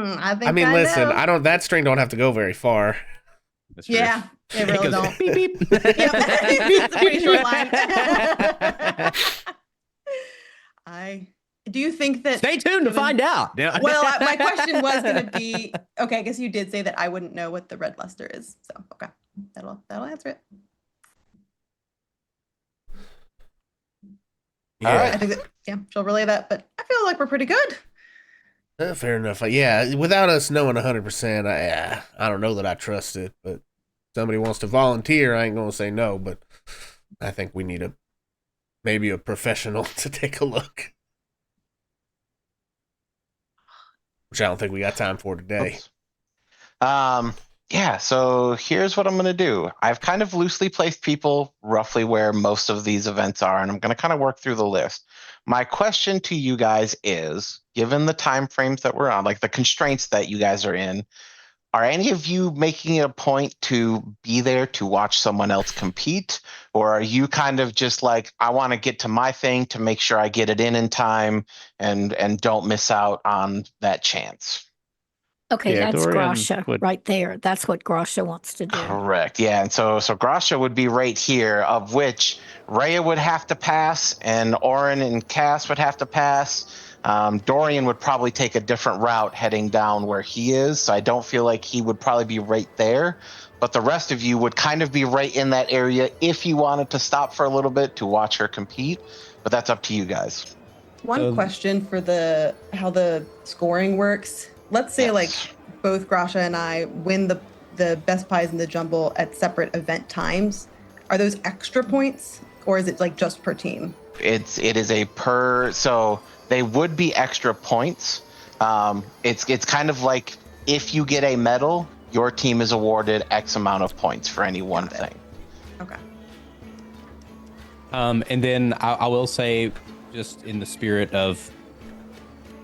I mean, listen, that string don't have to go very far. Yeah, it really don't. Beep, beep. It's a pretty short line. Do you think that... Stay tuned to find out. Well, my question was going to be, okay, I guess you did say that I wouldn't know what the red luster is. So, okay, that'll answer it. Yeah. I think that, she'll relay that, but I feel like we're pretty good. Fair enough. Yeah, without us knowing 100%, I don't know that I trust it. But somebody wants to volunteer, I ain't gonna say no. But I think we need maybe a professional to take a look, which I don't think we got time for today. Oops. Yeah, so here's what I'm going to do. I've kind of loosely placed people roughly where most of these events are, and I'm going to kind of work through the list. My question to you guys is, given the time frames that we're on, like the constraints that you guys are in, are any of you making it a point to be there to watch someone else compete? Or are you kind of just like, I want to get to my thing to make sure I get it in time and don't miss out on that chance? Okay, Yeah, that's Dorian Grasha would- right there. That's what Grasha wants to do. Correct. Yeah, and so Grasha would be right here, of which Rhea would have to pass, and Orin and Cass would have to pass. Dorian would probably take a different route heading down where he is, so I don't feel like he would probably be right there. But the rest of you would kind of be right in that area if you wanted to stop for a little bit to watch her compete. But that's up to you guys. One question for how the scoring works. Let's say Yes. like both Grasha and I win the best pies in the jumble at separate event times. Are those extra points, or is it like just per team? It is a per, so they would be extra points. It's kind of like if you get a medal, your team is awarded X amount of points for any one Got it. thing. Okay. And then I will say, just in the spirit of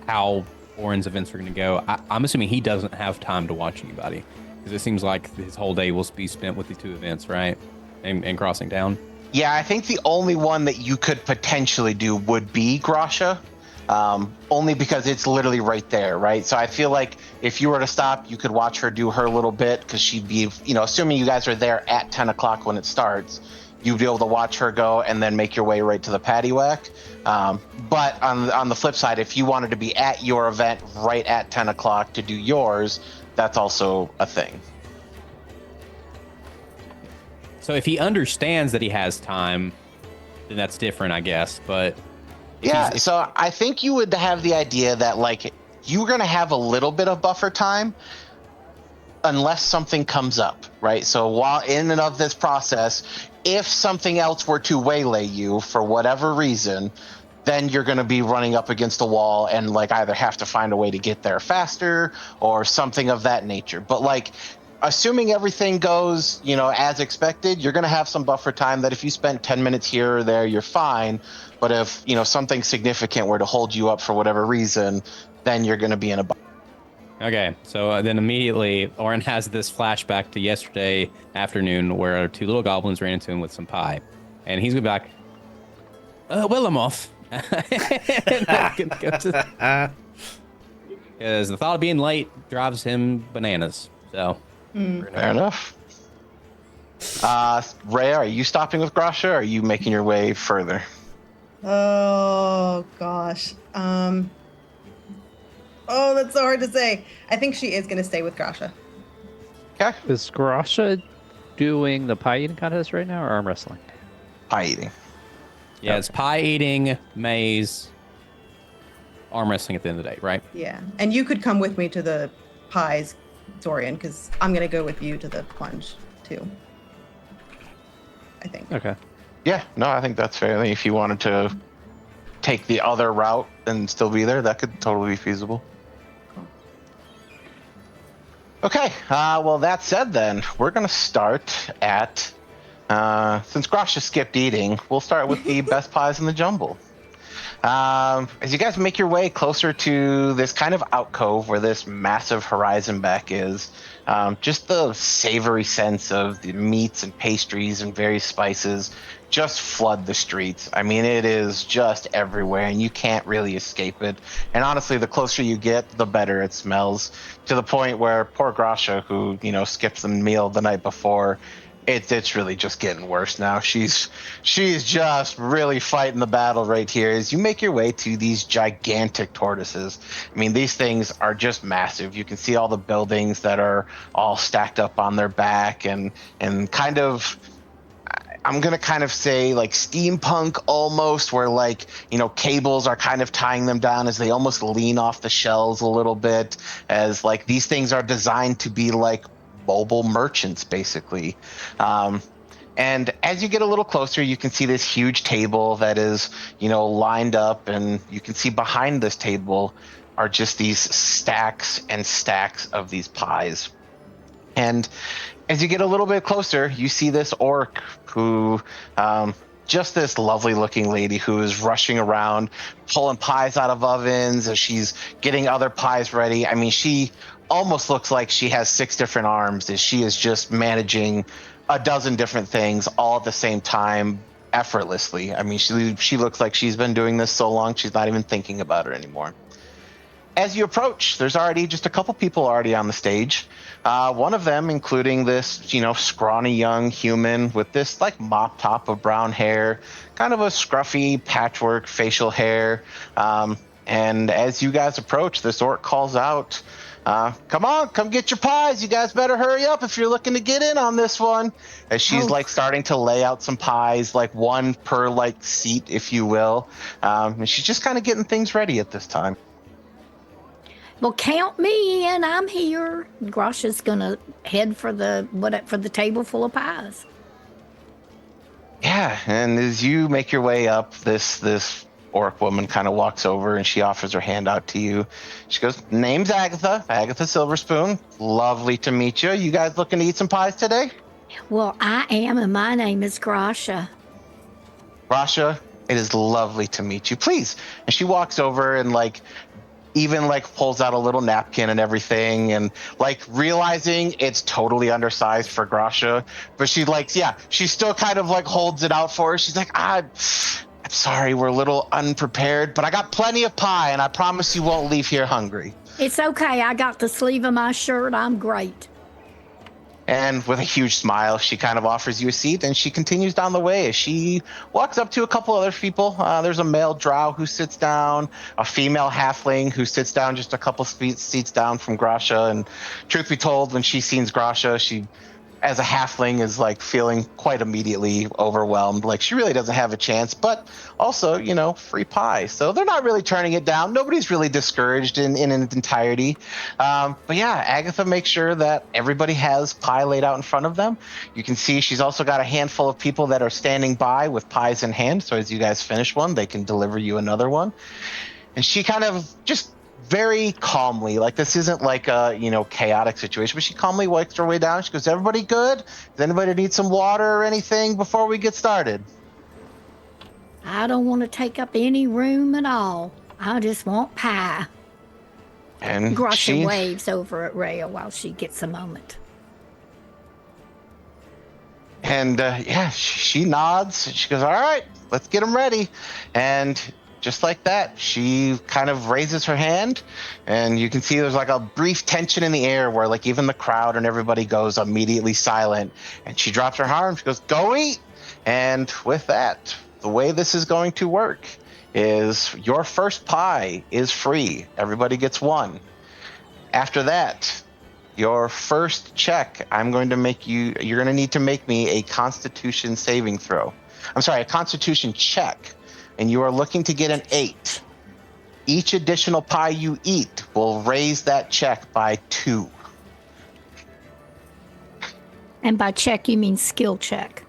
how Orin's events are going to go, I'm assuming he doesn't have time to watch anybody, because it seems like his whole day will be spent with the two events, right? And crossing down. Yeah, I think the only one that you could potentially do would be Grasha, only because it's literally right there, right? So I feel like if you were to stop, you could watch her do her little bit, because she'd be, assuming you guys are there at 10 o'clock when it starts, you'd be able to watch her go and then make your way right to the patty whack. But on the flip side, if you wanted to be at your event right at 10 o'clock to do yours, that's also a thing. So if he understands that he has time, then that's different, I guess. But yeah, so I think you would have the idea that like you're going to have a little bit of buffer time unless something comes up, right? So while in and of this process, if something else were to waylay you for whatever reason, then you're going to be running up against a wall and like either have to find a way to get there faster or something of that nature. But like, assuming everything goes, as expected, you're going to have some buffer time that if you spent 10 minutes here or there, you're fine. But if, something significant were to hold you up for whatever reason, then you're going to be in a buffer. Okay, so then immediately Orin has this flashback to yesterday afternoon where two little goblins ran into him with some pie. And he's going to be like, well, I'm off. Because the thought of being late drives him bananas. So, Fair enough. Rhea, are you stopping with Grasha, or are you making your way further? Oh gosh. Oh, that's so hard to say. I think she is going to stay with Grasha. Okay. Is Grasha doing the pie eating contest right now, or arm wrestling? Pie eating. yeah, it's pie eating, maze, arm wrestling at the end of the day, right? Yeah. And you could come with me to the pies, Dorian, because I'm going to go with you to the plunge too. I think. Okay. Yeah, no, I think that's fair. If you wanted to take the other route and still be there, that could totally be feasible. Cool. Okay, well, that said, then, we're going to start at, since Grasha skipped eating, we'll start with the best pies in the jumble. As you guys make your way closer to this kind of alcove where this massive horizon back is, just the savory sense of the meats and pastries and various spices just flood the streets. I mean, it is just everywhere, and you can't really escape it. And honestly, the closer you get, the better it smells, to the point where poor Grasha, who, skipped the meal the night before, it's really just getting worse now. She's just really fighting the battle right here as you make your way to these gigantic tortoises. I mean, these things are just massive. You can see all the buildings that are all stacked up on their back and kind of, I'm going to kind of say like steampunk almost, where like, cables are kind of tying them down as they almost lean off the shelves a little bit, as like these things are designed to be like mobile merchants, basically. And as you get a little closer, you can see this huge table that is, lined up, and you can see behind this table are just these stacks and stacks of these pies. And as you get a little bit closer, you see this orc who, just this lovely looking lady who is rushing around, pulling pies out of ovens as she's getting other pies ready. I mean, she almost looks like she has 6 different arms as she is just managing a dozen different things all at the same time effortlessly. I mean, she looks like she's been doing this so long, she's not even thinking about it anymore. As you approach, there's already just a couple people already on the stage. One of them, including this, scrawny young human with this like mop top of brown hair, kind of a scruffy patchwork facial hair. And as you guys approach, this orc calls out, "Come on, come get your pies. You guys better hurry up if you're looking to get in on this one." As she's like starting to lay out some pies, like one per like seat, if you will. And she's just kind of getting things ready at this time. Well, count me in. I'm here. Grasha's gonna head for the table full of pies. Yeah, and as you make your way up, this orc woman kind of walks over and she offers her hand out to you. She goes, "Name's Agatha Silverspoon. Lovely to meet you. You guys looking to eat some pies today?" Well, I am, and my name is Grasha. "Rasha, it is lovely to meet you. Please." And she walks over and even pulls out a little napkin and everything, and realizing it's totally undersized for Grasha, but she still kind of holds it out for her. She's like, I'm sorry, we're a little unprepared, but I got plenty of pie, and I promise you won't leave here hungry. It's okay. I got the sleeve of my shirt. I'm great. And with a huge smile, she kind of offers you a seat, and she continues down the way as she walks up to a couple other people. There's a male drow who sits down, a female halfling who sits down just a couple seats down from Grasha. And truth be told, when she sees Grasha, she, as a halfling, is feeling quite immediately overwhelmed. She really doesn't have a chance, but also, free pie. So they're not really turning it down. Nobody's really discouraged in its entirety. But yeah, Agatha makes sure that everybody has pie laid out in front of them. You can see she's also got a handful of people that are standing by with pies in hand. So as you guys finish one, they can deliver you another one. And she kind of just very calmly, this isn't a chaotic situation, but she calmly works her way down. She goes, "Everybody good? Does anybody need some water or anything before we get started?" I don't want to take up any room at all. I just want pie. And Grasha waves over at Rhea while she gets a moment. And she nods. She goes, "All right, let's get them ready." And just like that, she kind of raises her hand, and you can see there's a brief tension in the air where even the crowd and everybody goes immediately silent. And she drops her arm. She goes, "Go eat." And with that, the way this is going to work is your first pie is free. Everybody gets one. After that, your first check, you're going to need to make me a Constitution saving throw. I'm sorry, a Constitution check. And you are looking to get an 8. Each additional pie you eat will raise that check by 2. And by check, you mean skill check?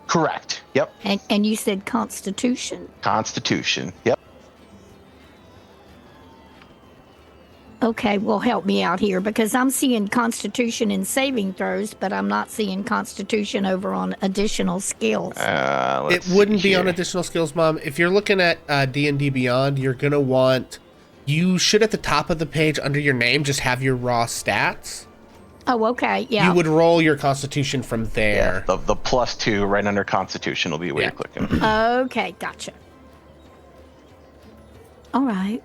Correct. Yep. And you said Constitution? Constitution. Yep. Okay, well, help me out here, because I'm seeing Constitution in saving throws, but I'm not seeing Constitution over on additional skills. It wouldn't be on additional skills, Mom. If you're looking at D&D Beyond, you're going to want... You should, at the top of the page under your name, just have your raw stats. Oh, okay, yeah. You would roll your Constitution from there. Yeah, the +2 right under Constitution will be where you're clicking. Okay, gotcha. All right.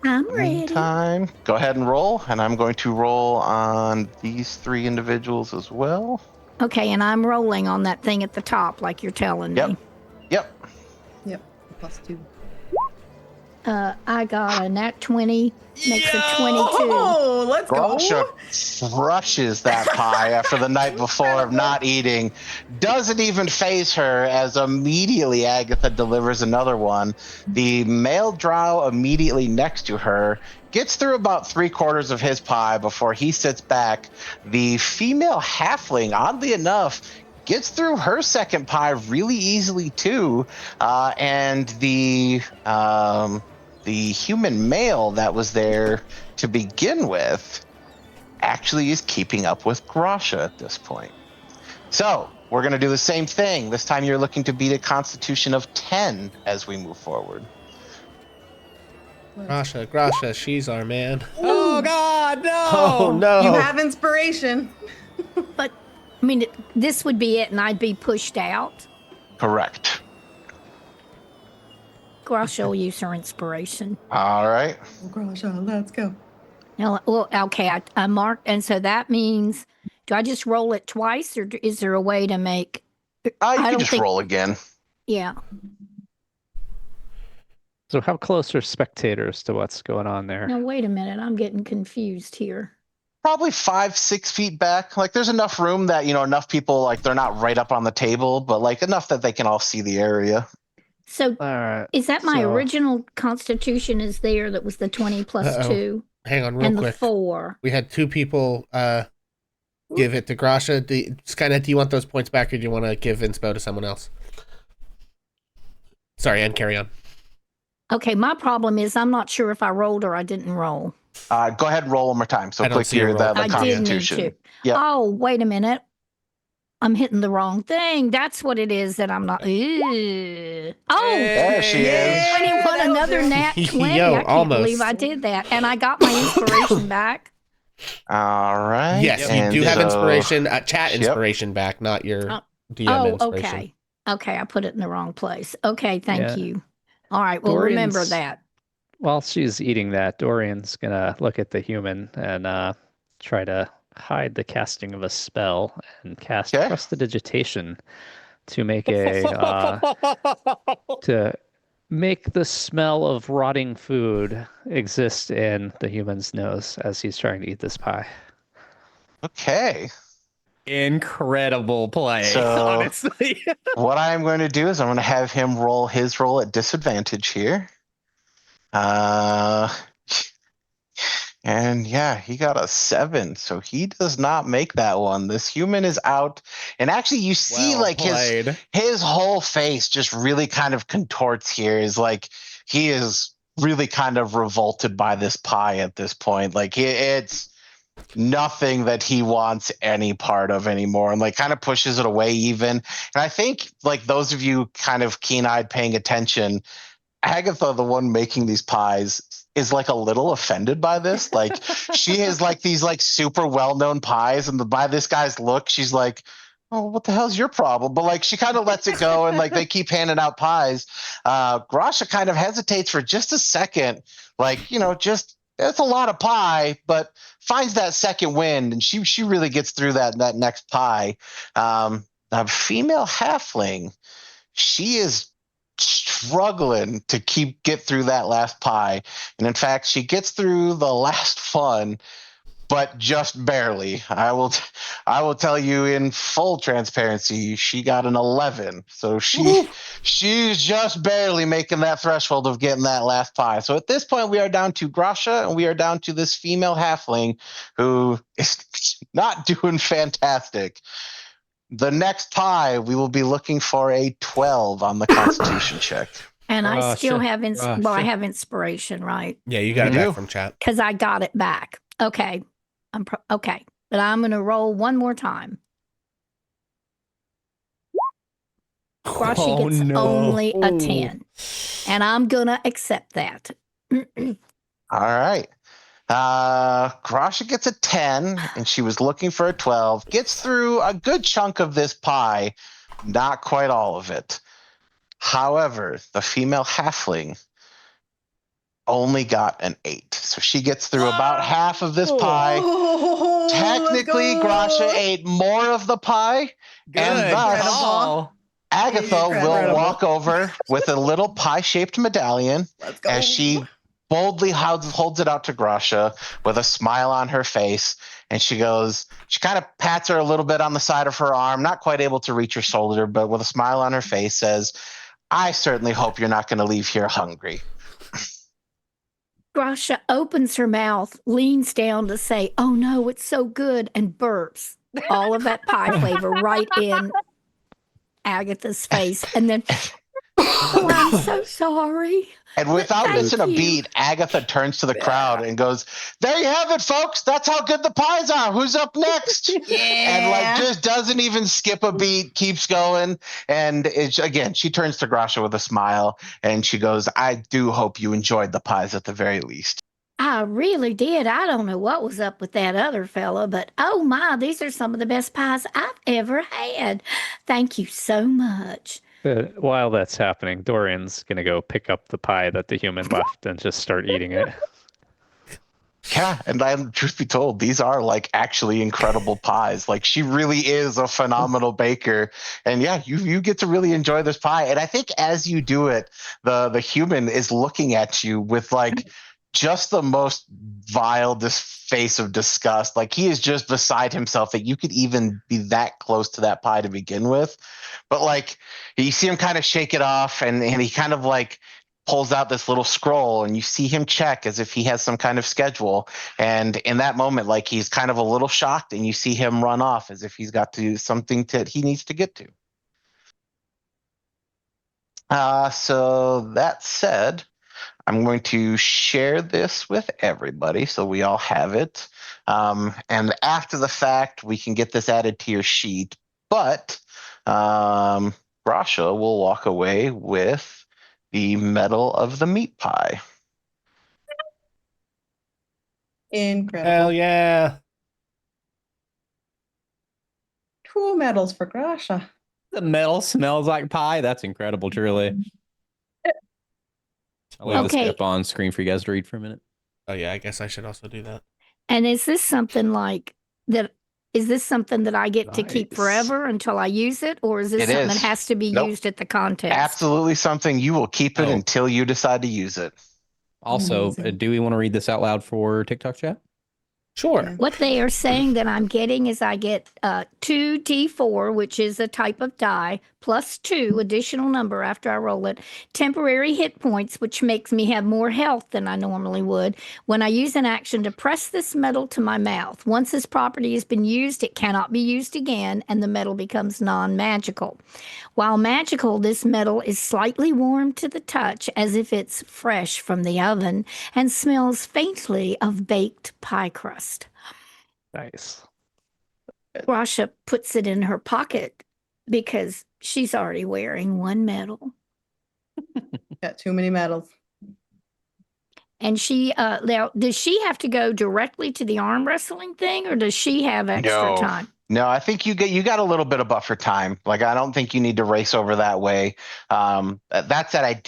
I'm ready. Time. Go ahead and roll, and I'm going to roll on these 3 individuals as well. Okay, and I'm rolling on that thing at the top, like you're telling me. Yep. Yep. +2. I got a nat 20, makes a 22. Oh, let's Grasha go. crushes that pie after the night before of not eating. Doesn't even phase her as immediately Agatha delivers another one. The male drow immediately next to her gets through about 3/4 of his pie before he sits back. The female halfling, oddly enough, gets through her second pie really easily too. And the human male that was there to begin with actually is keeping up with Grasha at this point. So we're going to do the same thing. This time you're looking to beat a constitution of 10 as we move forward. Grasha, she's our man. Oh God, no! Oh no! You have inspiration. But, I mean, this would be it, and I'd be pushed out. Correct. Grasha will use her inspiration. All right. Oh, Grasha, let's go. Now, well, okay, I marked, and so that means, do I just roll it twice, or is there a way to make? You I can don't just think- roll again. Yeah. So how close are spectators to what's going on there? Now, wait a minute. I'm getting confused here. Probably 5-6 feet back. Like there's enough room that, enough people, like they're not right up on the table, but like enough that they can all see the area. So, All right. is that my so- original constitution is there that was the 20 plus Uh-oh. 2 Hang on, real and quick. the 4? We had 2 people give it to Grasha. Skynet, do you want those points back, or do you want to give inspo to someone else? Sorry, and carry on. Okay, my problem is I'm not sure if I rolled or I didn't roll. Go ahead and roll one more time. So I don't click see a here, roll. the I did need constitution. to. Yep. Oh, wait a minute. I'm hitting the wrong thing. That's what it is that I'm not. Ew. Oh, There she is. 21, another nat 20. Yo, I can't almost. believe I did that. And I got my inspiration back. All right. Yes, And you do have so- inspiration, chat Yep. inspiration back, not your Oh. DM Oh, inspiration. okay. Okay, I put it in the wrong place. Okay, thank Yeah. you. All right, well, remember Dorian's- that. While she's eating that, Dorian's gonna look at the human and try to hide the casting of a spell and cast Okay. prestidigitation to make to make the smell of rotting food exist in the human's nose as he's trying to eat this pie. Okay. Incredible play, So- honestly. What I'm going to do is I'm going to have him roll his roll at disadvantage here. And yeah, he got a 7, so he does not make that one. This human is out, and actually, you see Well like played. his whole face just really kind of contorts here. Is like he is really kind of revolted by this pie at this point. Like it's nothing that he wants any part of anymore, and like kind of pushes it away even. And I think like those of you kind of keen-eyed paying attention, Agatha, the one making these pies, is like a little offended by this. Like she has like these like super well-known pies, and by this guy's look, she's like, oh, what the hell's your problem? But like she kind of lets it go, and like they keep handing out pies. Grasha kind of hesitates for just a second, like, just it's a lot of pie, but finds that second wind, and she really gets through that next pie. A female halfling, she is struggling to get through that last pie, and in fact she gets through the last one, but just barely. I will tell you in full transparency, she got an 11, so she's just barely making that threshold of getting that last pie. So at this point we are down to Grasha, and we are down to this female halfling who is not doing fantastic. The next pie, we will be looking for a 12 on the Constitution check. And I still Grasha, have Grasha. I have inspiration, right? Yeah, you got it You back do. from chat. Because I got it back. Okay. Okay. But I'm going to roll one more time. Grasha Oh, gets no. only a Ooh. 10. And I'm going to accept that. All right. Grasha gets a 10, and she was looking for a 12. Gets through a good chunk of this pie, not quite all of it. However, the female halfling only got an 8. So she gets through about half of this pie. Oh, let's Technically, go. Grasha ate more of the pie, Good and thus call. Agatha will Incredible. walk over with a little pie-shaped medallion Let's go. as she boldly holds it out to Grasha with a smile on her face. And she kind of pats her a little bit on the side of her arm, not quite able to reach her shoulder, but with a smile on her face says, I certainly hope you're not going to leave here hungry. Grasha opens her mouth, leans down to say, "Oh no, it's so good," and burps all of that pie flavor right in Agatha's face. And then, "Oh, I'm so sorry." And without Thank missing a you. beat, Agatha turns to the crowd and goes, there you have it, folks. That's how good the pies are. Who's up next? And like just doesn't even skip a beat, keeps going. And again, she turns to Grasha with a smile and she goes, I do hope you enjoyed the pies at the very least. I really did. I don't know what was up with that other fella, but oh my, these are some of the best pies I've ever had. Thank you so much. But while that's happening, Dorian's gonna go pick up the pie that the human left and just start eating it. Yeah, and truth be told, these are like actually incredible pies. Like she really is a phenomenal baker, and yeah, you get to really enjoy this pie. And I think as you do it, the human is looking at you with like just the most vile face of disgust. Like he is just beside himself that you could even be that close to that pie to begin with. But like you see him kind of shake it off, and he kind of like pulls out this little scroll and you see him check as if he has some kind of schedule. And in that moment, like he's kind of a little shocked and you see him run off as if he's got to something that he needs to get to. So that said, I'm going to share this with everybody so we all have it. And after the fact, we can get this added to your sheet. But Grasha will walk away with the medal of the meat pie. Incredible. Hell yeah. 2 medals for Grasha. The medal smells like pie. That's incredible, truly. I'll leave Okay. this up on screen for you guys to read for a minute. Oh yeah, I guess I should also do that. And is this something like that? Is this something that I get to keep Nice. forever until I use it? Or is this It something is. that has to be Nope. used at the contest? Absolutely something you will keep it Oh. until you decide to use it. Also, Amazing. do we want to read this out loud for TikTok chat? Sure. Yeah. What they are saying that I'm getting is I get 2 D4, which is a type of die, plus 2 additional number after I roll it, temporary hit points, which makes me have more health than I normally would when I use an action to press this metal to my mouth. Once this property has been used, it cannot be used again, and the metal becomes non-magical. While magical, this metal is slightly warm to the touch as if it's fresh from the oven and smells faintly of baked pie crust. Nice. Rasha puts it in her pocket because she's already wearing 1 medal. Got too many medals. And she, now, does she have to go directly to the arm wrestling thing, or does she have extra time? No, I think you got a little bit of buffer time. Like I don't think you need to race over that way. That said,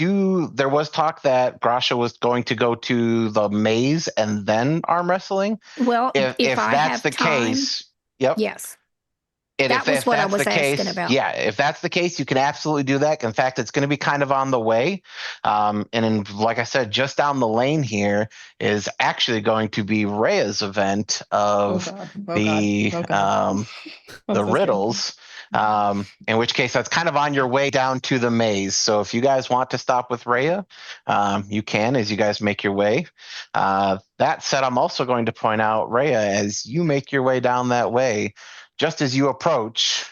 there was talk that Grasha was going to go to the maze and then arm wrestling. Well, if I that's have the time, case, yep. yes. And That was what I was asking about. Yeah, if that's the case, you can absolutely do that. In fact, it's going to be kind of on the way. Like I said, just down the lane here is actually going to be Rhea's event of the riddles. In which case, that's kind of on your way down to the maze. So if you guys want to stop with Rhea, you can as you guys make your way. That said, I'm also going to point out, Rhea, as you make your way down that way, just as you approach,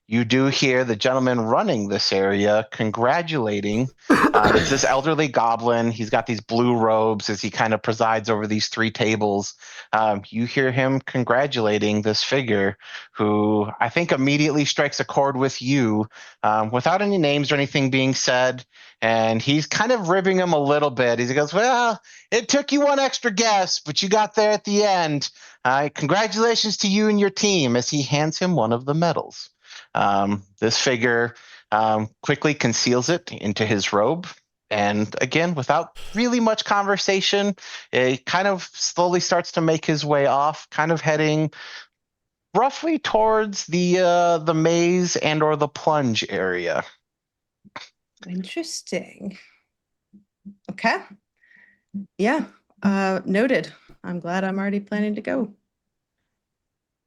you do hear the gentleman running this area congratulating. It's this elderly goblin. He's got these blue robes as he kind of presides over these 3 tables. You hear him congratulating this figure who I think immediately strikes a chord with you without any names or anything being said. And he's kind of ribbing him a little bit. He goes, well, it took you 1 extra guess, but you got there at the end. Congratulations to you and your team, as he hands him one of the medals. This figure quickly conceals it into his robe. And again, without really much conversation, it kind of slowly starts to make his way off, kind of heading roughly towards the maze and or the plunge area. Interesting. Okay. Yeah. Noted. I'm glad I'm already planning to go.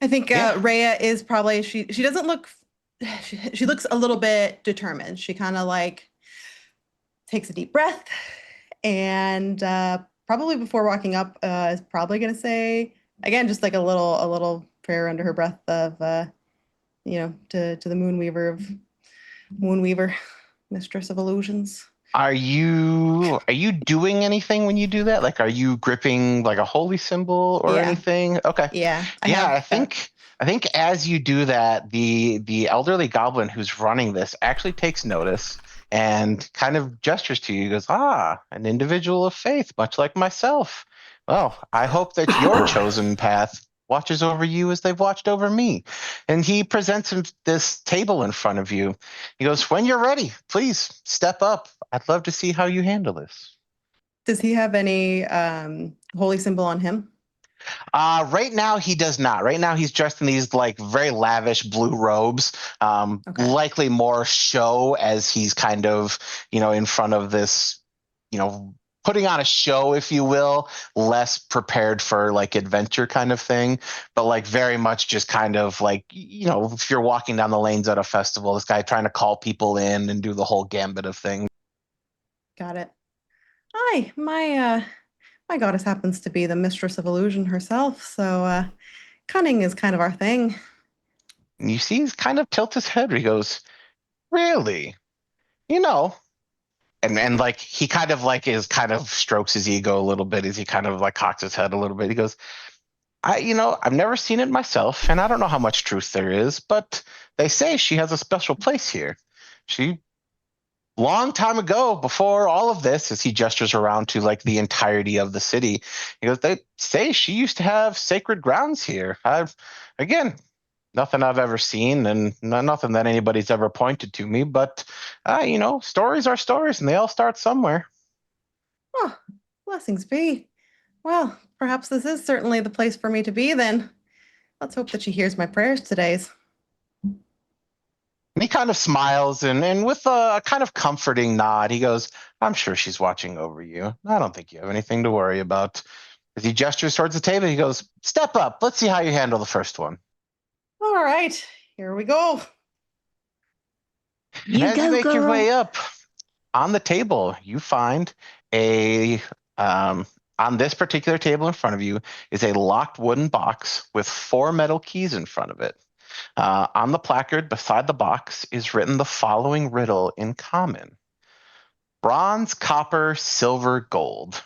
I think Yeah. Rhea is probably she doesn't look she looks a little bit determined. She kind of like takes a deep breath and probably before walking up is probably gonna say again just like a little prayer under her breath of to the Moonweaver, Mistress of Illusions. Are you doing anything when you do that? Like, are you gripping like a holy symbol or Yeah. anything? Okay. Yeah, I Yeah, have. I think as you do that, the elderly goblin who's running this actually takes notice and kind of gestures to you. He goes, "Ah, an individual of faith, much like myself. Well, I hope that your chosen path watches over you as they've watched over me." And he presents him this table in front of you. He goes, "When you're ready, please step up. I'd love to see how you handle this." Does he have any holy symbol on him? Right now he does not. Right now he's dressed in these like very lavish blue robes. Okay. Likely more show as he's kind of, in front of this, you know, putting on a show, if you will, less prepared for like adventure kind of thing, but like very much just kind of like, if you're walking down the lanes at a festival, this guy trying to call people in and do the whole gambit of things. Got it. Hi, my goddess happens to be the Mistress of Illusion herself, so cunning is kind of our thing. And you see he's kind of tilt his head. He goes, "Really? You know, and like he kind of like is kind of strokes his ego a little bit as he kind of like cocks his head a little bit. He goes, I've never seen it myself, and I don't know how much truth there is, but they say she has a special place here. She long time ago, before all of this, as he gestures around to like the entirety of the city, he goes, they say she used to have sacred grounds here. Again, nothing I've ever seen, and nothing that anybody's ever pointed to me. But stories are stories, and they all start somewhere." Oh, blessings be. Well, perhaps this is certainly the place for me to be then. Let's hope that she hears my prayers today. And he kind of smiles and with a kind of comforting nod, he goes, "I'm sure she's watching over you. I don't think you have anything to worry about." As he gestures towards the table, he goes, "Step up. Let's see how you handle the first one." All right, here we go. And You as you go, make your way girl. up, on the table, you find on this particular table in front of you is a locked wooden box with 4 metal keys in front of it. On the placard beside the box is written the following riddle in common: bronze, copper, silver, gold.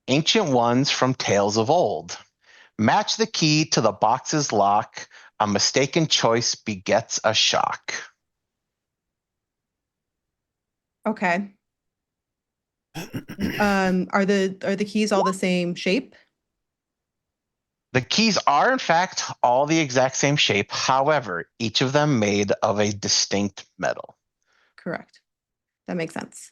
Ancient ones from tales of old. Match the key to the box's lock. A mistaken choice begets a shock. Okay. Are the keys all the same shape? The keys are, in fact, all the exact same shape. However, each of them made of a distinct metal. Correct. That makes sense.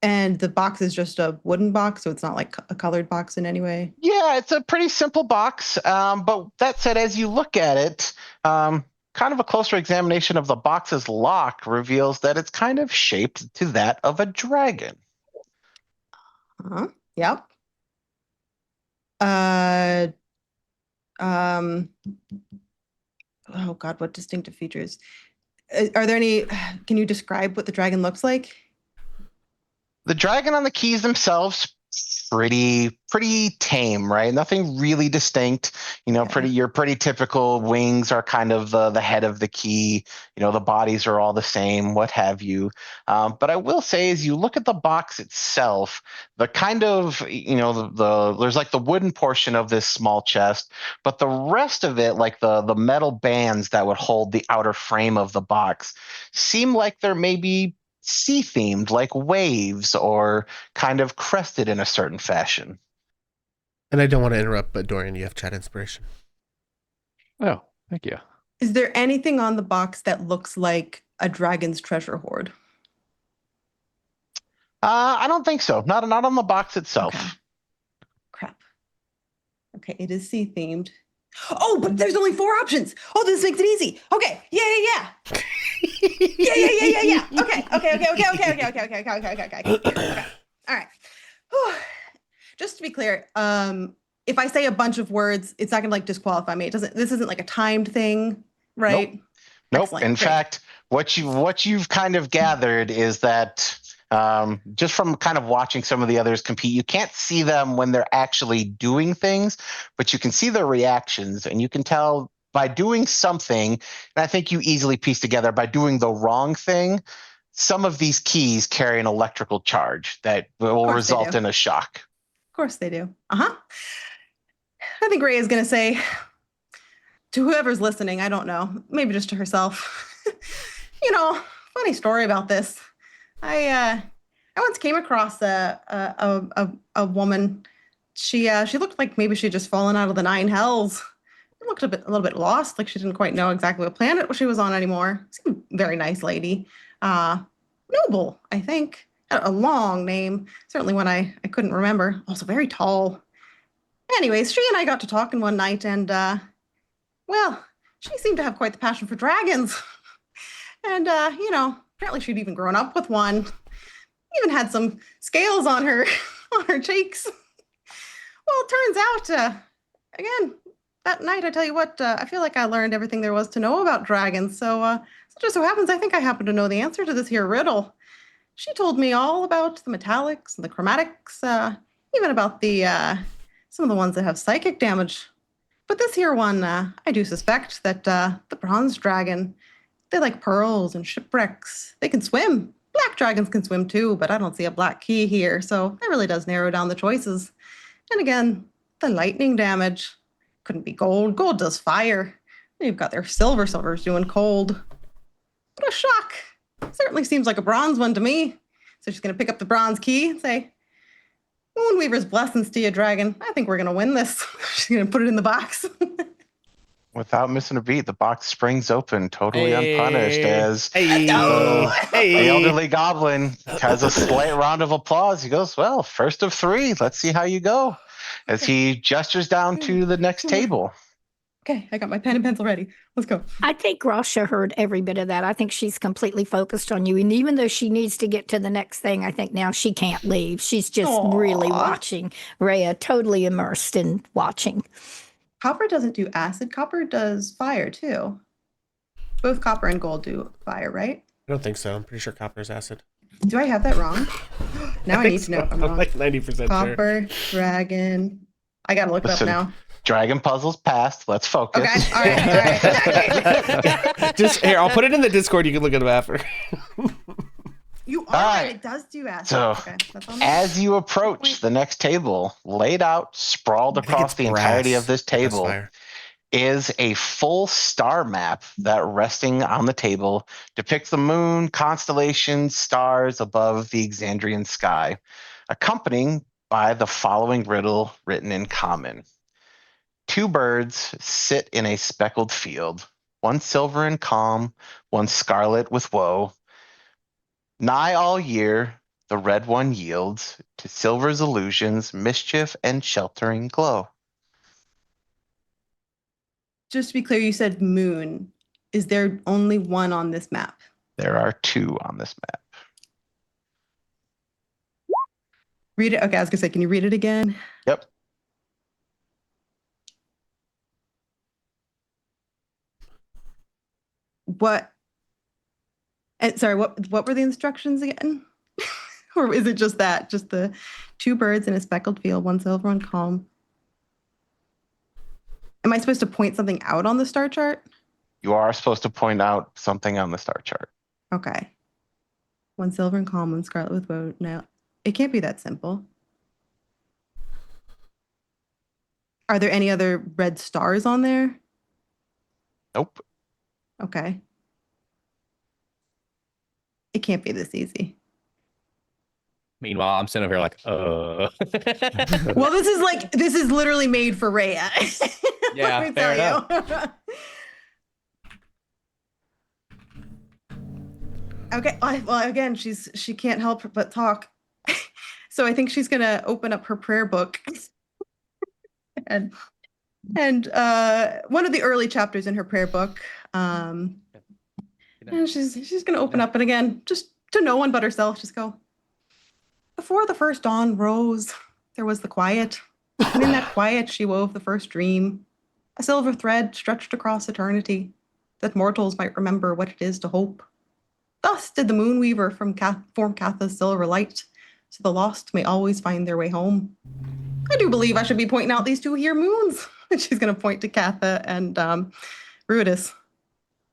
And the box is just a wooden box, so it's not like a colored box in any way. Yeah, it's a pretty simple box. But that said, as you look at it, kind of a closer examination of the box's lock reveals that it's kind of shaped to that of a dragon. Uh-huh. Yep. Uh, um, oh God, what distinctive features? Are there any? Can you describe what the dragon looks like? The dragon on the keys themselves, pretty tame, right? Nothing really distinct. Okay. Your pretty typical wings are kind of the head of the key. The bodies are all the same, what have you. But I will say, as you look at the box itself, the kind of there's like the wooden portion of this small chest, but the rest of it, like the metal bands that would hold the outer frame of the box, seem like they're maybe sea themed, like waves, or kind of crested in a certain fashion. And I don't want to interrupt, but Dorian, you have chat inspiration. Oh, thank you. Is there anything on the box that looks like a dragon's treasure hoard? I don't think so. Not on the box itself. Okay. Crap. Okay, it is sea themed. Oh, but there's only 4 options. Oh, this makes it easy. Okay. Yeah. Yeah. Okay. All right. Whew. Just to be clear, if I say a bunch of words, it's not gonna like disqualify me. This isn't like a timed thing, right? Nope. Excellent. In Great. fact, what you've kind of gathered is that just from kind of watching some of the others compete, you can't see them when they're actually doing things, but you can see their reactions, and you can tell by doing something. And I think you easily piece together by doing the wrong thing. Some of these keys carry an electrical charge that will course they result do. in a shock. Of course they do. I think Ray is gonna say to whoever's listening, I don't know, maybe just to herself. Funny story about this. I once came across a woman. She looked like maybe she'd just fallen out of the 9 hells. She looked a little bit lost, like she didn't quite know exactly what planet she was on anymore. Seemed a very nice lady. Noble, I think. A long name, certainly one I couldn't remember. Also very tall. Anyways, she and I got to talking one night, and well, she seemed to have quite the passion for dragons. And apparently she'd even grown up with one. Even had some scales on her on her cheeks. Well, it turns out, again, that night, I tell you what, I feel like I learned everything there was to know about dragons. So just so happens, I think I happen to know the answer to this here riddle. She told me all about the metallics and the chromatics, even about the some of the ones that have psychic damage. But this here one, I do suspect that the bronze dragon, they like pearls and shipwrecks. They can swim. Black dragons can swim too, but I don't see a black key here, so that really does narrow down the choices. And again, the lightning damage couldn't be gold. Gold does fire. You've got their silver's doing cold. What a shock. Certainly seems like a bronze one to me. So she's going to pick up the bronze key and say, Moonweaver's blessings to you, dragon. I think we're going to win this. She's going to put it in the box. Without missing a beat, the box springs open, totally unpunished, as Hey. the elderly goblin has a slight round of applause. He goes, well, first of 3. Let's see how you go. As he gestures down to the next table. Okay, I got my pen and pencil ready. Let's go. I think Rasha heard every bit of that. I think she's completely focused on you. And even though she needs to get to the next thing, I think now she can't leave. She's just really watching. Rhea, totally immersed in watching. Copper doesn't do acid. Copper does fire too. Both copper and gold do fire, right? I don't think so. I'm pretty sure copper is acid. Do I have that wrong? Now I need to know if I'm I'm wrong. like 90% sure. Copper, dragon. I gotta look it up now. Dragon puzzles passed. Let's focus. Okay, all right. Just here, I'll put it in the Discord. You can look at it after. You are right. right. It does do acid. So, okay, that's on me. as you approach the next table, laid out, sprawled across the entirety of this table, is a full star map that, resting on the table, depicts the moon, constellations, stars above the Exandrian sky, accompanied by the following riddle written in common. 2 birds sit in a speckled field, one silver and calm, one scarlet with woe. Nigh all year, the red one yields to silver's illusions, mischief, and sheltering glow. Just to be clear, you said moon. Is there only one on this map? There are 2 on this map. Read it. Okay, I was gonna say, can you read it again? Yep. What? And sorry, what were the instructions again? Or is it just that? Just the 2 birds in a speckled field, one silver, one calm. Am I supposed to point something out on the star chart? You are supposed to point out something on the star chart. Okay. One silver and calm, one scarlet with woe. No, it can't be that simple. Are there any other red stars on there? Nope. Okay. It can't be this easy. Meanwhile, I'm sitting over here like, Well, this is literally made for Rhea. Yeah, Let me fair tell enough. you. Okay. Well, again, she can't help but talk. So I think she's gonna open up her prayer book and And one of the early chapters in her prayer book. And she's gonna open up, and again, just to no one but herself, just go. Before the first dawn rose, there was the quiet, and in that quiet she wove the first dream, a silver thread stretched across eternity, that mortals might remember what it is to hope. Thus did the moonweaver form Catha's silver light, so the lost may always find their way home. I do believe I should be pointing out these two here moons. And she's going to point to Catha and Rudis.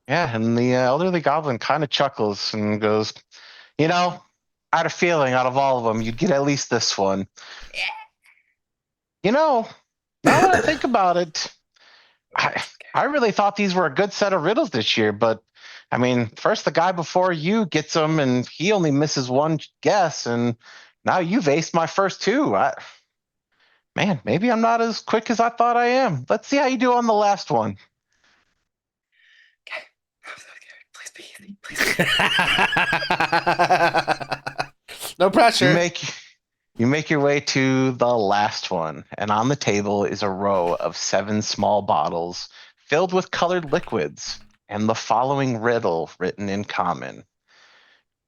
Yeah, and the elderly goblin kind of chuckles and goes, I had a feeling out of all of them, you'd get at least this one. Now that I think about it, I really thought these were a good set of riddles this year, but I mean, first the guy before you gets them and he only misses one guess, and now you've aced my first two. Man, maybe I'm not as quick as I thought I am. Let's see how you do on the last one. Okay. I'm so scared. Please be easy. Please be easy. No pressure. You make your way to the last one, and on the table is a row of 7 small bottles filled with colored liquids, and the following riddle written in common.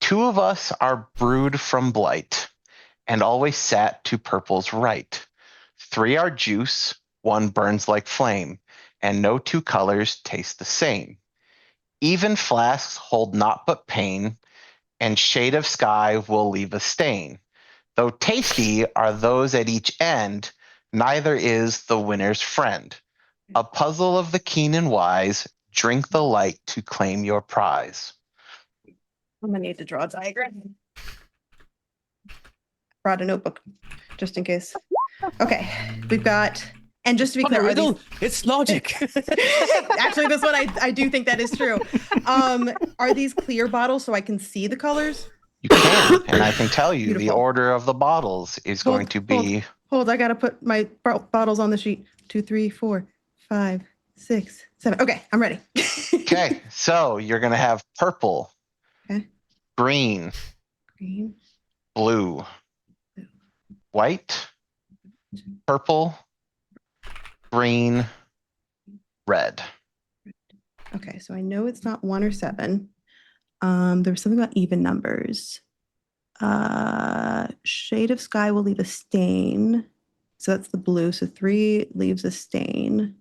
2 of us are brewed from blight, and always sat to purple's right. 3 are juice, 1 burns like flame, and no 2 colors taste the same. Even flasks hold naught but pain, and shade of sky will leave a stain. Though tasty are those at each end, neither is the winner's friend. A puzzle of the keen and wise, drink the light to claim your prize. I'm going to need to draw a diagram. Brought a notebook just in case. Okay, we've got, and just to be clear, it's logic. Actually, this one I do think that is true. Are these clear bottles so I can see the colors? You can, and I can tell you Beautiful. the order of the bottles is going to be... Hold, I gotta put my bottles on the sheet. 2, 3, 4, 5, 6, 7. Okay, I'm ready. Okay, so you're going to have purple, Okay. green, blue, white, purple, green, red. Okay, so I know it's not 1 or 7. There was something about even numbers. Shade of sky will leave a stain. So that's the blue. So 3 leaves a stain.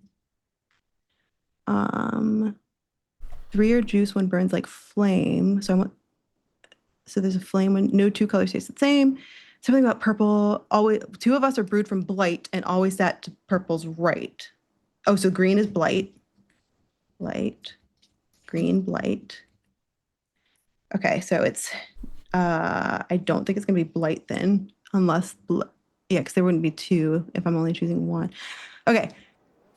3 are juice, 1 burns like flame. So there's a flame when no 2 colors taste the same. Something about purple. Always 2 of us are brewed from blight and always sat to purple's right. Oh, so green is blight. Blight. Green, blight. Okay, so it's I don't think it's gonna be blight then, unless because there wouldn't be 2 if I'm only choosing 1. Okay.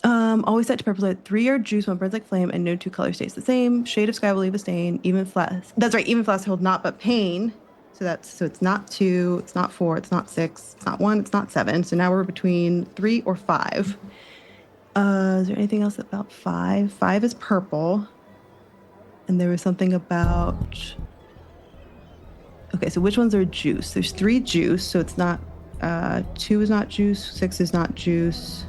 Always set to purple. 3 are juice, 1 burns like flame, and no 2 colors taste the same. Shade of sky will leave a stain. Even flask. That's right. Even flask hold naught but pain. So it's not 2. It's not 4. It's not 6. It's not 1. It's not 7. So now we're between 3 or 5. Is there anything else about 5? 5 is purple, and there was something about. Okay, so which ones are juice? There's 3 juice, so it's not. 2 is not juice. 6 is not juice.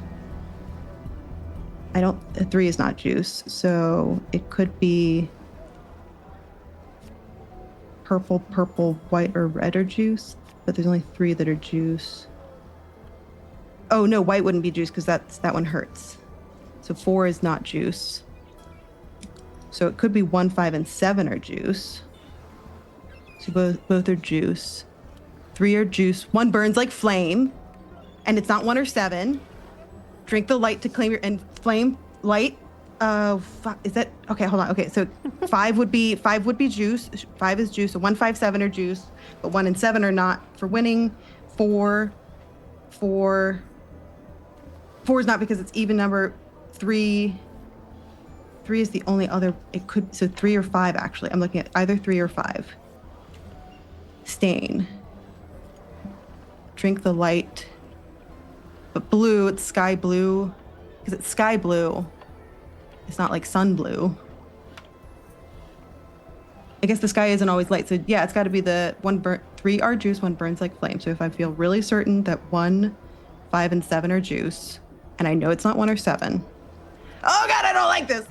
3 is not juice, so it could be purple, white, or red are juice, but there's only 3 that are juice. Oh no, white wouldn't be juice because that one hurts. So 4 is not juice. So it could be 1, 5, and 7 are juice. So both are juice. 3 are juice. 1 burns like flame, and it's not 1 or 7. Drink the light to claim your and flame light. Is that okay? Hold on. Okay, so 5 would be juice. 5 is juice. So 1, 5, 7 are juice, but 1 and 7 are not for winning. 4 is not because it's even number. 3 is the only other. It could so 3 or 5 actually. I'm looking at either 3 or 5. Stain. Drink the light. But blue, it's sky blue. Because it's sky blue. It's not like sun blue. I guess the sky isn't always light. So yeah, it's got to be the 3 are juice, 1 burns like flame. So if I feel really certain that 1, 5, and 7 are juice, And I know it's not 1 or 7. Oh God, I don't like this.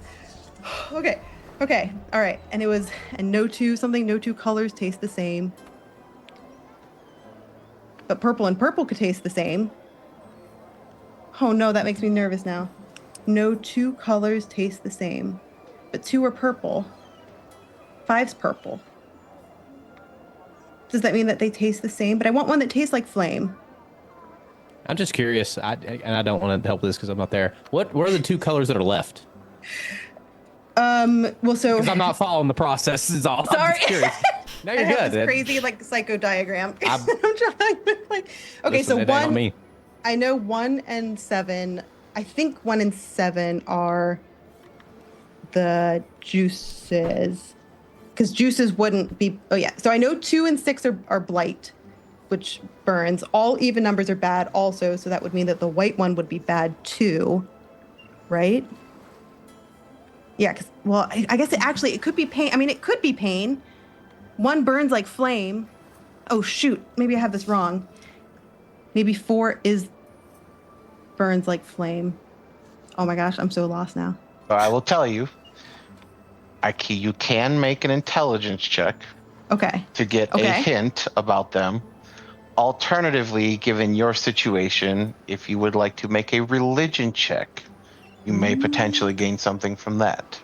Okay, all right. And it was, and no two colors taste the same. But purple and purple could taste the same. Oh no, that makes me nervous now. No two colors taste the same, but 2 are purple. 5's purple. Does that mean that they taste the same? But I want one that tastes like flame. I'm just curious, and I don't want to help this because I'm not there. What are the 2 colors that are left? Well, so Because I'm not following the process. Is all. Sorry. I'm just curious. No, I you're have good. this crazy like psycho diagram. I'm trying like. Okay, Listen, so it ain't on me. I know 1 and 7. I think 1 and 7 are the juices, because juices wouldn't be. Oh yeah, so I know 2 and 6 are blight, which burns. All even numbers are bad also, so that would mean that the white one would be bad too, right? Yeah, because, well, I guess it could be pain. I mean, it could be pain. 1 burns like flame. Oh, shoot. Maybe I have this wrong. Maybe 4 burns like flame. Oh my gosh, I'm so lost now. So I will tell you, you can make an intelligence check Okay. to get a hint about them. Alternatively, given your situation, if you would like to make a religion check, you may potentially gain something from that.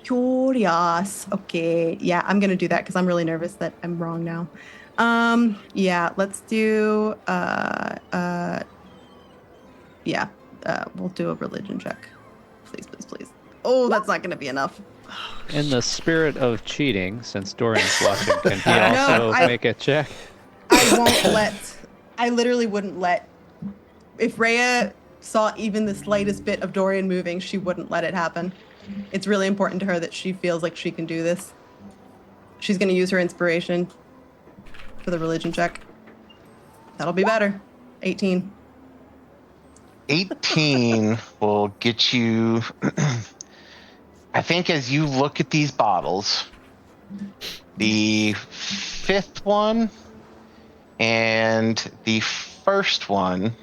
Curious. Okay. Yeah, I'm going to do that because I'm really nervous that I'm wrong now. Yeah, let's do, we'll do a religion check. Please, please, please. Oh, that's not going to be enough. In the spirit of cheating, since Dorian's watching, can he also make a check? I literally wouldn't let, if Rhea saw even the slightest bit of Dorian moving, she wouldn't let it happen. It's really important to her that she feels like she can do this. She's going to use her inspiration for the religion check. That'll be better. 18. 18 will get you. I think as you look at these bottles, the 5th one and the 1st one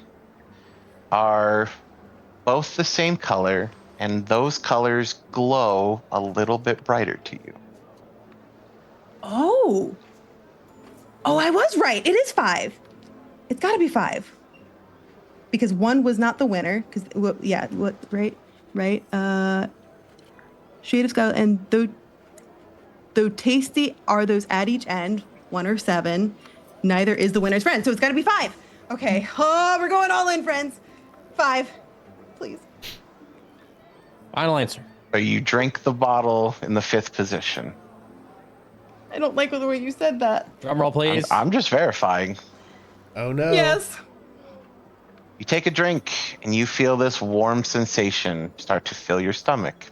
are both the same color, and those colors glow a little bit brighter to you. Oh, I was right. It is 5. It's got to be 5. Because 1 was not the winner. Right. Shade of Scarlet, and though tasty are those at each end, 1 or 7, neither is the winner's friend. So it's got to be 5. Okay. Oh, we're going all in, friends. 5, please. Final answer. So you drink the bottle in the 5th position. I don't like the way you said that. Drum roll, please. I'm just verifying. Oh no. Yes. You take a drink and you feel this warm sensation start to fill your stomach.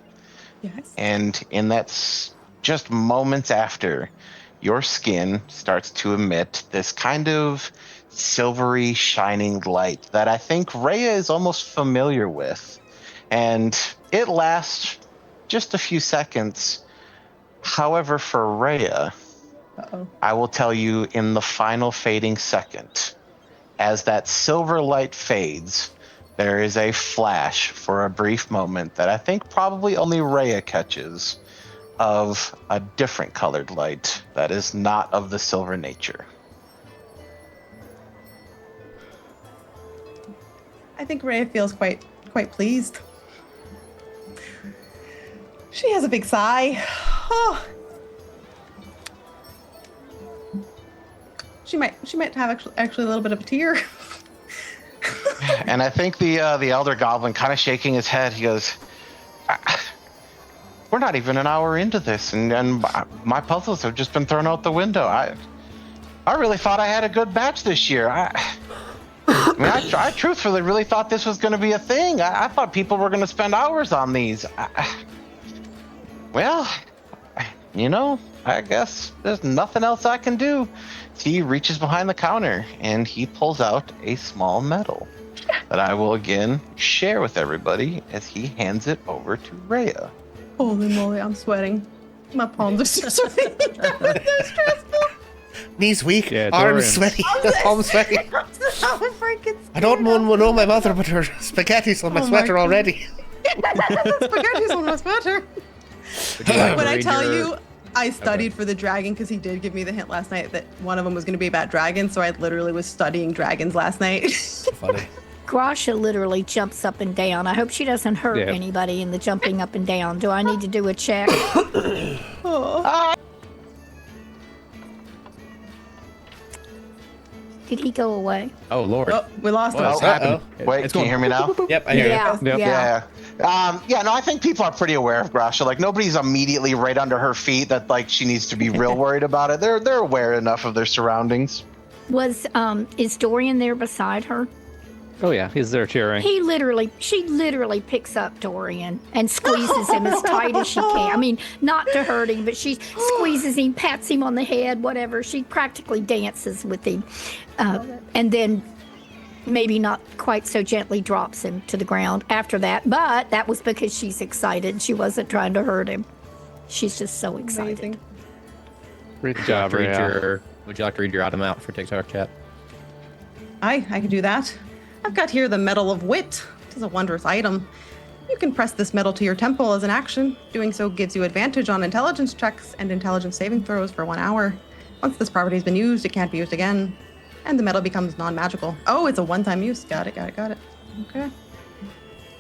Yes. And in that just moments after, your skin starts to emit this kind of silvery shining light that I think Rhea is almost familiar with. And it lasts just a few seconds. However, for Rhea, I will tell you in the final fading second, as that silver light fades, there is a flash for a brief moment that I think probably only Rhea catches of a different colored light that is not of the silver nature. I think Rhea feels quite pleased. She has a big sigh. Oh. She might have actually a little bit of a tear. And I think the elder goblin kind of shaking his head, he goes, we're not even an hour into this, and my puzzles have just been thrown out the window. I really thought I had a good match this year. I truthfully really thought this was going to be a thing. I thought people were going to spend hours on these. I guess there's nothing else I can do. He reaches behind the counter and he pulls out a small medal that I will again share with everybody as he hands it over to Rhea. Holy moly, I'm sweating. My palms are so sweaty. That was so stressful. Knees weak, Yeah, arms Dorian. sweaty, palms sweaty. I'm freaking I don't know my mother, but her spaghetti's on my sweater already. Spaghetti's on my sweater. Would you like to When I read tell your- you, I studied for the dragon because he did give me the hint last night that one of them was going to be about dragons. So I literally was studying dragons last night. Funny. Grasha literally jumps up and down. I hope she doesn't hurt Yeah. anybody in the jumping up and down. Do I need to do a check? Did he go away? Oh Lord. Oh, we lost What's him. happening? Wait, It's can you going- hear me now? Yep, I hear you. Yeah, Yep. yeah. Yeah. No, I think people are pretty aware of Grasha. Like nobody's immediately right under her feet that like she needs to be real worried about it. They're aware enough of their surroundings. Is Dorian there beside her? Oh yeah, he's there cheering. She literally picks up Dorian and squeezes him as tight as she can. I mean, not to hurt him, but she squeezes him, pats him on the head, whatever. She practically dances with him. And then maybe not quite so gently drops him to the ground after that. But that was because she's excited. She wasn't trying to hurt him. She's just so excited. Amazing. Great Would you like job, to read Rhea. Would you like to read your item out for TikTok chat? I can do that. I've got here the Medal of Wit. It is a wondrous item. You can press this medal to your temple as an action. Doing so gives you advantage on intelligence checks and intelligence saving throws for 1 hour. Once this property has been used, it can't be used again. And the medal becomes non-magical. Oh, it's a one-time use. Got it. Okay.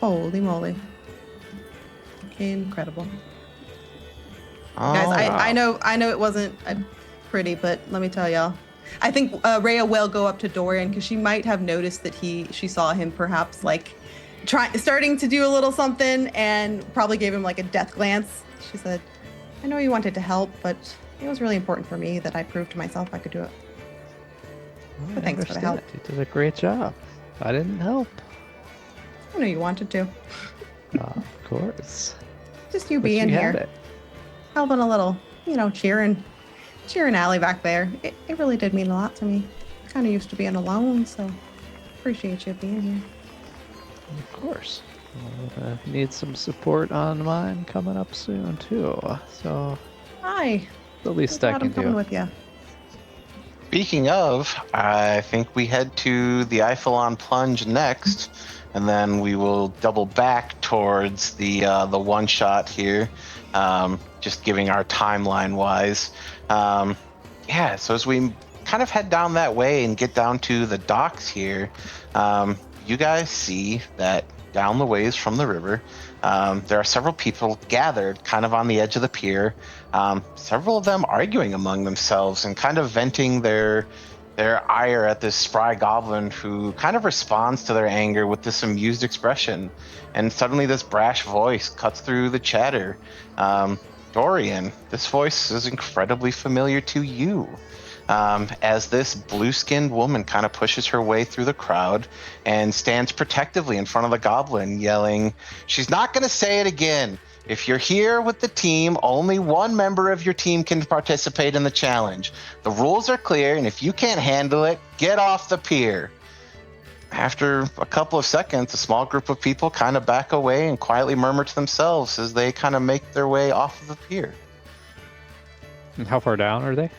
Holy moly. Incredible. Guys, I know it wasn't pretty, but let me tell y'all. I think Rhea will go up to Dorian because she might have noticed that she saw him perhaps like starting to do a little something and probably gave him like a death glance. She said, I know you wanted to help, but it was really important for me that I proved to myself I could do it. I thanks for the help. understand. You did a great job. I didn't help. I know you wanted to. Of course. Just you But being you had here, it. helping a little, cheering Allie back there. It really did mean a lot to me. Kind of used to being alone, so appreciate you being here. Of course. I'll need some support on mine coming up soon too. So Hi. the least I Glad can I'm coming do. with you. Speaking of, I think we head to the Eiffelon Plunge next, and then we will double back towards the one shot here, just giving our timeline wise. So as we kind of head down that way and get down to the docks here, you guys see that down the ways from the river, there are several people gathered kind of on the edge of the pier, several of them arguing among themselves and kind of venting their ire at this spry goblin who kind of responds to their anger with this amused expression. And suddenly this brash voice cuts through the chatter. Dorian, this voice is incredibly familiar to you. As this blue-skinned woman kind of pushes her way through the crowd and stands protectively in front of the goblin, yelling, she's not going to say it again. If you're here with the team, only one member of your team can participate in the challenge. The rules are clear, and if you can't handle it, get off the pier. After a couple of seconds, a small group of people kind of back away and quietly murmur to themselves as they kind of make their way off of the pier. And how far down are they?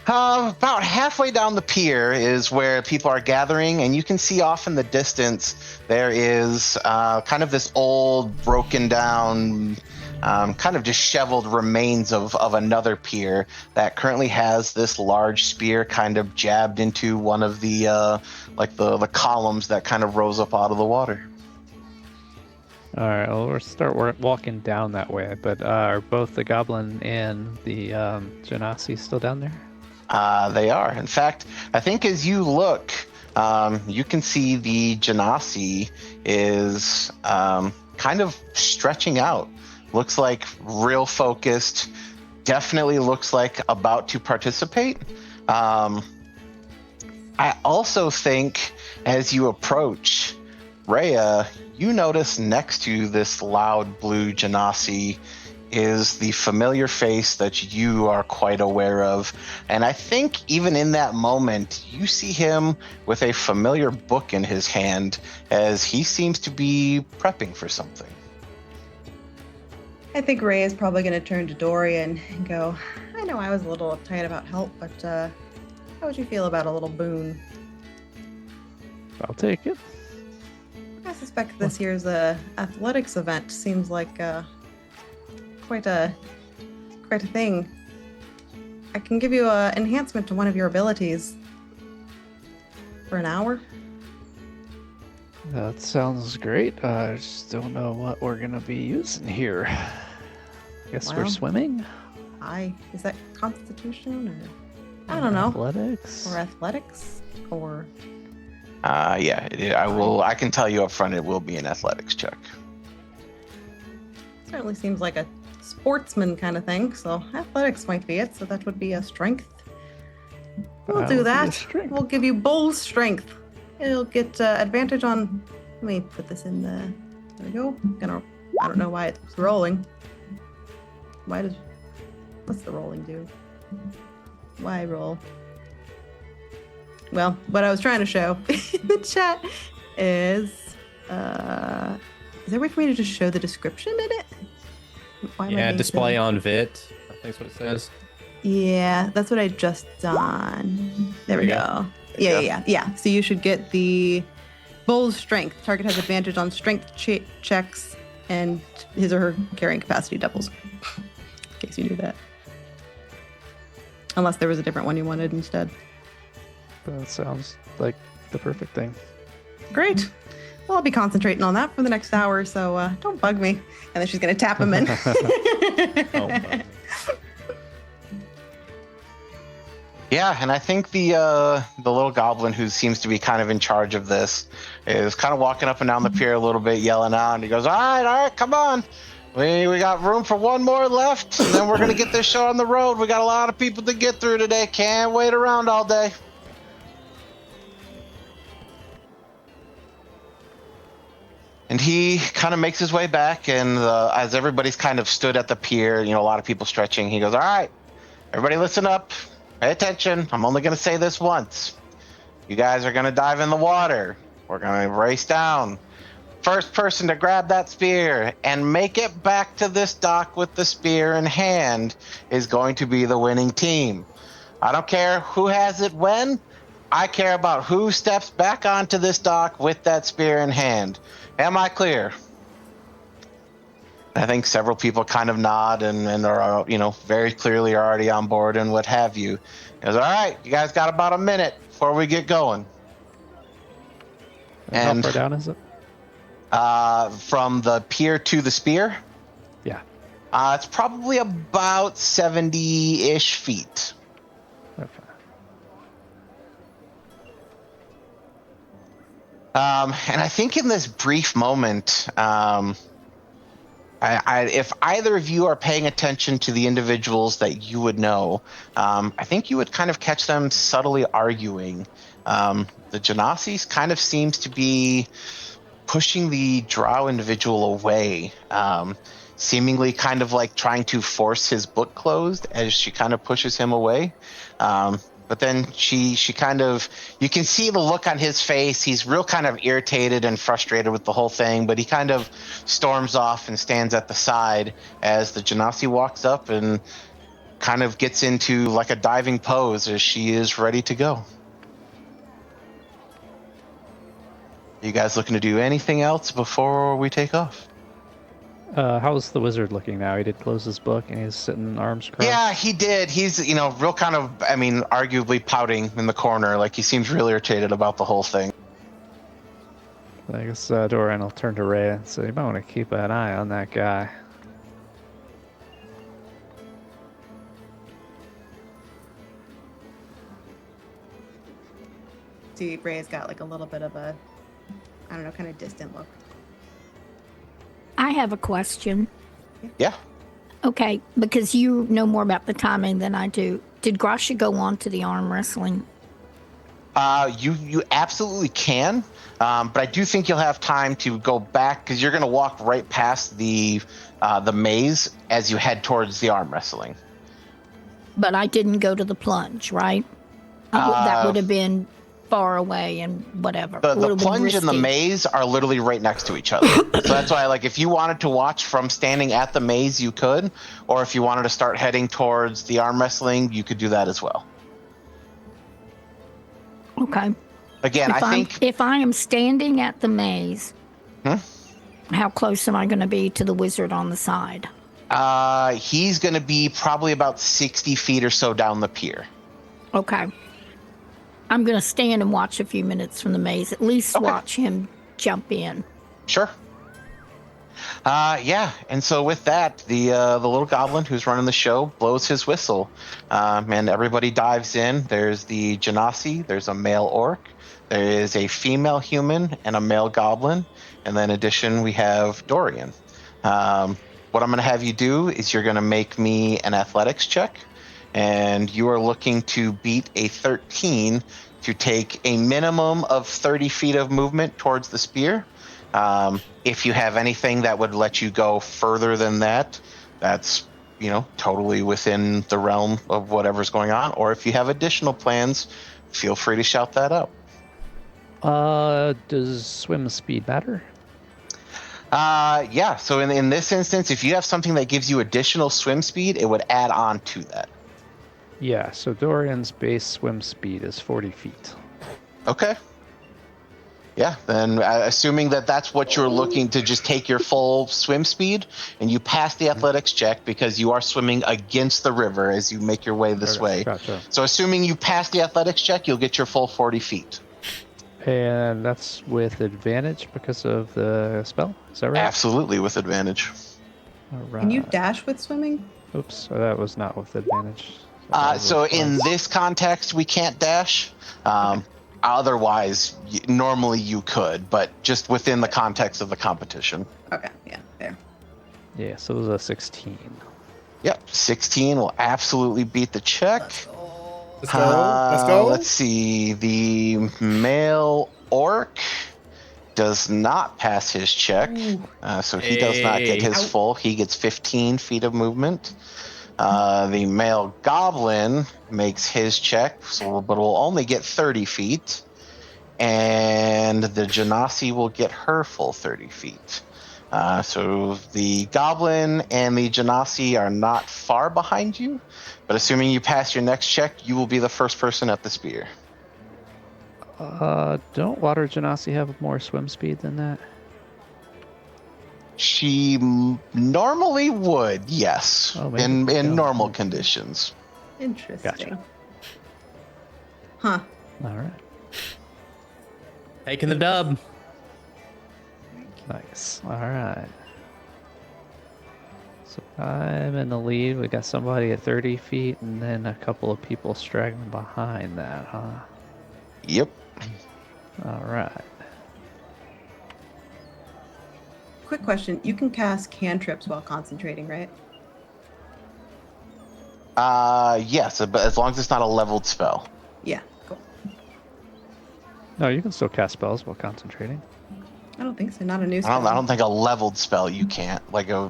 About halfway down the pier is where people are gathering, and you can see off in the distance there is kind of this old, broken down, kind of disheveled remains of another pier that currently has this large spear kind of jabbed into one of the the columns that kind of rose up out of the water. All right, well, we'll start walking down that way. But are both the goblin and the genasi still down there? They are. In fact, I think as you look, you can see the genasi is kind of stretching out. Looks like real focused. Definitely looks like about to participate. I also think as you approach, Rhea, you notice next to this loud blue genasi is the familiar face that you are quite aware of. And I think even in that moment, you see him with a familiar book in his hand as he seems to be prepping for something. I think Ray is probably going to turn to Dorian and go, I know I was a little uptight about help, but how would you feel about a little boon? I'll take it. I suspect this year's athletics event seems like quite a thing. I can give you an enhancement to one of your abilities for an hour. That sounds great. I just don't know what we're gonna be using here. Guess we're Well, swimming Is that Constitution or I don't know, athletics. or athletics, or Yeah, I can tell you up front, it will be an athletics check. certainly seems like a sportsman kind of thing. So athletics might be it. So that would be a strength. We'll That do would be a that. strength. We'll give you bull strength. It'll get advantage on. Let me put this in the. There we go. I don't know why it's rolling. What's the rolling do? Why roll? Well, what I was trying to show in the chat is there a way for me to just show the description in it? Why am I Yeah, being display silly? on VIT. I think that's what it says. Yeah, that's what I just done. There we you go. you go. Yeah. So you should get the bull's strength. Target has advantage on strength checks, and his or her carrying capacity doubles. In case you knew that. Unless there was a different one you wanted instead. That sounds like the perfect thing. Great. Well, I'll be concentrating on that for the next hour, so don't bug me. And then she's going to tap him in. Oh, my. Yeah, and I think the little goblin who seems to be kind of in charge of this is kind of walking up and down the pier a little bit, yelling out, and he goes, all right, come on. We got room for one more left, and then we're going to get this show on the road. We got a lot of people to get through today. Can't wait around all day. And he kind of makes his way back, and as everybody's kind of stood at the pier, a lot of people stretching, he goes, all right, everybody listen up. Pay attention. I'm only going to say this once. You guys are going to dive in the water. We're going to race down. First person to grab that spear and make it back to this dock with the spear in hand is going to be the winning team. I don't care who has it when. I care about who steps back onto this dock with that spear in hand. Am I clear? I think several people kind of nod and are, very clearly are already on board and what have you. He goes, all right, you guys got about a minute before we get going. And how far down is it? From the pier to the spear? Yeah. It's probably about 70-ish feet. Okay. And I think in this brief moment, if either of you are paying attention to the individuals that you would know, I think you would kind of catch them subtly arguing. The Genasi kind of seems to be pushing the drow individual away, seemingly kind of like trying to force his book closed as she kind of pushes him away. But then she kind of, you can see the look on his face. He's real kind of irritated and frustrated with the whole thing, but he kind of storms off and stands at the side as the Genasi walks up and kind of gets into like a diving pose as she is ready to go. You guys looking to do anything else before we take off? How's the wizard looking now? He did close his book and he's sitting arms crossed. Yeah, he did. He's, real kind of, arguably pouting in the corner. Like he seems really irritated about the whole thing. I guess Dorian will turn to Ray and say, you might want to keep an eye on that guy. See, Ray's got like a little bit of a, I don't know, kind of distant look. I have a question. Yeah. Okay, because you know more about the timing than I do. Did Grasha go on to the arm wrestling? You absolutely can, but I do think you'll have time to go back because you're going to walk right past the maze as you head towards the arm wrestling. But I didn't go to the plunge, right? That would have been far away and whatever. The plunge and the maze are literally right next to each other. So that's why, like, if you wanted to watch from standing at the maze, you could, or if you wanted to start heading towards the arm wrestling, you could do that as well. Okay. Again, I think if I am standing at the maze, how close am I going to be to the wizard on the side? he's going to be probably about 60 feet or so down the pier. Okay. I'm going to stand and watch a few minutes from the maze, at least watch him jump in. Sure. Yeah, and so with that, the little goblin who's running the show blows his whistle, and everybody dives in. There's the genasi, there's a male orc, there is a female human, and a male goblin, and then in addition we have Dorian. What I'm going to have you do is you're going to make me an athletics check, and you are looking to beat a 13 to take a minimum of 30 feet of movement towards the spear. If you have anything that would let you go further than that, that's, totally within the realm of whatever's going on. Or if you have additional plans, feel free to shout that out. Does swim speed matter? Yeah. So in this instance, if you have something that gives you additional swim speed, it would add on to that. Yeah, so Dorian's base swim speed is 40 feet. Okay. Yeah, then assuming that that's what you're looking to just take your full swim speed, and you pass the athletics check because you are swimming against the river as you make your way this way. Gotcha. So assuming you pass the athletics check, you'll get your full 40 feet. And that's with advantage because of the spell? Is that right? Absolutely with advantage. All right. Can you dash with swimming? Oops, that was not with advantage. So in this context, we can't dash. Otherwise, normally you could, but just within the context of the competition. Okay, yeah, there. Yeah, so it was a 16. Yep, 16 will absolutely beat the check. Let's go. Let's see. The male orc does not pass his check, so he does not get his full. He gets 15 feet of movement. The male goblin makes his check, but will only get 30 feet. And the genasi will get her full 30 feet. So the goblin and the genasi are not far behind you, but assuming you pass your next check, you will be the first person at the spear. Don't water genasi have more swim speed than that? She normally would, yes, in normal conditions. Interesting. Gotcha. Huh. All right. Taking the dub. Nice. All right. So I'm in the lead. We got somebody at 30 feet and then a couple of people straggling behind that, huh? Yep. All right. Quick question. You can cast cantrips while concentrating, right? Yes, but as long as it's not a leveled spell. Yeah, cool. No, you can still cast spells while concentrating. I don't think so. Not a new spell. I don't think a leveled spell you can't. Like an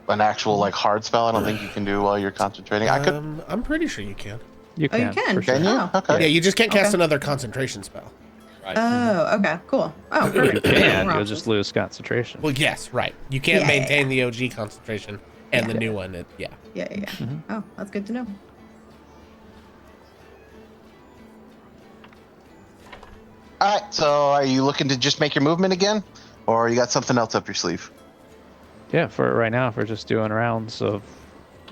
actual hard spell, I don't think you can do while you're concentrating. I could. I'm pretty sure you can. You Oh, can. you can? For sure. Can you? Oh. Okay. Yeah, you just can't cast Okay. another concentration spell. Oh, okay, cool. Oh, You perfect. can. More You'll options. just lose concentration. Well, yes, right. You can't Yeah. maintain the OG concentration and Yeah. the new one. Yeah. Yeah. Mhm. Oh, that's good to know. All right. So, are you looking to just make your movement again, or you got something else up your sleeve? Yeah, for right now, if we're just doing rounds of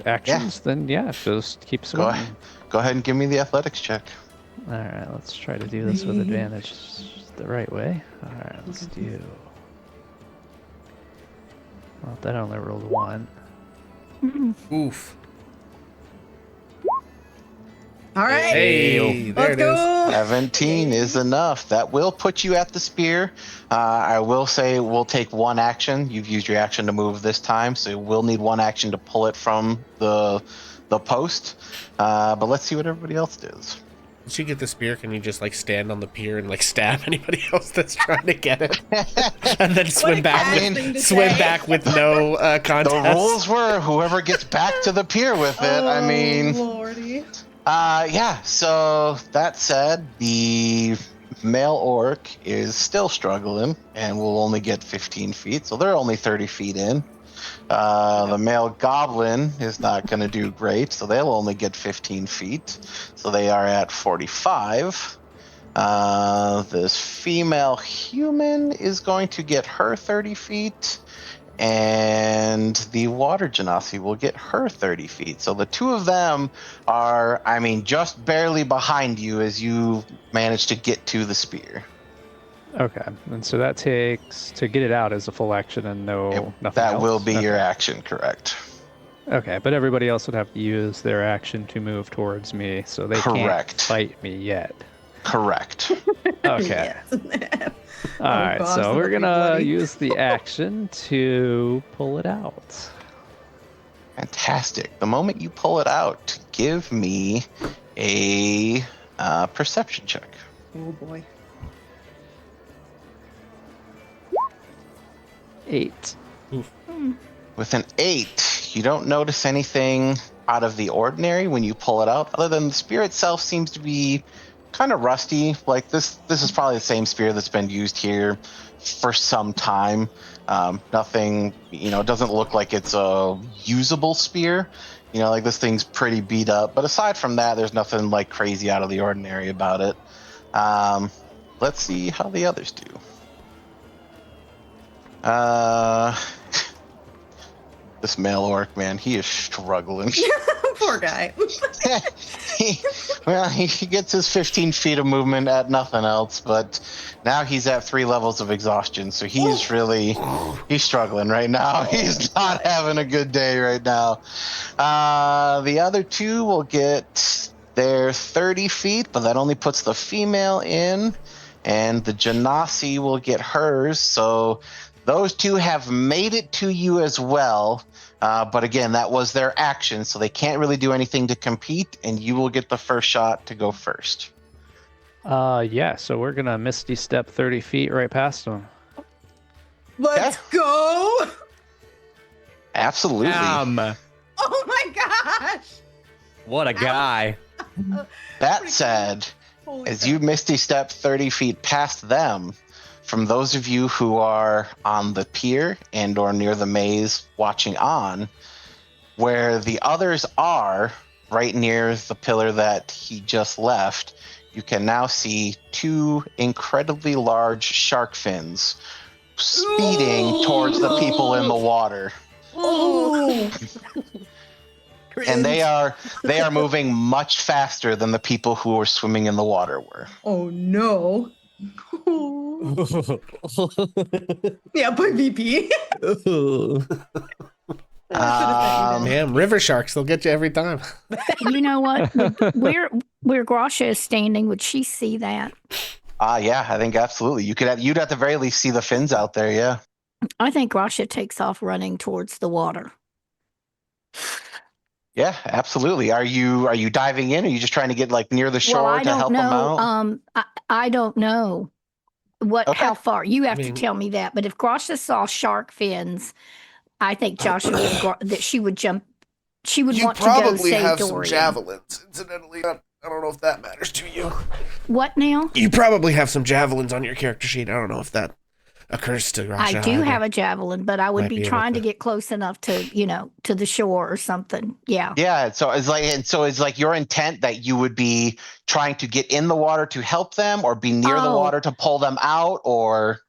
actions, then yeah, just keep Go swimming. ahead. Go ahead and give me the athletics check. All right, let's try to do this with advantage the right way. All right, let's do. Well, that only rolled 1. Oof. All right. Hey, there Let's it is. go. 17 is enough. That will put you at the spear. I will say we'll take one action. You've used your action to move this time, so we'll need one action to pull it from the post. But let's see what everybody else does. Once you get the spear, can you just stand on the pier and stab anybody else that's trying to get it, and then swim a back? bad With, thing to swim say. back with no contest. The rules were whoever gets back to the pier with it. I mean, Lordy. yeah. So that said, the male orc is still struggling and will only get 15 feet. So they're only 30 feet in. The male goblin is not going to do great, so they'll only get 15 feet. So they are at 45. This female human is going to get her 30 feet, and the water genasi will get her 30 feet. So the two of them are, just barely behind you as you manage to get to the spear. Okay, and so that takes to get it out as a full action and nothing That else? will be your Okay. action, correct? Okay, but everybody else would have to use their action to move towards me, so they Correct. can't fight me yet. Correct. Okay. Yes. All right, gosh, so that'll we're be gonna bloody. use the action to pull it out. Fantastic. The moment you pull it out, give me a perception check. Oh boy. 8. With an 8, you don't notice anything out of the ordinary when you pull it out, other than the spear itself seems to be kind of rusty. Like this is probably the same spear that's been used here for some time. Nothing, it doesn't look like it's a usable spear. Like this thing's pretty beat up. But aside from that, there's nothing like crazy out of the ordinary about it. Let's see how the others do. This male orc, man, he is struggling. Poor guy. he gets his 15 feet of movement at nothing else, but now he's at 3 levels of exhaustion, so he's struggling right now. He's not having a good day right now. The other 2 will get their 30 feet, but that only puts the female in, and the genasi will get hers, so those 2 have made it to you as well. But again, that was their action, so they can't really do anything to compete, and you will get the first shot to go first. Yeah, so we're gonna Misty Step 30 feet right past him. Let's go. Absolutely. Oh my gosh. What a guy. That said, Holy as crap. you Misty Step 30 feet past them, from those of you who are on the pier and or near the maze watching on, where the others are, right near the pillar that he just left, you can now see 2 incredibly large shark fins speeding towards the people in the water. Oh. And they are moving much faster than the people who were swimming in the water were. Oh no. Yeah, by VP. Damn, river sharks, they'll get you every time. You know what? Where Grasha is standing, would she see that? Yeah, I think absolutely. You'd at the very least see the fins out there, yeah. I think Grasha takes off running towards the water. Yeah, absolutely. Are you diving in? Or are you just trying to get like near the shore to help them out? I don't know how far. You have to tell me that. But if Grasha saw shark fins, I think Joshua that she would jump. She would want to go save have Dorian. some javelins, incidentally. I don't know if that matters to you. What now? You probably have some javelins on your character sheet. I don't know if that occurs to Grasha. I do either. have a javelin, but I would Might be be able trying to to- get close enough to the shore or something. Yeah. Yeah, so it's like your intent that you would be trying to get in the water to help them or be near the water to pull them out, or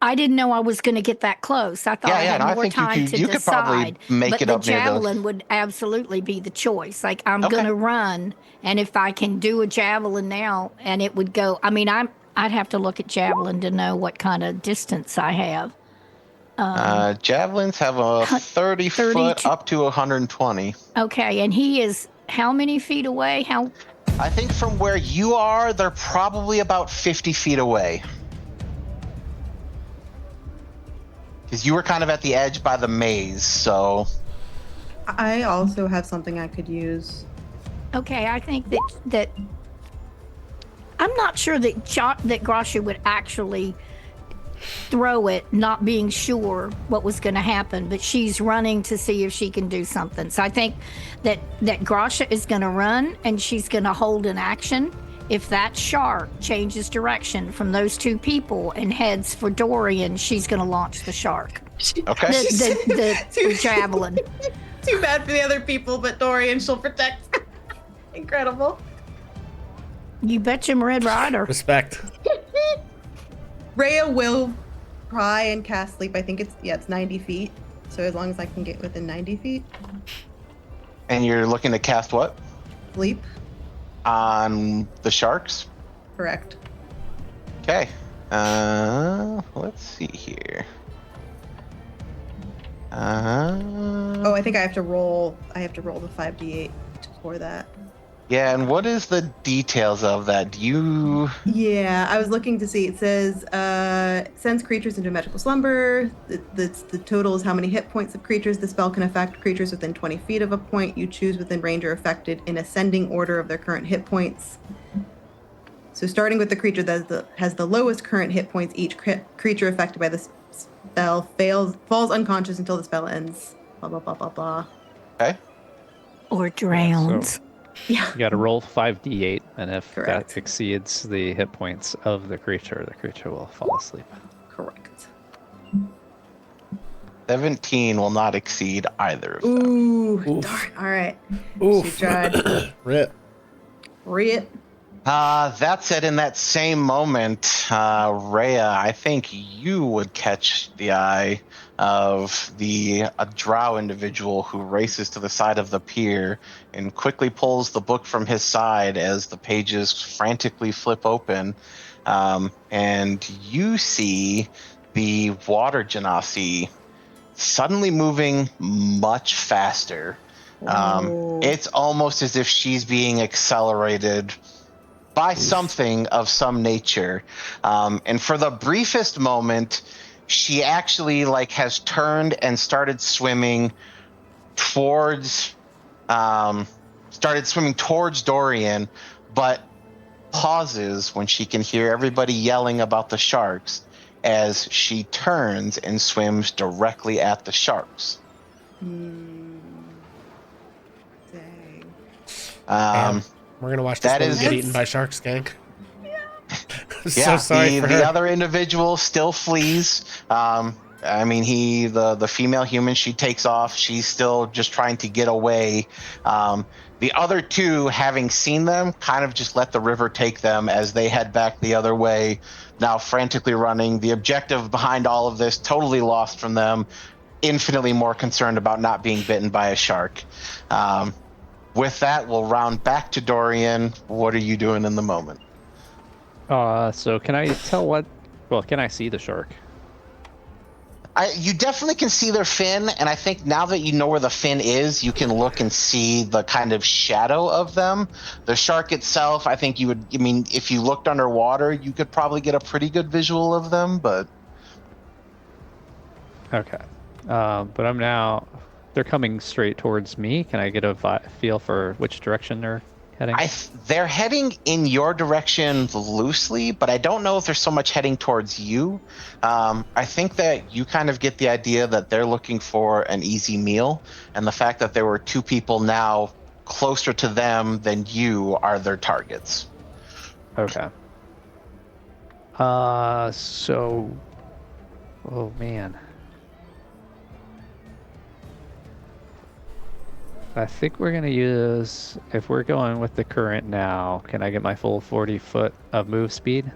I didn't know I was going to get that close. I thought I had more time to you could probably decide. make But it the up near javelin would absolutely be the choice. Like I'm going to run, and if I can do a javelin now, and it would go. I mean, I'd have to look at javelin to know what kind of distance I have. javelins have a 30 foot up to 120. Okay, and he is how many feet away? How? I think from where you are, they're probably about 50 feet away. Because you were kind of at the edge by the maze, so. I also have something I could use. Okay, I think that I'm not sure that Grasha would actually throw it, not being sure what was going to happen, but she's running to see if she can do something. So I think that Grasha is going to run and she's going to hold an action. If that shark changes direction from those 2 people and heads for Dorian, she's going to launch the shark. Okay. The javelin. Too bad for the other people, but Dorian she'll protect. Incredible. You betcha, Red Rider. Respect. Rhea will try and cast sleep. I think it's 90 feet. So as long as I can get within 90 feet. And you're looking to cast what? Sleep. On the sharks? Correct. Okay. Let's see here. Oh, I think I have to roll the 5d8 for that. Yeah, and what is the details of that? Do you... Yeah, I was looking to see. It says sends creatures into a magical slumber. The total is how many hit points of creatures. The spell can affect creatures within 20 feet of a point you choose within range or affected in ascending order of their current hit points. So starting with the creature that has the lowest current hit points, each creature affected by the spell falls unconscious until the spell ends. Blah, blah, blah, blah, blah. Okay. Or drowns. So Yeah. you got to roll 5d8, and if Correct. that exceeds the hit points of the creature will fall asleep. Correct. 17 will not exceed either of them. Ooh, Oof. darn. All right. Oof. She tried. Rip. Rhea. That said, in that same moment, Rhea, I think you would catch the eye of a drow individual who races to the side of the pier and quickly pulls the book from his side as the pages frantically flip open. And you see the water genasi suddenly moving much faster. Whoa. It's almost as if she's being accelerated by something of some nature. And for the briefest moment, she actually has turned and started swimming towards Dorian, but pauses when she can hear everybody yelling about the sharks as she turns and swims directly at the sharks. Dang. Damn. We're gonna watch this that woman is- get eaten by sharks, gang. Yeah, So sorry for the her. other individual still flees. I mean, the female human, she takes off. She's still just trying to get away. The other two, having seen them, kind of just let the river take them as they head back the other way, now frantically running. The objective behind all of this totally lost from them, infinitely more concerned about not being bitten by a shark. With that, we'll round back to Dorian. What are you doing in the moment? So can I tell can I see the shark? You definitely can see their fin, and I think now that you know where the fin is, you can look and see the kind of shadow of them. The shark itself, I think if you looked underwater, you could probably get a pretty good visual of them, but... Okay. But they're coming straight towards me. Can I get a feel for which direction they're heading? They're heading in your direction loosely, but I don't know if they're so much heading towards you. I think that you kind of get the idea that they're looking for an easy meal, and the fact that there were two people now closer to them than you are their targets. Okay. Oh man. I think we're gonna use, if we're going with the current now, can I get my full 40 foot of move speed?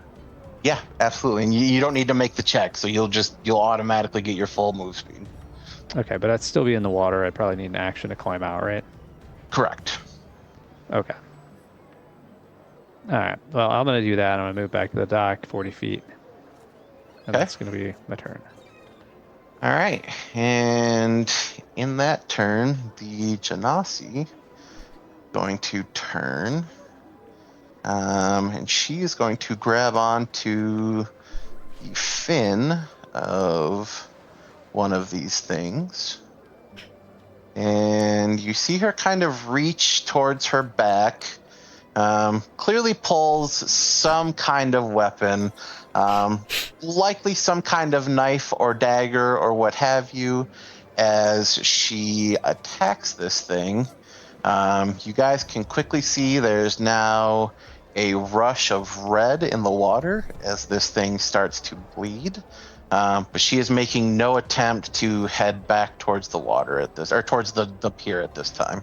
Yeah, absolutely. And you don't need to make the check, so you'll automatically get your full move speed. Okay, but I'd still be in the water. I'd probably need an action to climb out, right? Correct. Okay. All right. Well, I'm gonna do that. I'm gonna move back to the dock 40 feet. And Okay. that's gonna be my turn. All right. And in that turn, the Genasi going to turn. And she is going to grab onto the fin of one of these things. And you see her kind of reach towards her back. Clearly pulls some kind of weapon, likely some kind of knife or dagger or what have you, as she attacks this thing. You guys can quickly see there's now a rush of red in the water as this thing starts to bleed. But she is making no attempt to head back towards the water towards the pier at this time.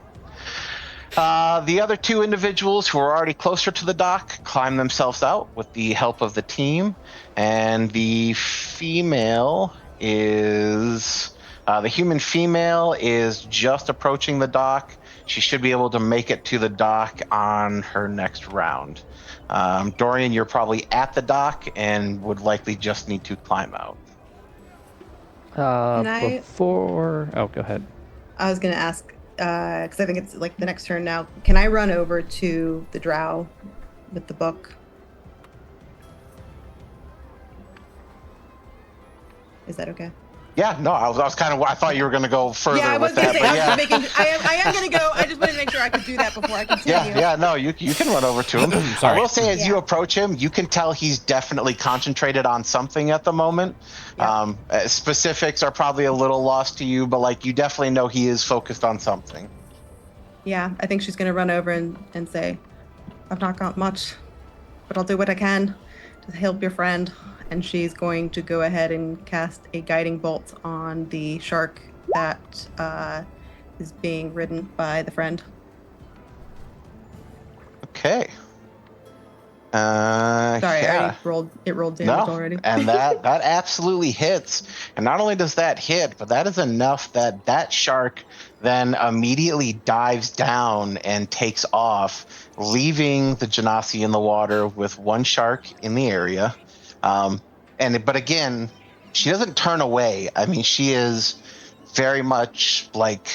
The other two individuals who are already closer to the dock climb themselves out with the help of the team, and the human female is just approaching the dock. She should be able to make it to the dock on her next round. Dorian, you're probably at the dock and would likely just need to climb out. Oh, go ahead. I was gonna ask, because I think it's like the next turn now. Can I run over to the drow with the book? Is that okay? Yeah, no, I thought you were going to go further Yeah, I was with gonna that. say, But I yeah. was making. I am gonna go. I just wanted to make sure I could do that before I continue. Yeah, no, you can run over to him. Sorry. I will say, as you Yeah. approach him, you can tell he's definitely concentrated on something at the moment. Yeah. Specifics are probably a little lost to you, but like you definitely know he is focused on something. Yeah, I think she's gonna run over and say, "I've not got much, but I'll do what I can to help your friend." And she's going to go ahead and cast a guiding bolt on the shark that is being ridden by the friend. Okay. Sorry, I yeah. already rolled. It rolled damage No, already. and that absolutely hits. And not only does that hit, but that is enough that shark then immediately dives down and takes off, leaving the Genasi in the water with one shark in the area. But again, she doesn't turn away. I mean, she is very much like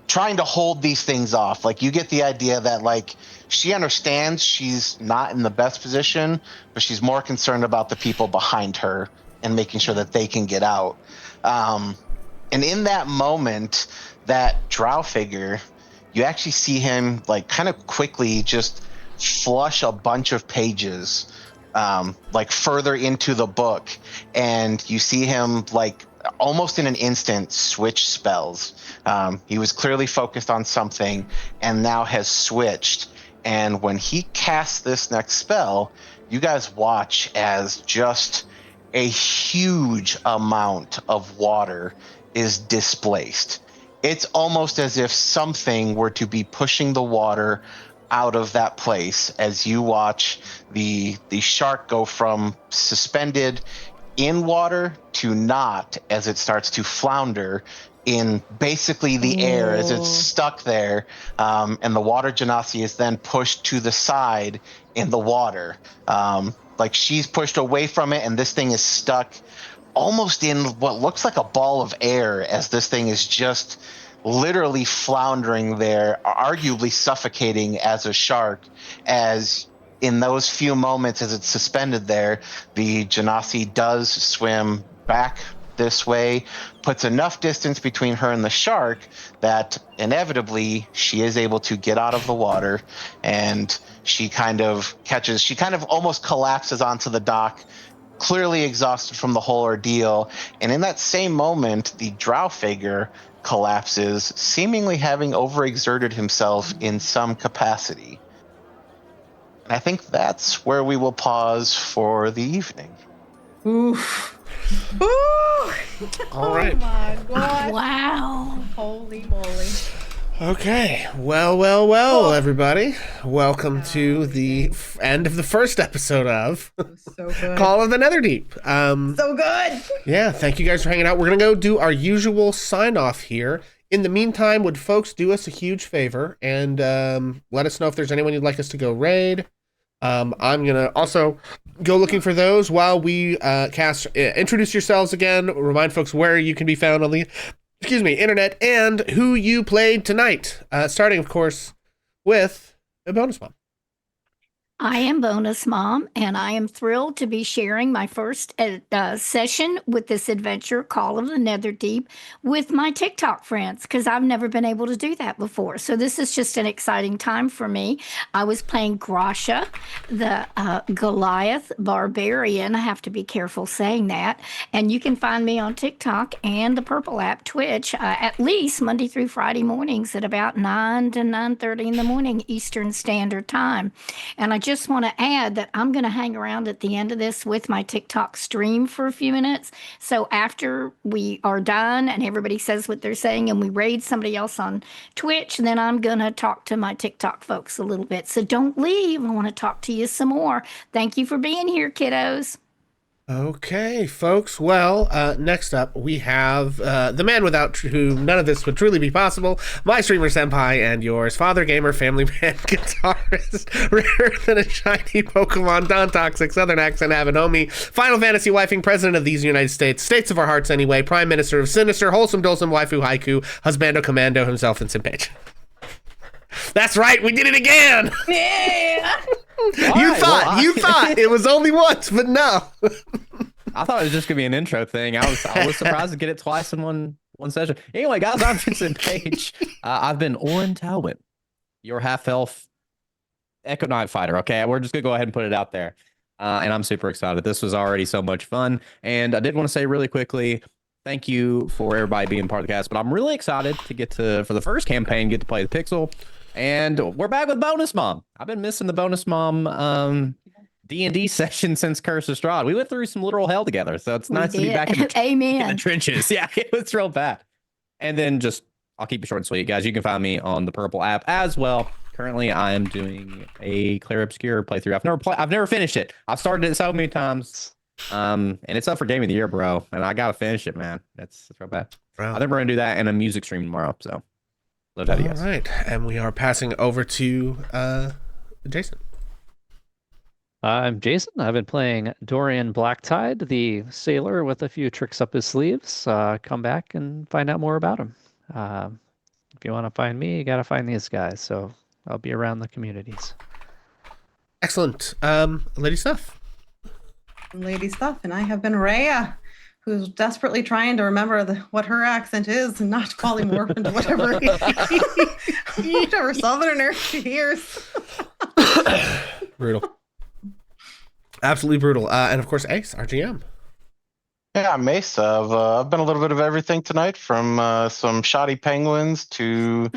trying to hold these things off. Like you get the idea that like she understands she's not in the best position, but she's more concerned about the people behind her and making sure that they can get out. And in that moment, that drow figure, you actually see him like kind of quickly just flush a bunch of pages like further into the book, and you see him like almost in an instant switch spells. He was clearly focused on something and now has switched. And when he casts this next spell, you guys watch as just a huge amount of water is displaced. It's almost as if something were to be pushing the water out of that place as you watch the shark go from suspended in water to not as it starts to flounder in basically the air as it's stuck there, and the water genasi is then pushed to the side in the water, like she's pushed away from it and this thing is stuck almost in what looks like a ball of air as this thing is just literally floundering there, arguably suffocating as a shark. As in those few moments as it's suspended there, the genasi does swim back this way, puts enough distance between her and the shark that inevitably she is able to get out of the water, and she kind of almost collapses onto the dock, clearly exhausted from the whole ordeal. And in that same moment, the drow figure collapses, seemingly having overexerted himself in some capacity. And I think that's where we will pause for the evening. Oof. Ooh. All right. Oh my god. Wow. Holy moly. Okay. Well, everybody. Welcome to the end of the first episode of That was so good. Call of the Netherdeep. So good. Yeah, thank you guys for hanging out. We're going to go do our usual sign-off here. In the meantime, would folks do us a huge favor and let us know if there's anyone you'd like us to go raid? I'm going to also go looking for those while we cast. Introduce yourselves again. Remind folks where you can be found on the internet, and who you played tonight. Starting, of course, with a bonus mom. I am Bonus Mom, and I am thrilled to be sharing my first session with this adventure, Call of the Netherdeep, with my TikTok friends, because I've never been able to do that before. So this is just an exciting time for me. I was playing Grasha, the Goliath Barbarian. I have to be careful saying that. And you can find me on TikTok and the Purple app, Twitch, at least Monday through Friday mornings at about 9 to 9:30 in the morning Eastern Standard Time. And I just just want to add that I'm going to hang around at the end of this with my TikTok stream for a few minutes. So after we are done and everybody says what they're saying and we raid somebody else on Twitch, then I'm going to talk to my TikTok folks a little bit. So don't leave. I want to talk to you some more. Thank you for being here, kiddos. Okay, folks. Well, next up we have the man without whom none of this would truly be possible. My streamer senpai and yours, father gamer, family man, guitarist, rarer than a shiny Pokemon, non-toxic, southern accent having homie, Final Fantasy wifing, president of these United States, states of our hearts anyway, prime minister of sinister, wholesome, dulcem, waifu, haiku, husbando, commando himself, and Simpage. That's right, we did it again. Yeah. You thought it was only once, but no. I thought it was just gonna be an intro thing. I was surprised to get it twice in one session. Anyway, guys, I'm Vincent Page. I've been Orin Talwin, your half elf Echo Knight fighter. Okay, we're just gonna go ahead and put it out there, and I'm super excited. This was already so much fun, and I did want to say really quickly, thank you for everybody being part of the cast. But I'm really excited to get to, for the first campaign, get to play the Pixel. And we're back with Bonus Mom. I've been missing the Bonus Mom D&D session since Curse of Strahd. We went through some literal hell together, so it's nice to be back in the trenches. Yeah, it was real bad. And then I'll keep it short and sweet, guys. You can find me on the Purple app as well. Currently, I am doing a Clair Obscure playthrough. I've never finished it. I've started it so many times, and it's up for Game of the Year, bro. And I gotta finish it, man. It's real bad. Wow. I think we're gonna do that in a music stream tomorrow. So. Love to have you guys. All right, and we are passing over to Jason. I'm Jason. I've been playing Dorian Blacktide, the sailor with a few tricks up his sleeves. Come back and find out more about him. If you want to find me, you got to find these guys. So I'll be around the communities. Excellent. Lady Stuff. Lady Stuff, and I have been Rhea, who's desperately trying to remember what her accent is and not polymorph into whatever southerner she hears. Brutal. Absolutely brutal. And of course, Ace, our GM. Yeah, Mace. I've been a little bit of everything tonight, from some shoddy penguins to,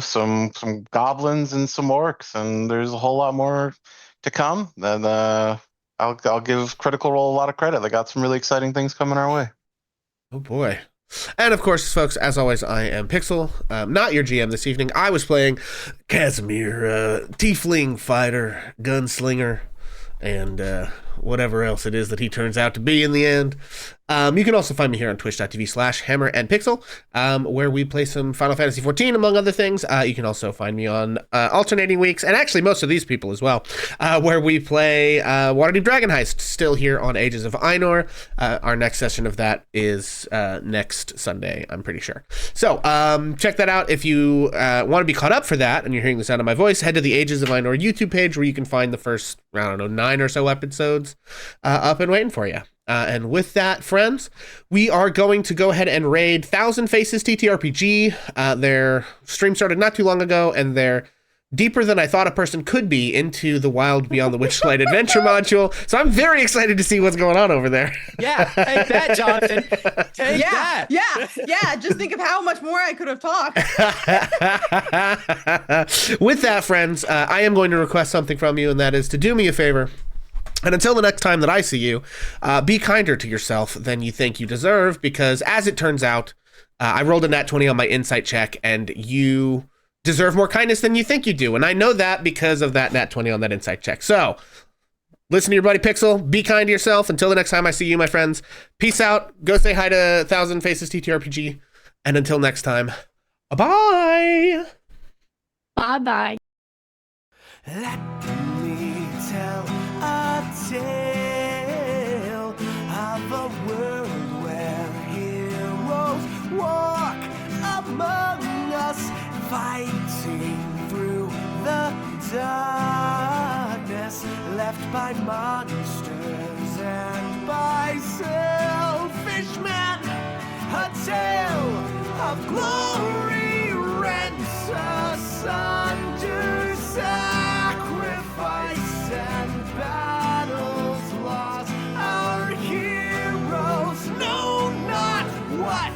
some goblins and some orcs, and there's a whole lot more to come. And I'll give Critical Role a lot of credit. They got some really exciting things coming our way. Oh boy. And of course, folks, as always, I am Pixel, not your GM this evening. I was playing Casimir, tiefling fighter, gunslinger, and whatever else it is that he turns out to be in the end. You can also find me here on twitch.tv/hammer and pixel, where we play some Final Fantasy XIV, among other things. You can also find me on alternating weeks, and actually most of these people as well, where we play Waterdeep Dragon Heist, still here on Ages of Ainur. Our next session of that is next Sunday, I'm pretty sure. So check that out. If you want to be caught up for that, and you're hearing the sound of my voice, head to the Ages of Ainur YouTube page, where you can find the first, 9 or so episodes up and waiting for you. And with that, friends, we are going to go ahead and raid Thousand Faces TTRPG. Their stream started not too long ago, and they're deeper than I thought a person could be into the Wild Beyond the Witchlight Adventure module. So I'm very excited to see what's going on over there. Yeah, take that, Jonathan. Take that. Yeah. Just think of how much more I could have talked. With that, friends, I am going to request something from you, and that is to do me a favor. And until the next time that I see you, be kinder to yourself than you think you deserve, because as it turns out, I rolled a nat 20 on my insight check, and you deserve more kindness than you think you do. And I know that because of that nat 20 on that insight check. So listen to your buddy Pixel. Be kind to yourself. Until the next time I see you, my friends. Peace out. Go say hi to Thousand Faces TTRPG. And until next time, bye. Bye-bye. Let me tell a tale of a world where heroes walk among us, fighting through the darkness, left by monsters and by selfish men. A tale of glory rents asunder, sacrifice and battles lost. Our heroes know not what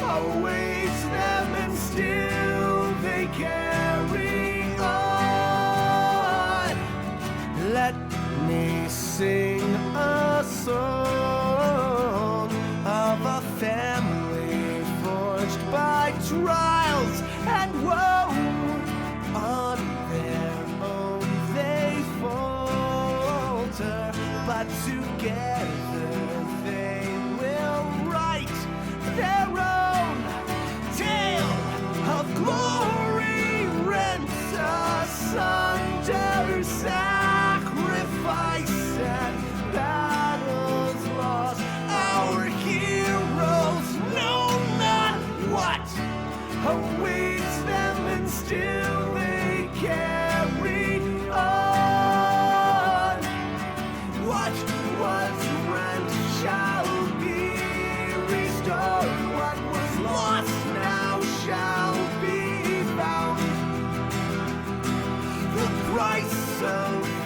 awaits them, and still they carry on. together they will write their own tale of glory, rent asunder, sacrifice and battles lost. Our heroes know not what awaits them, and still they carried on. What was rent shall be restored. What was lost now shall be found. The price of